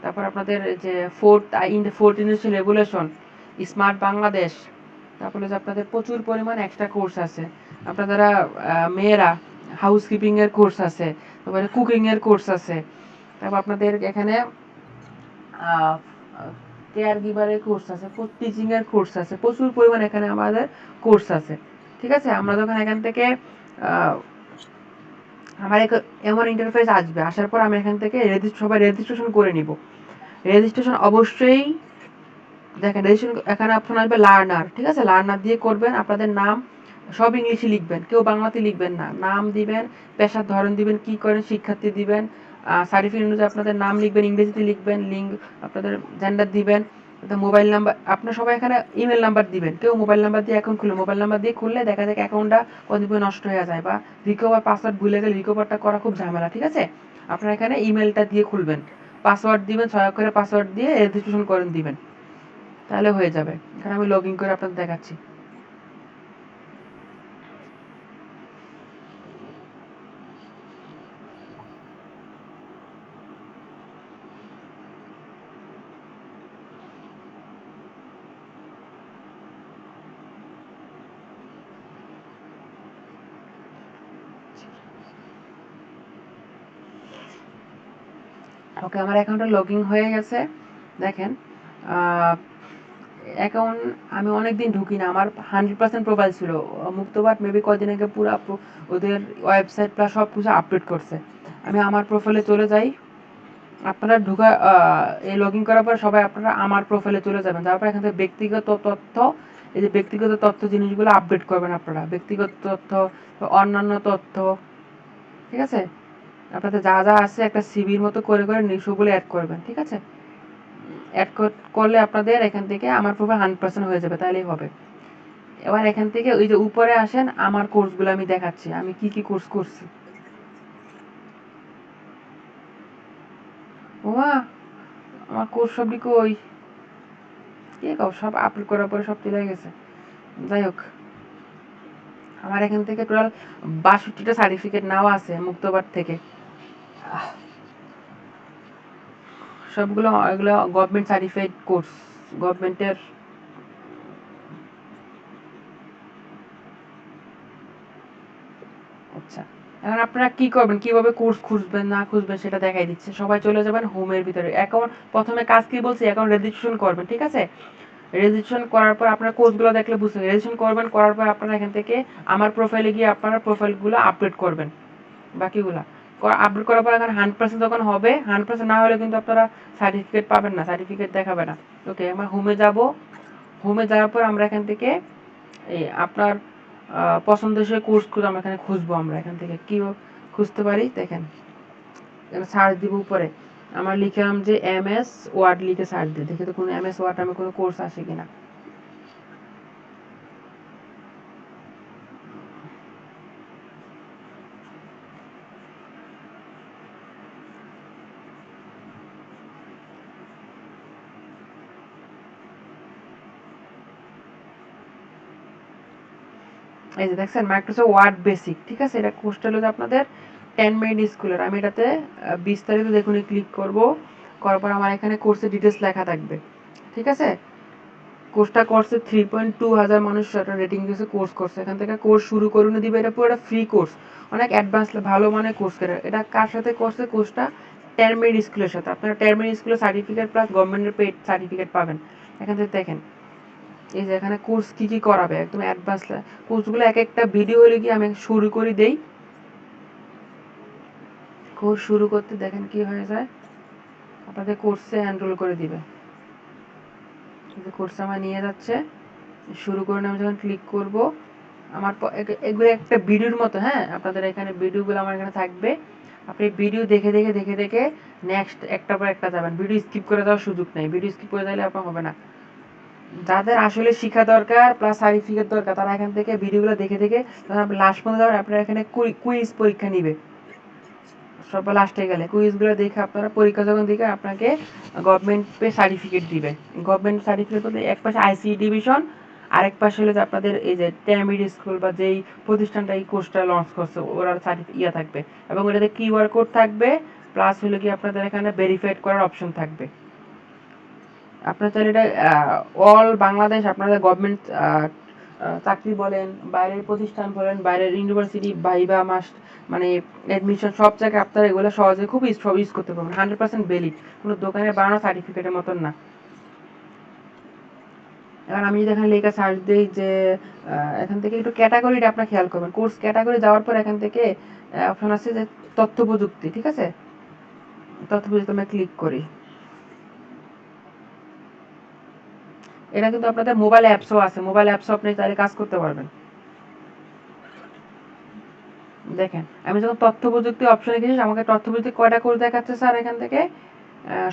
তারপর আপনাদের যে fourth industrial regulation, smart Bangladesh, তারপরে যে আপনাদের প্রচুর পরিমাণ এক্সট্রা কোর্স আছে। আপনারা মেয়েরা হাউসকিপিং এর কোর্স আছে, তারপরে কুকিং এর কোর্স আছে, তারপর আপনাদের এখানে কেয়ার গিভারের কোর্স আছে, টিচিং এর কোর্স আছে, প্রচুর পরিমাণ এখানে আমাদের কোর্স আছে। ঠিক আছে, আমরা যখন এখান থেকে আমার এমন ইন্টারফেস আসবে, আসার পর আমি এখান থেকে সবাই রেজিস্ট্রেশন করে নিব। রেজিস্ট্রেশন অবশ্যই দেখেন, রেজিস্ট্রেশন এখানে অপশন আসবে লার্নার, ঠিক আছে, লার্নার দিয়ে করবেন। আপনাদের নাম সব ইংলিশে লিখবেন, কেউ বাংলাতে লিখবেন না। নাম দিবেন, পেশার ধরন দিবেন, কি করেন, শিক্ষার্থী দিবেন, সার্টিফিকেট অনুযায়ী আপনাদের নাম লিখবেন, ইংরেজিতে লিখবেন, লিঙ্গ আপনাদের জেন্ডার দিবেন, মোবাইল নাম্বার, আপনার সবাই এখানে ইমেল নাম্বার দিবেন। কেউ মোবাইল নাম্বার দিয়ে অ্যাকাউন্ট খুলে, মোবাইল নাম্বার দিয়ে খুললে দেখা যায় অ্যাকাউন্টটা কতদিন নষ্ট হয়ে যায়, বা রিকভার পাসওয়ার্ড ভুলে গেলে রিকভারটা করা খুব ঝামেলা, ঠিক আছে? আপনারা এখানে ইমেলটা দিয়ে খুলবেন, পাসওয়ার্ড দিবেন, 6 অক্ষরের পাসওয়ার্ড দিয়ে রেজিস্ট্রেশন করেন দিবেন, তাহলে হয়ে যাবে। এখানে আমি লগ ইন করে আপনাদের দেখাচ্ছি। ওকে, আমার অ্যাকাউন্টে লগ ইন হয়ে গেছে। দেখেন অ্যাকাউন্ট আমি অনেকদিন ঢুকি না, আমার 100% প্রোফাইল ছিল। মুক্তবাট মেবি কয়দিন আগে পুরো ওদের ওয়েবসাইট প্লাস সব কিছু আপডেট করছে। আমি আমার প্রোফাইলে চলে যাই। আপনারা ঢুকা এই লগ ইন করার পর সবাই আপনারা আমার প্রোফাইলে চলে যাবেন, তারপর এখান থেকে ব্যক্তিগত তথ্য, এই যে ব্যক্তিগত তথ্য জিনিসগুলো আপডেট করবেন আপনারা, ব্যক্তিগত তথ্য, অন্যান্য তথ্য, ঠিক আছে? আপনাদের যা যা আছে একটা সিভির মতো করে করে সবগুলো অ্যাড করবেন, ঠিক আছে? অ্যাড করলে আপনাদের এখান থেকে আমার প্রোফাইল 100% হয়ে যাবে, তাহলেই হবে। এবার এখান থেকে ওই যে উপরে আসেন, আমার কোর্সগুলো আমি দেখাচ্ছি, আমি কি কি কোর্স করছি। ওমা, আমার কোর্স সবই কই, কে কাউ সব আপলোড করার পরে সব চলে গেছে। যাই হোক, আমার এখান থেকে টোটাল 62টা সার্টিফিকেট নেওয়া আছে মুক্তবাট থেকে। সবগুলো এগুলো গভর্নমেন্ট সার্টিফাইড কোর্স, গভর্নমেন্টের। আচ্ছা, এখন আপনারা কি করবেন, কিভাবে কোর্স খুঁজবেন না খুঁজবেন সেটা দেখাই দিচ্ছে। সবাই চলে যাবেন হোমের ভিতরে। অ্যাকাউন্ট প্রথমে কাজ কি বলছি, অ্যাকাউন্ট রেজিস্ট্রেশন করবেন, ঠিক আছে? রেজিস্ট্রেশন করার পর আপনার কোর্সগুলো দেখলে বুঝতে রেজিস্ট্রেশন করবেন, করার পর আপনারা এখান থেকে আমার প্রোফাইলে গিয়ে আপনারা প্রোফাইলগুলো আপডেট করবেন, বাকিগুলা আপডেট করার পর এখন 100% যখন হবে, 100% না হলে কিন্তু আপনারা সার্টিফিকেট পাবেন না, সার্টিফিকেট দেখাবে না। ওকে, আমরা হোমে যাব। হোমে যাওয়ার পর আমরা এখান থেকে এই আপনার পছন্দসই কোর্স আমরা এখানে খুঁজবো। আমরা এখান থেকে কি খুঁজতে পারি দেখেন, সার্চ দিব উপরে, আমরা লিখলাম যে MS ওয়ার্ড, লিখে সার্চ দিই, দেখি তো কোনো MS ওয়ার্ড আমি কোনো কোর্স আসে কিনা। এই যে দেখছেন মাইক্রোসফট ওয়ার্ড বেসিক, ঠিক আছে? এটা কোর্সটা হলো আপনাদের 10 মিনিট স্কুলের। আমি এটাতে বিস্তারিত দেখুন ক্লিক করব, করার পর আমার এখানে কোর্সের ডিটেলস লেখা থাকবে, ঠিক আছে? কোর্সটা করছে 3.2 হাজার মানুষ রেটিং দিয়েছে, কোর্স করছে। এখান থেকে কোর্স শুরু করুন দিবে, এটা পুরো ফ্রি কোর্স, অনেক অ্যাডভান্স ভালো মানের কোর্স করে। এটা কার সাথে করছে কোর্সটা? 10 মিনিট স্কুলের সাথে। আপনারা 10 মিনিট স্কুলের সার্টিফিকেট প্লাস গভর্নমেন্টের পেইড সার্টিফিকেট পাবেন। এখান থেকে দেখেন এই যে এখানে কোর্স কি কি করাবে, একদম অ্যাডভান্স কোর্সগুলো। এক একটা ভিডিও হলে কি আমি শুরু করে দেই, কোর্স শুরু করতে দেখেন কি হয়ে যায়, আপনাদের কোর্সে এনরোল করে দিবে। কিন্তু কোর্স আমার নিয়ে যাচ্ছে, শুরু করে আমি যখন ক্লিক করব, আমার এগুলো একটা ভিডিওর মতো, হ্যাঁ? আপনাদের এখানে ভিডিওগুলো আমার এখানে থাকবে, আপনি ভিডিও দেখে দেখে দেখে দেখে নেক্সট একটা পর একটা যাবেন, ভিডিও স্কিপ করে দেওয়ার সুযোগ নেই, ভিডিও স্কিপ করে দিলে আপনার হবে না। যাদের আসলে শিক্ষা দরকার প্লাস সার্টিফিকেট দরকার, তারা এখান থেকে ভিডিওগুলো দেখে দেখে যখন আপনি লাস্ট পর্যন্ত যাবেন, আপনারা এখানে কুইজ পরীক্ষা নিবে। সব লাস্টে গেলে কুইজগুলো দেখে আপনারা পরীক্ষা যখন দেখে আপনাকে গভর্নমেন্ট পে সার্টিফিকেট দিবে। গভর্নমেন্ট সার্টিফিকেট বলতে এক পাশে আইসি ডিভিশন, আরেক পাশে হলো যে আপনাদের এই যে টেমিড স্কুল বা যেই প্রতিষ্ঠানটা এই কোর্সটা লঞ্চ করছে ওরা সার্টিফিকেট থাকবে, এবং ওটাতে কিউআর কোড থাকবে, প্লাস হলো কি আপনাদের এখানে ভেরিফাইড করার অপশন থাকবে। আপনার চাইলে এটা অল বাংলাদেশ আপনাদের গভর্নমেন্ট চাকরি বলেন, বাইরের প্রতিষ্ঠান বলেন, বাইরের ইউনিভার্সিটি ভাইবা মাস্ট মানে অ্যাডমিশন, সব জায়গায় আপনারা এগুলো সহজে খুব সব ইউজ করতে পারবেন। 100% ভ্যালিড, কোনো দোকানে বানানো সার্টিফিকেটের মতন না। এবার আমি যদি এখানে লেখা সার্চ দিই যে এখান থেকে একটু ক্যাটাগরিটা আপনার খেয়াল করবেন, কোর্স ক্যাটাগরি যাওয়ার পর এখান থেকে অপশন আছে যে তথ্য প্রযুক্তি, ঠিক আছে? তথ্য প্রযুক্তি আমরা ক্লিক করি। এটা কিন্তু আপনাদের মোবাইল অ্যাপসও আছে, মোবাইল অ্যাপসও আপনি তাহলে কাজ করতে পারবেন। দেখেন আমি যখন তথ্য প্রযুক্তি অপশনে গেছি আমাকে তথ্য প্রযুক্তি কয়টা কোর্স দেখাচ্ছে স্যার এখান থেকে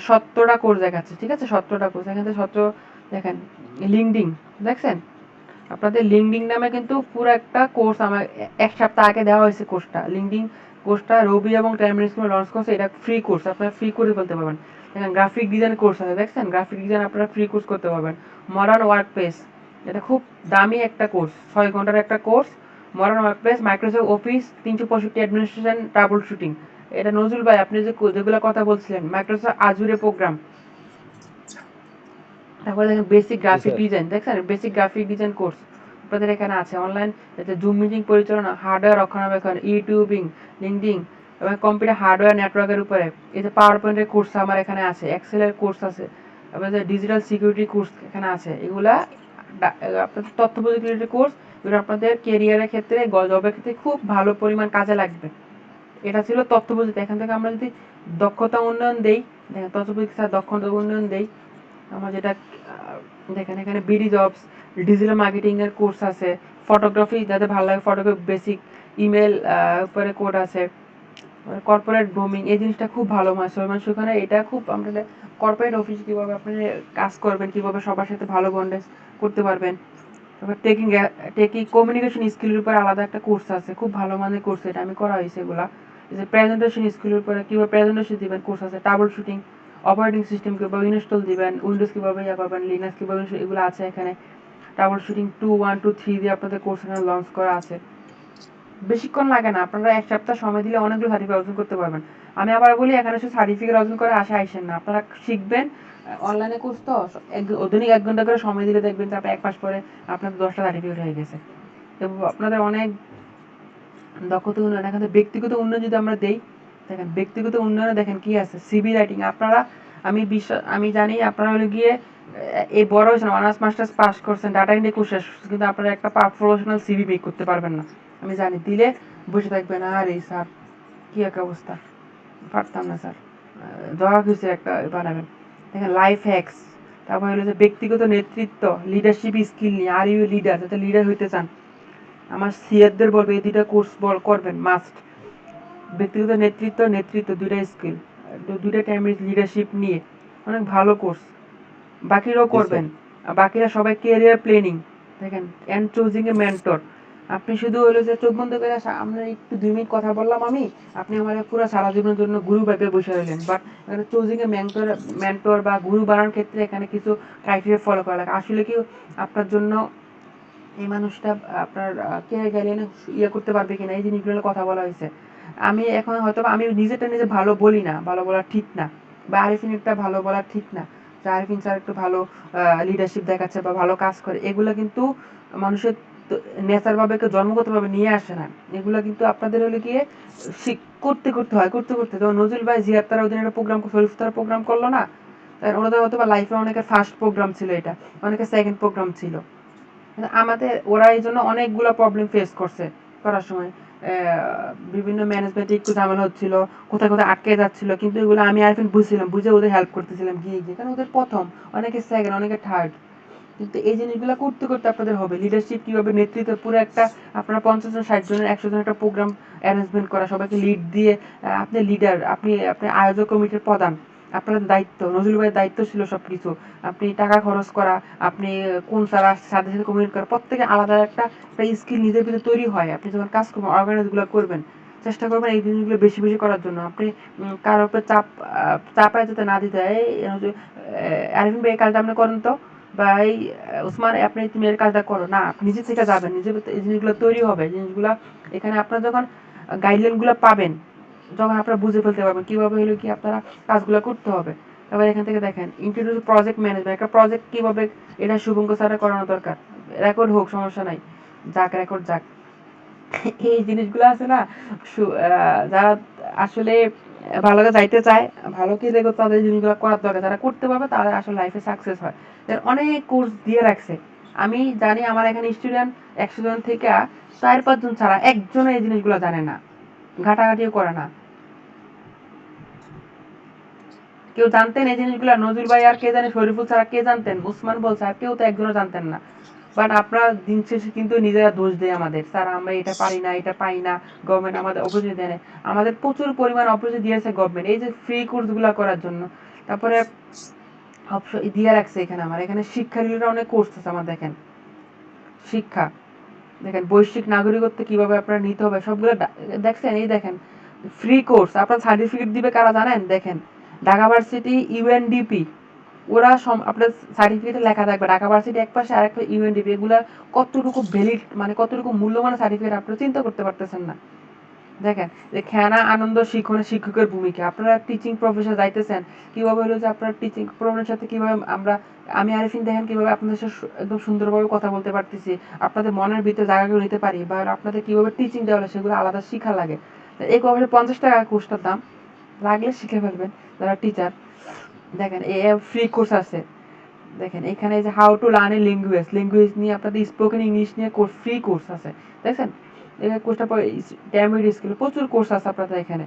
17টা কোর্স দেখাচ্ছে, ঠিক আছে 17টা কোর্স এখান থেকে 17 দেখেন লিঙ্কডিন দেখছেন আপনাদের লিঙ্কডিন নামে কিন্তু পুরো একটা কোর্স আমার এক সপ্তাহ আগে দেওয়া হয়েছে কোর্সটা। লিঙ্কডিন কোর্সটা রবি এবং টাইমরিস লঞ্চ করছে, এটা ফ্রি কোর্স আপনারা ফ্রি করে ফেলতে পারবেন। দেখেন গ্রাফিক ডিজাইন কোর্স আছে দেখছেন, গ্রাফিক ডিজাইন আপনারা ফ্রি কোর্স করতে পারবেন। মডার্ন ওয়ার্কপ্লেস এটা খুব দামি একটা কোর্স, 6 ঘন্টার একটা course. Modern workplace, Microsoft office 365 administration, trouble shooting. এটা নজরুল ভাই আপনি যেগুলো কথা বলছিলেন মাইক্রোসফট আজুরে প্রোগ্রাম। তারপরে দেখেন বেসিক গ্রাফিক ডিজাইন দেখছেন, বেসিক গ্রাফিক ডিজাইন কোর্স আপনাদের এখানে আছে। অনলাইন জুম মিটিং পরিচালনা, হার্ডওয়্যার রক্ষণাবেক্ষণ, ইউটিউবিং, লিঙ্কডিন এবং কম্পিউটার হার্ডওয়্যার নেটওয়ার্কের উপরে। এই যে পাওয়ার পয়েন্টের কোর্স আমার এখানে আছে, এক্সেলের কোর্স আছে, তারপরে যে ডিজিটাল সিকিউরিটি কোর্স এখানে আছে। এগুলা আপনাদের তথ্য প্রযুক্তির কোর্স, এগুলো আপনাদের কেরিয়ারের ক্ষেত্রে জবের ক্ষেত্রে খুব ভালো পরিমাণ কাজে লাগবে। এটা ছিল তথ্য প্রযুক্তি। এখান থেকে আমরা যদি দক্ষতা উন্নয়ন দেই, দেখেন তথ্য প্রযুক্তি দক্ষতা উন্নয়ন দেই আমার যেটা দেখেন এখানে বিডি জবস, ডিজিটাল মার্কেটিং এর কোর্স আছে, ফটোগ্রাফি যাদের ভালো লাগে ফটোগ্রাফি বেসিক, ইমেল উপরে কোড আছে, কর্পোরেট গ্রুমিং এই জিনিসটা খুব ভালো মানে সেখানে এটা খুব আমাদের কর্পোরেট অফিস কীভাবে আপনি কাজ করবেন, কীভাবে সবার সাথে ভালো বন্ডেজ করতে পারবেন। তারপর টেকিং কমিউনিকেশন স্কিলের উপর আলাদা একটা কোর্স আছে, খুব ভালো মানের কোর্স, এটা আমি করা হয়েছে এগুলা। এই যে প্রেজেন্টেশন স্কিলের উপরে কীভাবে প্রেজেন্টেশন দিবেন কোর্স আছে, ট্রাবল শুটিং, অপারেটিং সিস্টেম কীভাবে ইনস্টল দিবেন, উইন্ডোজ কীভাবে ইয়ে করবেন, লিনাক্স কীভাবে এগুলো আছে এখানে। ট্রাবল শুটিং 2, 1, 2, 3 দিয়ে আপনাদের কোর্স এখানে লঞ্চ করা আছে। বেশিক্ষণ লাগে না, আপনারা এক সপ্তাহ সময় দিলে অনেকগুলো সার্টিফিকেট অর্জন করতে পারবেন। আমি আবার বলি এখানে শুধু সার্টিফিকেট অর্জন করে আইসেন না, আপনারা শিখবেন। অনলাইনে কোর্স তো দৈনিক 1 ঘন্টা করে সময় দিলে দেখবেন যে আপনার 1 মাস পরে আপনাদের 10টা সার্টিফিকেট হয়ে গেছে। এবং আপনাদের অনেক দক্ষতা উন্নয়ন। এখানে ব্যক্তিগত উন্নয়ন যদি আমরা দেই, দেখেন ব্যক্তিগত উন্নয়নে দেখেন কি আছে, সিভি রাইটিং। আপনারা আমি জানি আপনারা হলে গিয়ে এই বড় হয়েছেন, অনার্স মাস্টার্স পাস করছেন, ডাটা এন্ট্রি কোর্স শেষ, কিন্তু আপনারা একটা প্রফেশনাল সিভি মেক করতে পারবেন না। আমি জানি দিলে বসে থাকবেন, আর এই স্যার কি এক অবস্থা, পারতাম না স্যার, দয়া কিছু একটা বানাবেন। দেখেন লাইফ হ্যাক্স, তারপর হলো যে ব্যক্তিগত নেতৃত্ব, লিডারশিপ স্কিল নিয়ে, আর ইউ লিডার, যাতে লিডার হইতে চান আমার সিএরদের বলবে এই 2টা কোর্স করবেন মাস্ট। ব্যক্তিগত নেতৃত্ব 2টা স্কিল, 2টা টাইমের লিডারশিপ নিয়ে অনেক ভালো কোর্স, বাকিরাও করবেন। বাকিরা সবাই ক্যারিয়ার প্ল্যানিং দেখেন, এন্ড চুজিং এ মেন্টর। আপনি শুধু হলো যে চোখ বন্ধ করে আমরা একটু 2 মিনিট কথা বললাম আমি, আপনি আমার পুরো সারা জীবনের জন্য গুরু ভাবে বসে রইলেন। বাট এখানে চুজিং এ মেন্টর বা গুরু বানানোর ক্ষেত্রে এখানে কিছু ক্রাইটেরিয়া ফলো করা লাগে। আসলে কি আপনার জন্য এই মানুষটা আপনার ক্যারিয়ারে ইয়ে করতে পারবে কিনা, এই জিনিসগুলো কথা বলা হয়েছে। আমি এখন হয়তো আমি নিজেরটা নিজে ভালো বলি না, ভালো বলা ঠিক না, বা আরিফিনেরটা ভালো বলা ঠিক না, যে আরিফিন স্যার একটু ভালো লিডারশিপ দেখাচ্ছে বা ভালো কাজ করে, এগুলো কিন্তু মানুষের নেচার ভাবে জন্মগতভাবে নিয়ে আসে না। এগুলো কিন্তু আপনাদের হলে গিয়ে করতে করতে যেমন নজরুল ভাই জিয়ার তারা ওদিন একটা প্রোগ্রাম, শরীফ তারা প্রোগ্রাম করলো না, ওনাদের হয়তো বা লাইফে অনেকের ফার্স্ট প্রোগ্রাম ছিল এটা, অনেকের সেকেন্ড প্রোগ্রাম ছিল। আমাদের ওরা এই জন্য অনেকগুলো প্রবলেম ফেস করছে করার সময়, বিভিন্ন ম্যানেজমেন্টে একটু ঝামেলা হচ্ছিল, কোথায় কোথায় আটকে যাচ্ছিল, কিন্তু এগুলো আমি আরিফিন বুঝছিলাম, বুঝে ওদের হেল্প করতেছিলাম গিয়ে কারণ ওদের প্রথম, অনেকে সেকেন্ড, অনেকে থার্ড। কিন্তু এই জিনিসগুলো করতে করতে আপনাদের হবে লিডারশিপ কীভাবে, নেতৃত্ব, পুরো একটা আপনার 50 জন 60 জনের 100 জন একটা প্রোগ্রাম অ্যারেঞ্জমেন্ট করা, সবাইকে লিড দিয়ে আপনি লিডার, আপনি আয়োজক কমিটির প্রধান, আপনার দায়িত্ব, নজরুল ভাইয়ের দায়িত্ব ছিল সব কিছু। আপনি টাকা খরচ করা, আপনি কোন সাথে সাথে কমিউনিকেট করা, প্রত্যেকে আলাদা একটা স্কিল নিজের ভিতরে তৈরি হয়। আপনি যখন কাজ করবেন, অর্গানাইজগুলো করবেন, চেষ্টা করবেন এই জিনিসগুলো বেশি বেশি করার জন্য। আপনি কারোর উপরে চাপায় যাতে না দিতে হয়, আরিফিন ভাই এই কাজটা আপনি করেন তো, বা এই উসমান তুমি এর কাজটা করো না, আপনি নিজে থেকে যাবেন, নিজের এই জিনিসগুলো তৈরি হবে। জিনিসগুলো এখানে আপনারা যখন গাইডলাইনগুলো পাবেন, যখন আপনারা বুঝে ফেলতে পারবেন কীভাবে হলো কি আপনারা কাজগুলো করতে হবে। তারপর এখান থেকে দেখেন ইন্ট্রোডিউস প্রজেক্ট ম্যানেজমেন্ট, একটা প্রজেক্ট কীভাবে, এটা শুভঙ্ক স্যারের করানো দরকার, রেকর্ড হোক সমস্যা নাই, যাক রেকর্ড যাক। এই জিনিসগুলো আছে না, যারা আসলে ভালো করে যাইতে চায়, ভালো কি দেখো তাদের জিনিসগুলো করার দরকার, যারা করতে পারবে তারা আসলে লাইফে সাকসেস হয়। অনেক কোর্স দিয়ে রাখছে, আমি জানি আমার এখানে স্টুডেন্ট 100 জন থেকে 4-5 জন ছাড়া একজনও এই জিনিসগুলো জানে না, ঘাটাঘাটিও করে না। কেউ জানতেন এই জিনিসগুলো? নজরুল ভাই আর কে জানে, শরীফুল ছাড়া কে জানতেন? উসমান বলছে আর কেউ তো একজনও জানতেন না। বাট আপনারা দিন শেষে কিন্তু নিজেরা দোষ দেয় আমাদের, স্যার আমরা এটা পারি না, এটা পাই না, গভর্নমেন্ট আমাদের অপরচুনিটি দেয় না। আমাদের প্রচুর পরিমাণ অপরচুনিটি দিয়েছে গভর্নমেন্ট, এই যে ফ্রি কোর্সগুলো করার জন্য। তারপরে অপশন দিয়ে রাখছে এখানে, আমার এখানে শিক্ষা রিলেটেড অনেক কোর্স আছে আমার, দেখেন শিক্ষা, দেখেন বৈশ্বিক নাগরিকত্ব কিভাবে আপনারা নিতে হবে সবগুলো দেখছেন। এই দেখেন ফ্রি কোর্স, আপনার সার্টিফিকেট দিবে কারা জানেন? দেখেন ঢাকা ভার্সিটি, ইউএনডিপি, ওরা আপনার সার্টিফিকেটে লেখা থাকবে ঢাকা ভার্সিটি এক পাশে, আরেক পাশে ইউএনডিপি। এগুলা কতটুকু ভ্যালিড, মানে কতটুকু মূল্যবান সার্টিফিকেট আপনারা চিন্তা করতে পারতেছেন না। দেখেন যে খেনা আনন্দ শিক্ষণে শিক্ষকের ভূমিকা, আপনারা টিচিং প্রফেশনে যাইতেছেন, কিভাবে হলো যে আপনার টিচিং প্রফেশনের সাথে কিভাবে আমি আরিফিন দেখেন কিভাবে আপনাদের সাথে একদম সুন্দরভাবে কথা বলতে পারতেছি, আপনাদের মনের ভিতরে জায়গাগুলো নিতে পারি, বা আপনাদের কিভাবে টিচিং দেওয়া হয় সেগুলো আলাদা শিখা লাগে। এই কোর্সে 50 টাকা কোর্সটার দাম, লাগলে শিখে ফেলবেন যারা টিচার। দেখেন এ ফ্রি কোর্স আছে, দেখেন এখানে যে how to learn a language নিয়ে আপনাদের স্পোকেন ইংলিশ নিয়ে কোর্স, ফ্রি কোর্স আছে, দেখছেন এই কোর্সটা ইন্টারমিডিয়েট স্কুলে প্রচুর কোর্স আছে আপনাদের এখানে।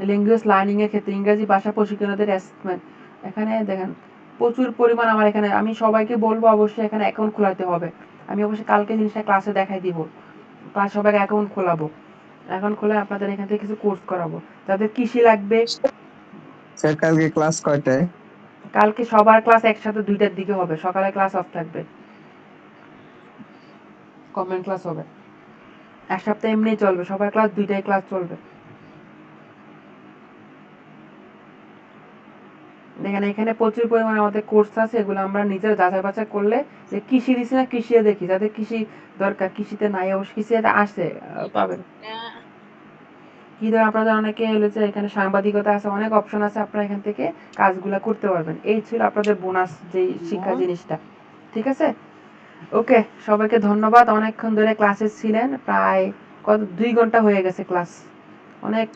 ল্যাঙ্গুয়েজ লার্নিং এর ক্ষেত্রে ইংরেজি ভাষা প্রশিক্ষণের অ্যাসেসমেন্ট, এখানে দেখেন প্রচুর পরিমাণ আমার এখানে, আমি সবাইকে বলবো অবশ্যই এখানে অ্যাকাউন্ট খোলাতে হবে। আমি অবশ্যই কালকে জিনিসটা ক্লাসে দেখাই দিব, ক্লাস সবাইকে অ্যাকাউন্ট খোলাবো, অ্যাকাউন্ট খুলে আপনাদের এখান থেকে কিছু কোর্স করাবো। যাদের কৃষি লাগবে, স্যার কালকে ক্লাস কয়টায়? কালকে সবার ক্লাস একসাথে 2টার দিকে হবে, সকালে ক্লাস অফ থাকবে, কমেন্ট ক্লাস হবে। এক সপ্তাহ এমনি চলবে, সবার ক্লাস 2টায় ক্লাস চলবে। দেখেন এখানে প্রচুর পরিমাণে আমাদের কোর্স আছে, এগুলো আমরা নিজের যাচাই বাছাই করলে, যে কৃষি দিছি না কৃষিতে দেখি, যাদের কৃষি দরকার, কৃষিতে নাই অবশ্য কৃষিতে আসে পাবেন। কি ধর আপনাদের অনেকে হয়েছে এখানে সাংবাদিকতা আছে, অনেক অপশন আছে, আপনারা এখান থেকে কাজগুলো করতে পারবেন। এই ছিল আপনাদের বোনাস যে শিক্ষা জিনিসটা, ঠিক আছে? ওকে, সবাইকে ধন্যবাদ, অনেকক্ষণ ধরে ক্লাসে ছিলেন, প্রায় 2 ঘন্টা হয়ে গেছে ক্লাস, অনেক